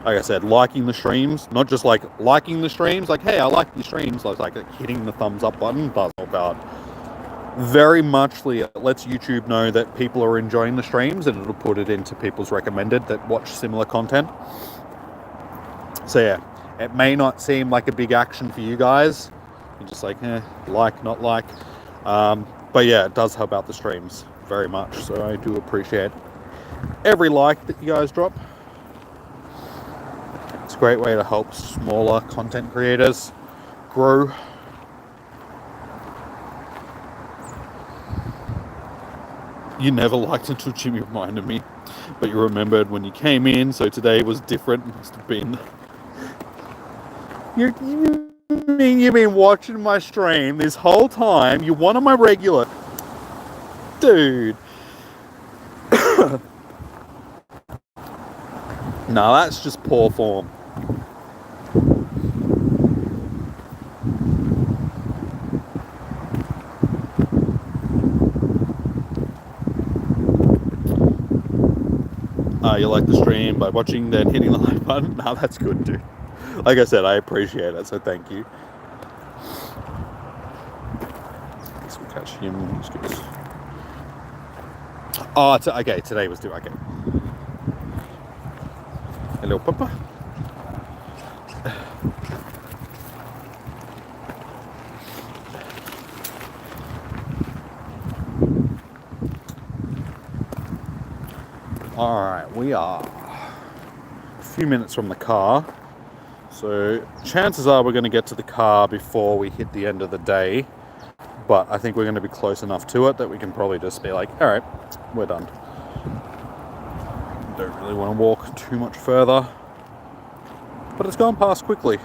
Like I said, liking the streams, not just like liking the streams, like, hey, I like your streams, like hitting the thumbs up button does help out. Very muchly, it lets YouTube know that people are enjoying the streams, and it'll put it into people's recommended that watch similar content. So yeah, it may not seem like a big action for you guys. You're just like, like, not like. But yeah, it does help out the streams very much. So I do appreciate every like that you guys drop. It's a great way to help smaller content creators grow. You never liked until Jimmy reminded me, but you remembered when you came in, so today was different. It must have been. You mean you've been watching my stream this whole time? You're one of my regular. Dude. No, that's just poor form. You like the stream by watching, then hitting the like button? No, that's good, dude. Like I said, I appreciate it, so thank you. Thanks for catching him. Oh, okay, today was due. Okay. Hello, Papa. Alright, we are a few minutes from the car. So chances are we're going to get to the car before we hit the end of the day. But I think we're going to be close enough to it that we can probably just be like, alright, we're done. Don't really want to walk too much further. But it's gone past quickly.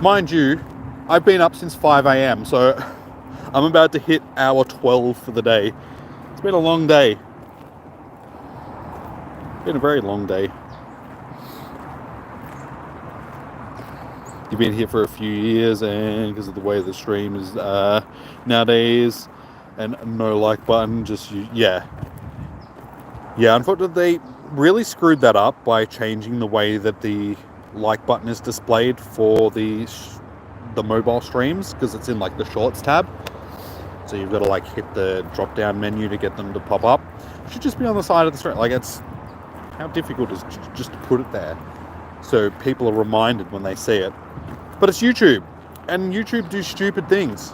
Mind you, I've been up since 5 a.m, so I'm about to hit hour 12 for the day. It's been a long day. It's been a very long day. You've been here for a few years, and because of the way the stream is nowadays, and no like button, just yeah. Unfortunately, they really screwed that up by changing the way that the like button is displayed for the mobile streams, because it's in like the shorts tab. So you've got to like hit the drop down menu to get them to pop up. It should just be on the side of the stream. Like, it's how difficult is just to put it there so people are reminded when they see it. But it's YouTube, and YouTube do stupid things.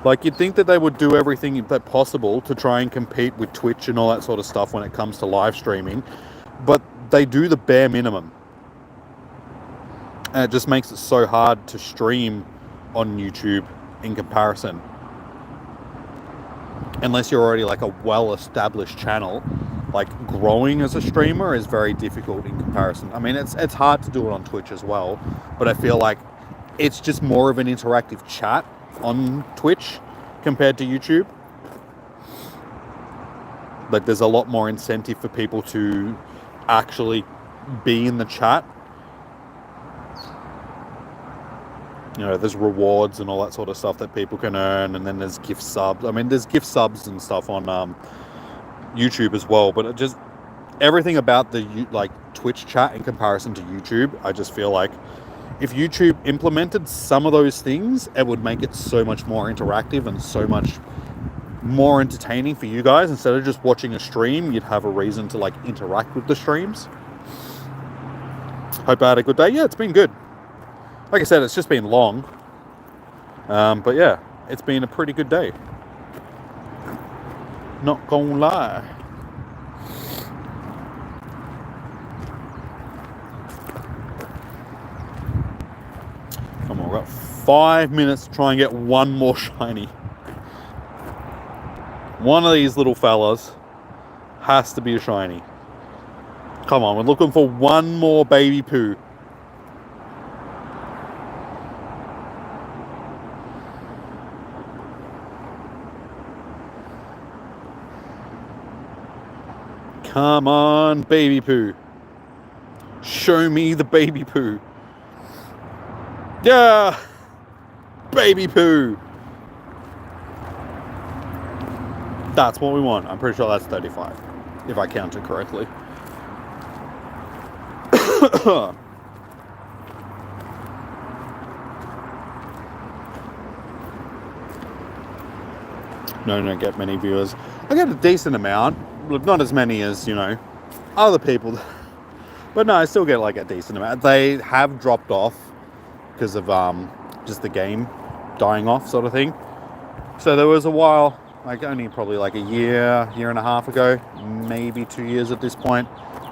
Like, you'd think that they would do everything that possible to try and compete with Twitch and all that sort of stuff when it comes to live streaming, but they do the bare minimum. And it just makes it so hard to stream on YouTube in comparison. Unless you're already like a well-established channel, like growing as a streamer is very difficult in comparison. I mean, it's hard to do it on Twitch as well, but I feel like it's just more of an interactive chat on Twitch compared to YouTube. Like, there's a lot more incentive for people to actually be in the chat. You know, there's rewards and all that sort of stuff that people can earn, and then there's gift subs. I mean, there's gift subs and stuff on YouTube as well, but it just, everything about the like Twitch chat in comparison to YouTube, I just feel like if YouTube implemented some of those things, it would make it so much more interactive and so much more entertaining for you guys. Instead of just watching a stream, you'd have a reason to like interact with the streams. Hope I had a good day. Yeah, it's been good. Like I said, it's just been long. But yeah, it's been a pretty good day. Not gonna lie. Come on, we've got 5 minutes to try and get one more shiny. One of these little fellas has to be a shiny. Come on, we're looking for one more baby poo. Come on, baby poo. Show me the baby poo. Yeah! Baby poo. That's what we want. I'm pretty sure that's 35, if I counted correctly. No, don't get many viewers. I get a decent amount. Not as many as, you know, other people. But no, I still get like a decent amount. They have dropped off because of just the game dying off sort of thing. So there was a while, like only probably like a year and a half ago, maybe 2 years at this point,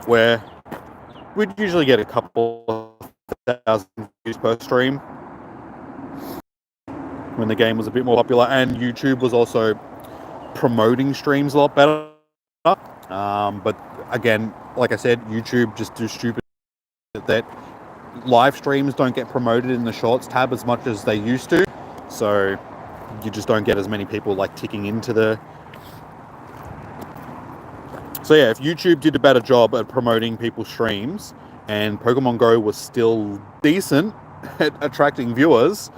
where we'd usually get a couple of thousand views per stream when the game was a bit more popular, and YouTube was also promoting streams a lot better. But again, like I said, YouTube just do stupid that live streams don't get promoted in the shorts tab as much as they used to, so you just don't get as many people like ticking into the. So yeah, if YouTube did a better job at promoting people's streams and Pokemon Go was still decent at attracting viewers,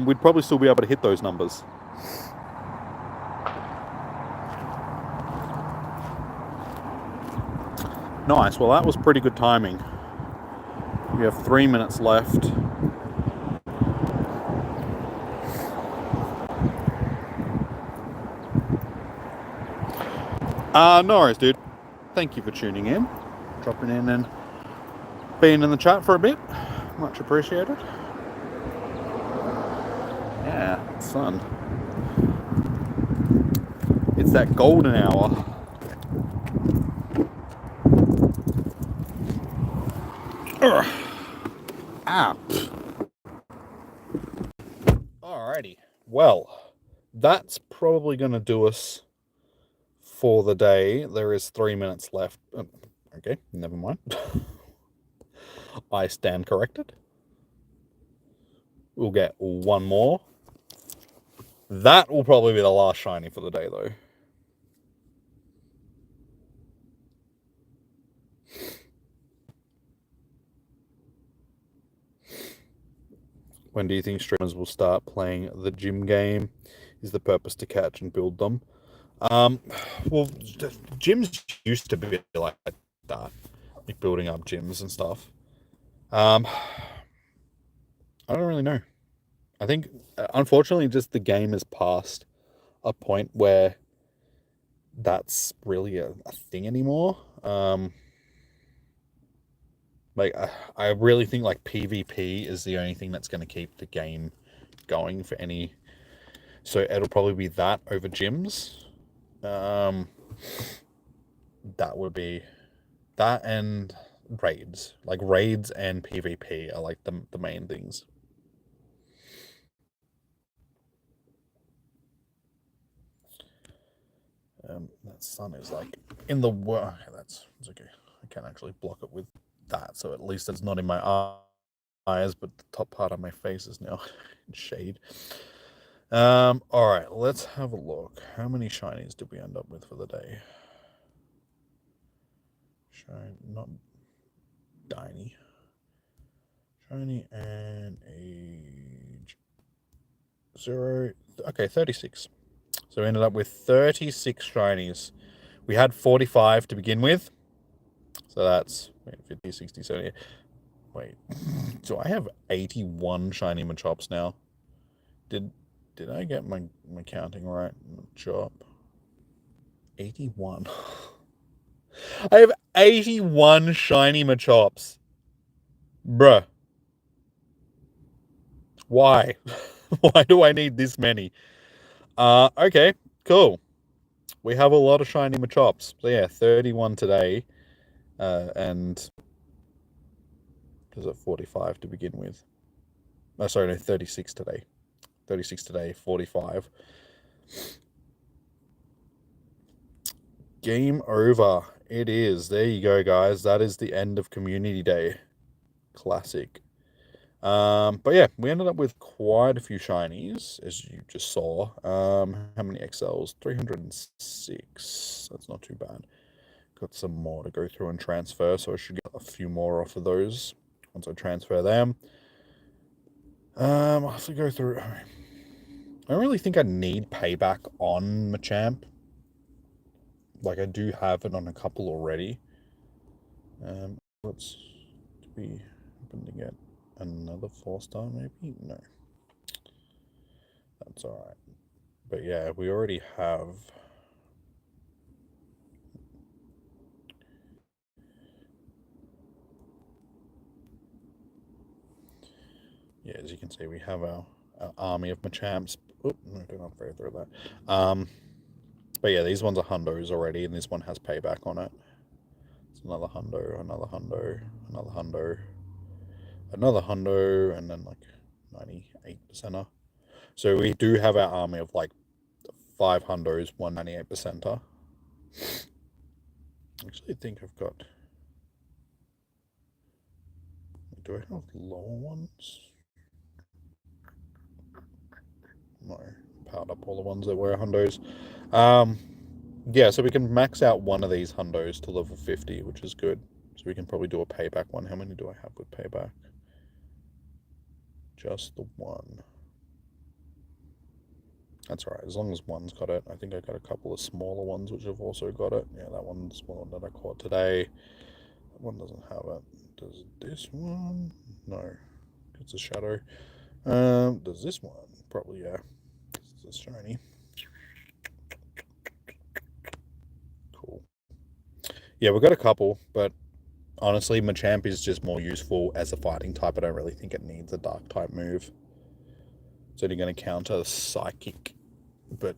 we'd probably still be able to hit those numbers. Nice, well that was pretty good timing. We have 3 minutes left. No worries, dude. Thank you for tuning in, dropping in and being in the chat for a bit. Much appreciated. Yeah, it's fun. It's that golden hour. Ugh. Ah. Alrighty. Well, that's probably going to do us for the day. There is 3 minutes left. Okay, never mind. I stand corrected. We'll get one more. That will probably be the last shiny for the day, though. When do you think streamers will start playing the gym game? Is the purpose to catch and build them? Well, gyms used to be like that, like building up gyms and stuff. I don't really know. I think, unfortunately, just the game is past a point where that's really a thing anymore. Like, I really think like PvP is the only thing that's going to keep the game going for any. So it'll probably be that over gyms. That would be that and raids. Like raids and PvP are like the main things. That sun is like in the world. Okay, that's okay. I can actually block it with that, so at least it's not in my eyes, but the top part of my face is now in shade. All right, let's have a look. How many shinies did we end up with for the day? Shiny, not Diny. Shiny and age 0. Okay, 36. So we ended up with 36 shinies. We had 45 to begin with. So that's 50, 60, 70. Wait, so I have 81 shiny Machops now. Did I get my counting right? Machop. 81. I have 81 shiny Machops. Bruh. Why? Why do I need this many? Okay, cool. We have a lot of shiny Machops. So yeah, 31 today. And was it 45 to begin with? Oh, sorry, no, 36 today. 36 today, 45. Game over. It is. There you go, guys. That is the end of Community Day Classic. But yeah, we ended up with quite a few shinies, as you just saw. How many XLs? 306. That's not too bad. Got some more to go through and transfer, so I should get a few more off of those once I transfer them. I'll have to go through. I don't really think I need payback on Machamp. Like, I do have it on a couple already. Let's. Do we happen to get another 4-star, maybe? No. That's alright. But yeah, we already have. Yeah, as you can see, we have our army of Machamps. Oh, no, do not go through that. But yeah, these ones are hundos already, and this one has payback on it. It's another hundo, another hundo, another hundo, another hundo, and then like 98%er. So we do have our army of like 5 hundos, 1 98%er. Actually, I think I've got. Do I have lower ones? No, powered up all the ones that were hundos. Yeah, so we can max out one of these hundos to level 50, which is good. So we can probably do a payback one. How many do I have with payback? Just the one. That's all right, as long as one's got it. I think I got a couple of smaller ones which have also got it. Yeah, that one's one that I caught today. That one doesn't have it. Does this one? No. It's a shadow. Does this one? Probably, yeah. It's shiny. Yeah, we've got a couple, but honestly, Machamp is just more useful as a fighting type. I don't really think it needs a dark type move. It's only going to counter Psychic, but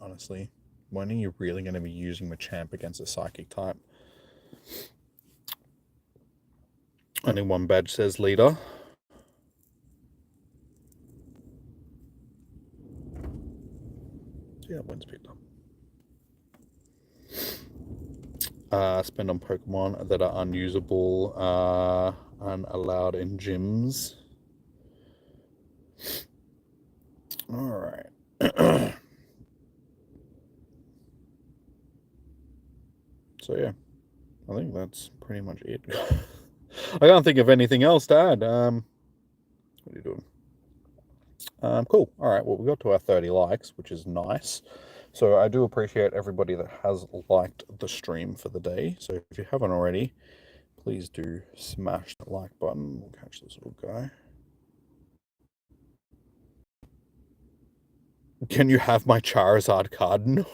honestly, when are you really going to be using Machamp against a Psychic type? Only one badge says leader. Yeah, one's picked up. Spend on Pokemon that are unusable, unallowed in gyms. Alright. So yeah, I think that's pretty much it. I can't think of anything else to add. What are you doing? Cool. Alright, well, we got to our 30 likes, which is nice. So I do appreciate everybody that has liked the stream for the day. So if you haven't already, please do smash that like button. We'll catch this little guy. Can you have my Charizard card? No.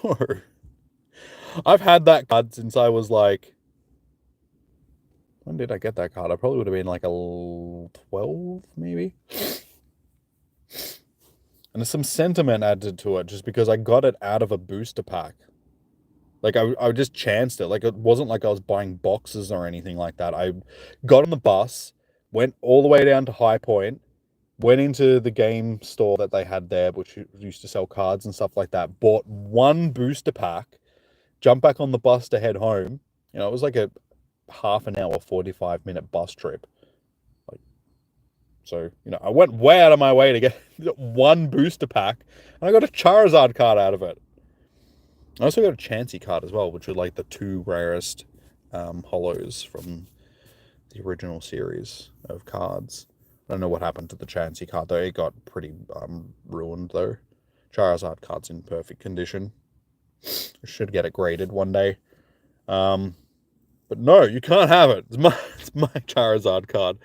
I've had that card since I was like... When did I get that card? I probably would have been like a 12, maybe? And there's some sentiment added to it just because I got it out of a booster pack. Like, I just chanced it. Like, it wasn't like I was buying boxes or anything like that. I got on the bus, went all the way down to High Point, went into the game store that they had there, which used to sell cards and stuff like that, bought one booster pack, jumped back on the bus to head home. You know, it was like a half an hour, 45-minute bus trip. Like, so, you know, I went way out of my way to get one booster pack, and I got a Charizard card out of it. I also got a Chansey card as well, which were like the two rarest holos from the original series of cards. I don't know what happened to the Chansey card though. It got pretty ruined though. Charizard card's in perfect condition. I should get it graded one day. But no, you can't have it. It's my Charizard card.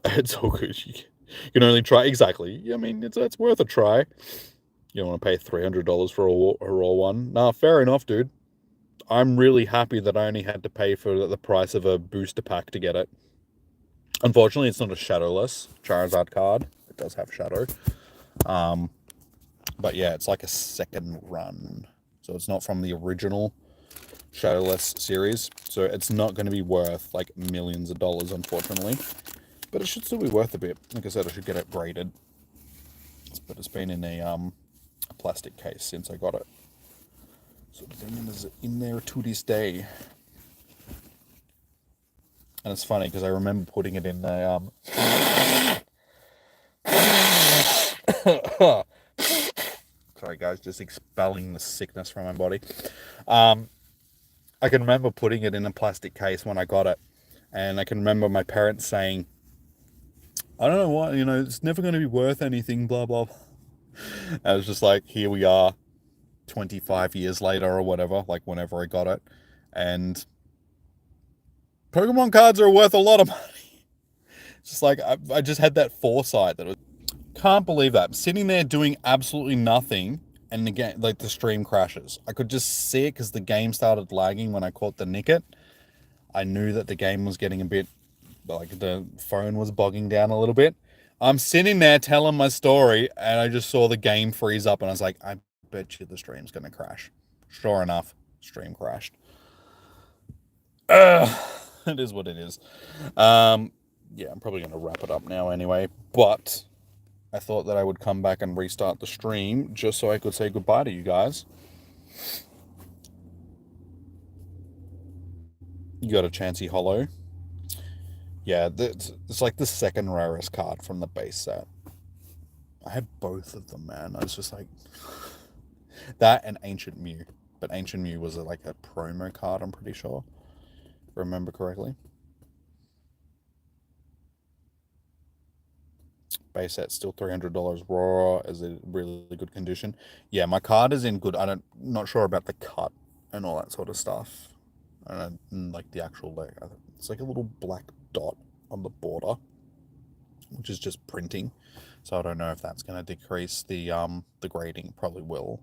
It's all good. You can only try. Exactly. I mean, it's worth a try. You don't want to pay $300 for a raw one. Nah, fair enough, dude. I'm really happy that I only had to pay for the price of a booster pack to get it. Unfortunately, it's not a shadowless Charizard card. It does have shadow. But yeah, it's like a second run. So it's not from the original shadowless series. So it's not going to be worth like millions of dollars, unfortunately. But it should still be worth a bit. Like I said, I should get it graded. But it's been in a plastic case since I got it. So the thing is in there to this day. And it's funny because I remember putting it in a sorry guys, just expelling the sickness from my body. I can remember putting it in a plastic case when I got it. And I can remember my parents saying, I don't know what, you know, it's never going to be worth anything, blah, blah. I was just like, here we are, 25 years later or whatever, like whenever I got it. And Pokemon cards are worth a lot of money. It's just like, I just had that foresight that can't believe that. I'm sitting there doing absolutely nothing, and the game, like the stream crashes. I could just see it because the game started lagging when I caught the Nickit. I knew that the game was getting a bit, like the phone was bogging down a little bit. I'm sitting there telling my story, and I just saw the game freeze up, and I was like, I bet you the stream's going to crash. Sure enough, stream crashed. It is what it is. Yeah, I'm probably going to wrap it up now anyway, but I thought that I would come back and restart the stream just so I could say goodbye to you guys. You got a Chansey Holo. Yeah, it's like the second rarest card from the base set. I had both of them, man. I was just like... That and Ancient Mew. But Ancient Mew was like a promo card, I'm pretty sure. If I remember correctly. Base set still $300 raw. Is it really good condition? Yeah, my card is in good. Not sure about the cut and all that sort of stuff. And like the actual, like, it's like a little black dot on the border. which is just printing. So I don't know if that's going to decrease the grading. Probably will.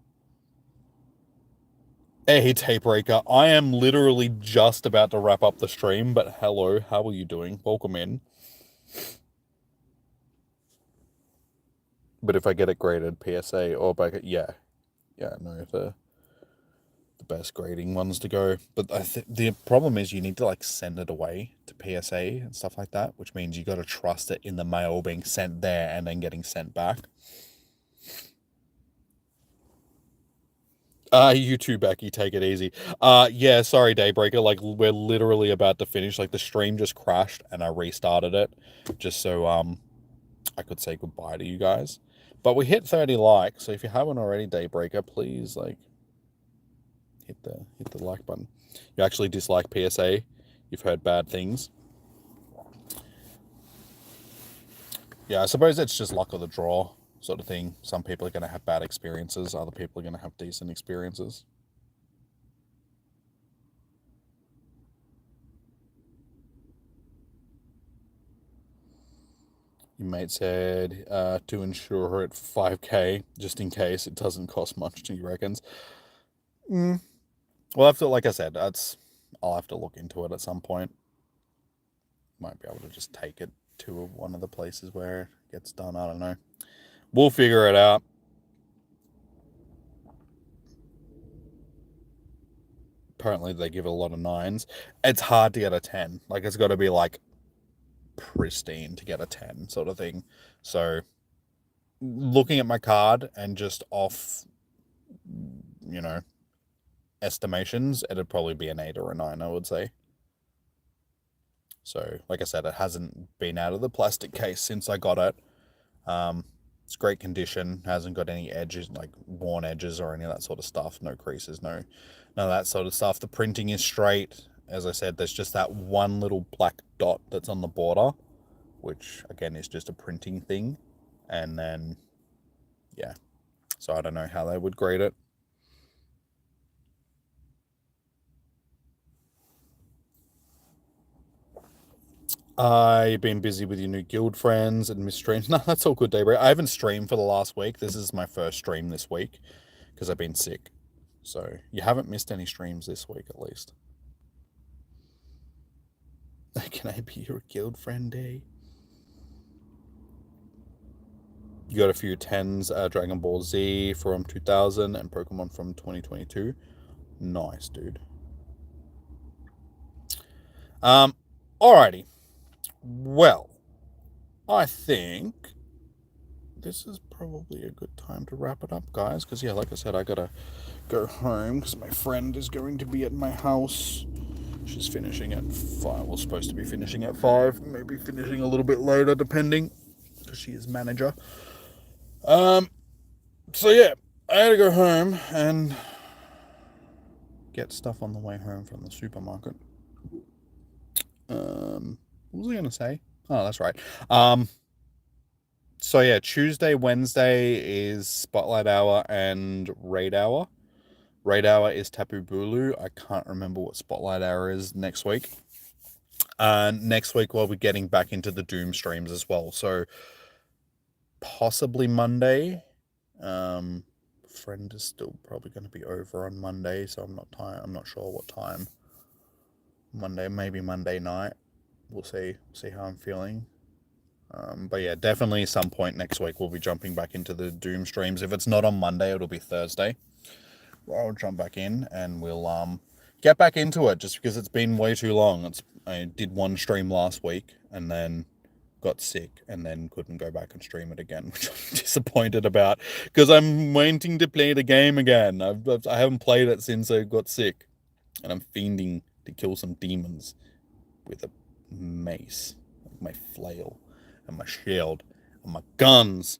Hey, Tapebreaker, I am literally just about to wrap up the stream, but hello, how are you doing? Welcome in. But if I get it graded, PSA or back, yeah, no, the best grading ones to go. But the problem is you need to like send it away to PSA and stuff like that, which means you got to trust it in the mail being sent there and then getting sent back. You too, Becky. Take it easy. Yeah, sorry, Daybreaker. Like, we're literally about to finish. Like, the stream just crashed and I restarted it just so I could say goodbye to you guys. But we hit 30 likes, so if you haven't already, Daybreaker, please like hit the like button. You actually dislike PSA. You've heard bad things. Yeah, I suppose it's just luck of the draw sort of thing. Some people are going to have bad experiences. Other people are going to have decent experiences. Your mate said to insure her at 5k, just in case it doesn't cost much to you reckons. Well, like I said, I'll have to look into it at some point. Might be able to just take it to one of the places where it gets done. I don't know. We'll figure it out. Apparently they give it a lot of 9s. It's hard to get a 10. Like, it's got to be like pristine to get a 10 sort of thing. So looking at my card and just off, you know, estimations, it'd probably be an 8 or a 9, I would say. So like I said, it hasn't been out of the plastic case since I got it. It's great condition, hasn't got any edges, like worn edges or any of that sort of stuff. No creases, none of that sort of stuff. The printing is straight. As I said, there's just that one little black dot that's on the border, which again is just a printing thing. And then, yeah, so I don't know how they would grade it. I've been busy with your new guild friends and missed streams. No, that's all good, Daybreak. I haven't streamed for the last week. This is my first stream this week because I've been sick. So you haven't missed any streams this week, at least. Can I be your guild friend, Day? You got a few 10s, Dragon Ball Z from 2000 and Pokemon from 2022. Nice, dude. Alrighty. Well, I think this is probably a good time to wrap it up, guys, because yeah, like I said, I gotta go home because my friend is going to be at my house. She's finishing at 5. Well, supposed to be finishing at 5, maybe finishing a little bit later, depending, because she is manager. So yeah, I gotta go home and get stuff on the way home from the supermarket. What was I gonna say? Oh, that's right. So yeah, Tuesday, Wednesday is Spotlight Hour and Raid Hour. Raid Hour is Tapu Bulu. I can't remember what Spotlight Hour is next week. Next week we'll be getting back into the Doom streams as well. So possibly Monday. Friend is still probably going to be over on Monday, so I'm not sure what time. Monday, maybe Monday night. We'll see how I'm feeling. But yeah, definitely some point next week we'll be jumping back into the Doom streams. If it's not on Monday, it'll be Thursday. I'll jump back in and we'll get back into it, just because it's been way too long. I did one stream last week and then got sick and then couldn't go back and stream it again, which I'm disappointed about because I'm wanting to play the game again. I haven't played it since I got sick, and I'm fiending to kill some demons with a mace, like my flail and my shield and my guns.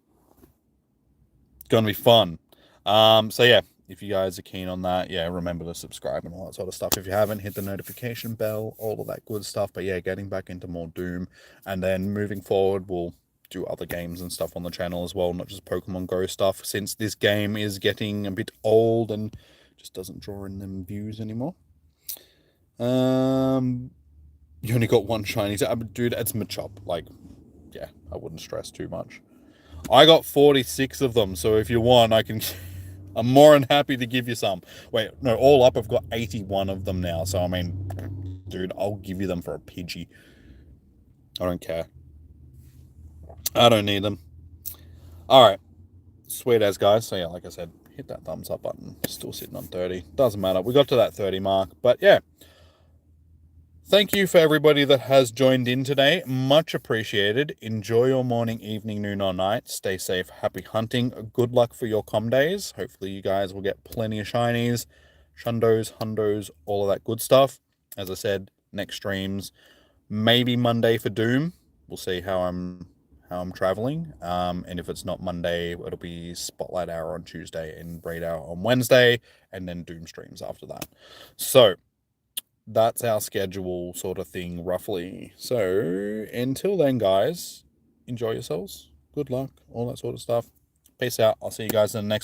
It's gonna be fun. So yeah, if you guys are keen on that, yeah, remember to subscribe and all that sort of stuff. If you haven't, hit the notification bell, all of that good stuff. But yeah, getting back into more Doom, and then moving forward, we'll do other games and stuff on the channel as well, not just Pokemon Go stuff, since this game is getting a bit old and just doesn't draw in them views anymore. You only got one shiny, dude. It's Machop. Like, yeah, I wouldn't stress too much. I got 46 of them, so if you want, I can... I'm more than happy to give you some. Wait, no, all up, I've got 81 of them now, so I mean, dude, I'll give you them for a Pidgey. I don't care. I don't need them. Alright. Sweet as, guys. So yeah, like I said, hit that thumbs up button. Still sitting on 30. Doesn't matter. We got to that 30 mark. But yeah. Thank you for everybody that has joined in today. Much appreciated. Enjoy your morning, evening, noon, or night. Stay safe. Happy hunting. Good luck for your com days. Hopefully you guys will get plenty of shinies, shundos, hundos, all of that good stuff. As I said, next streams, maybe Monday for Doom. We'll see how I'm traveling. And if it's not Monday, it'll be Spotlight Hour on Tuesday and Braid Hour on Wednesday, and then Doom streams after that. So that's our schedule sort of thing, roughly. So until then, guys, enjoy yourselves. Good luck, all that sort of stuff. Peace out. I'll see you guys in the next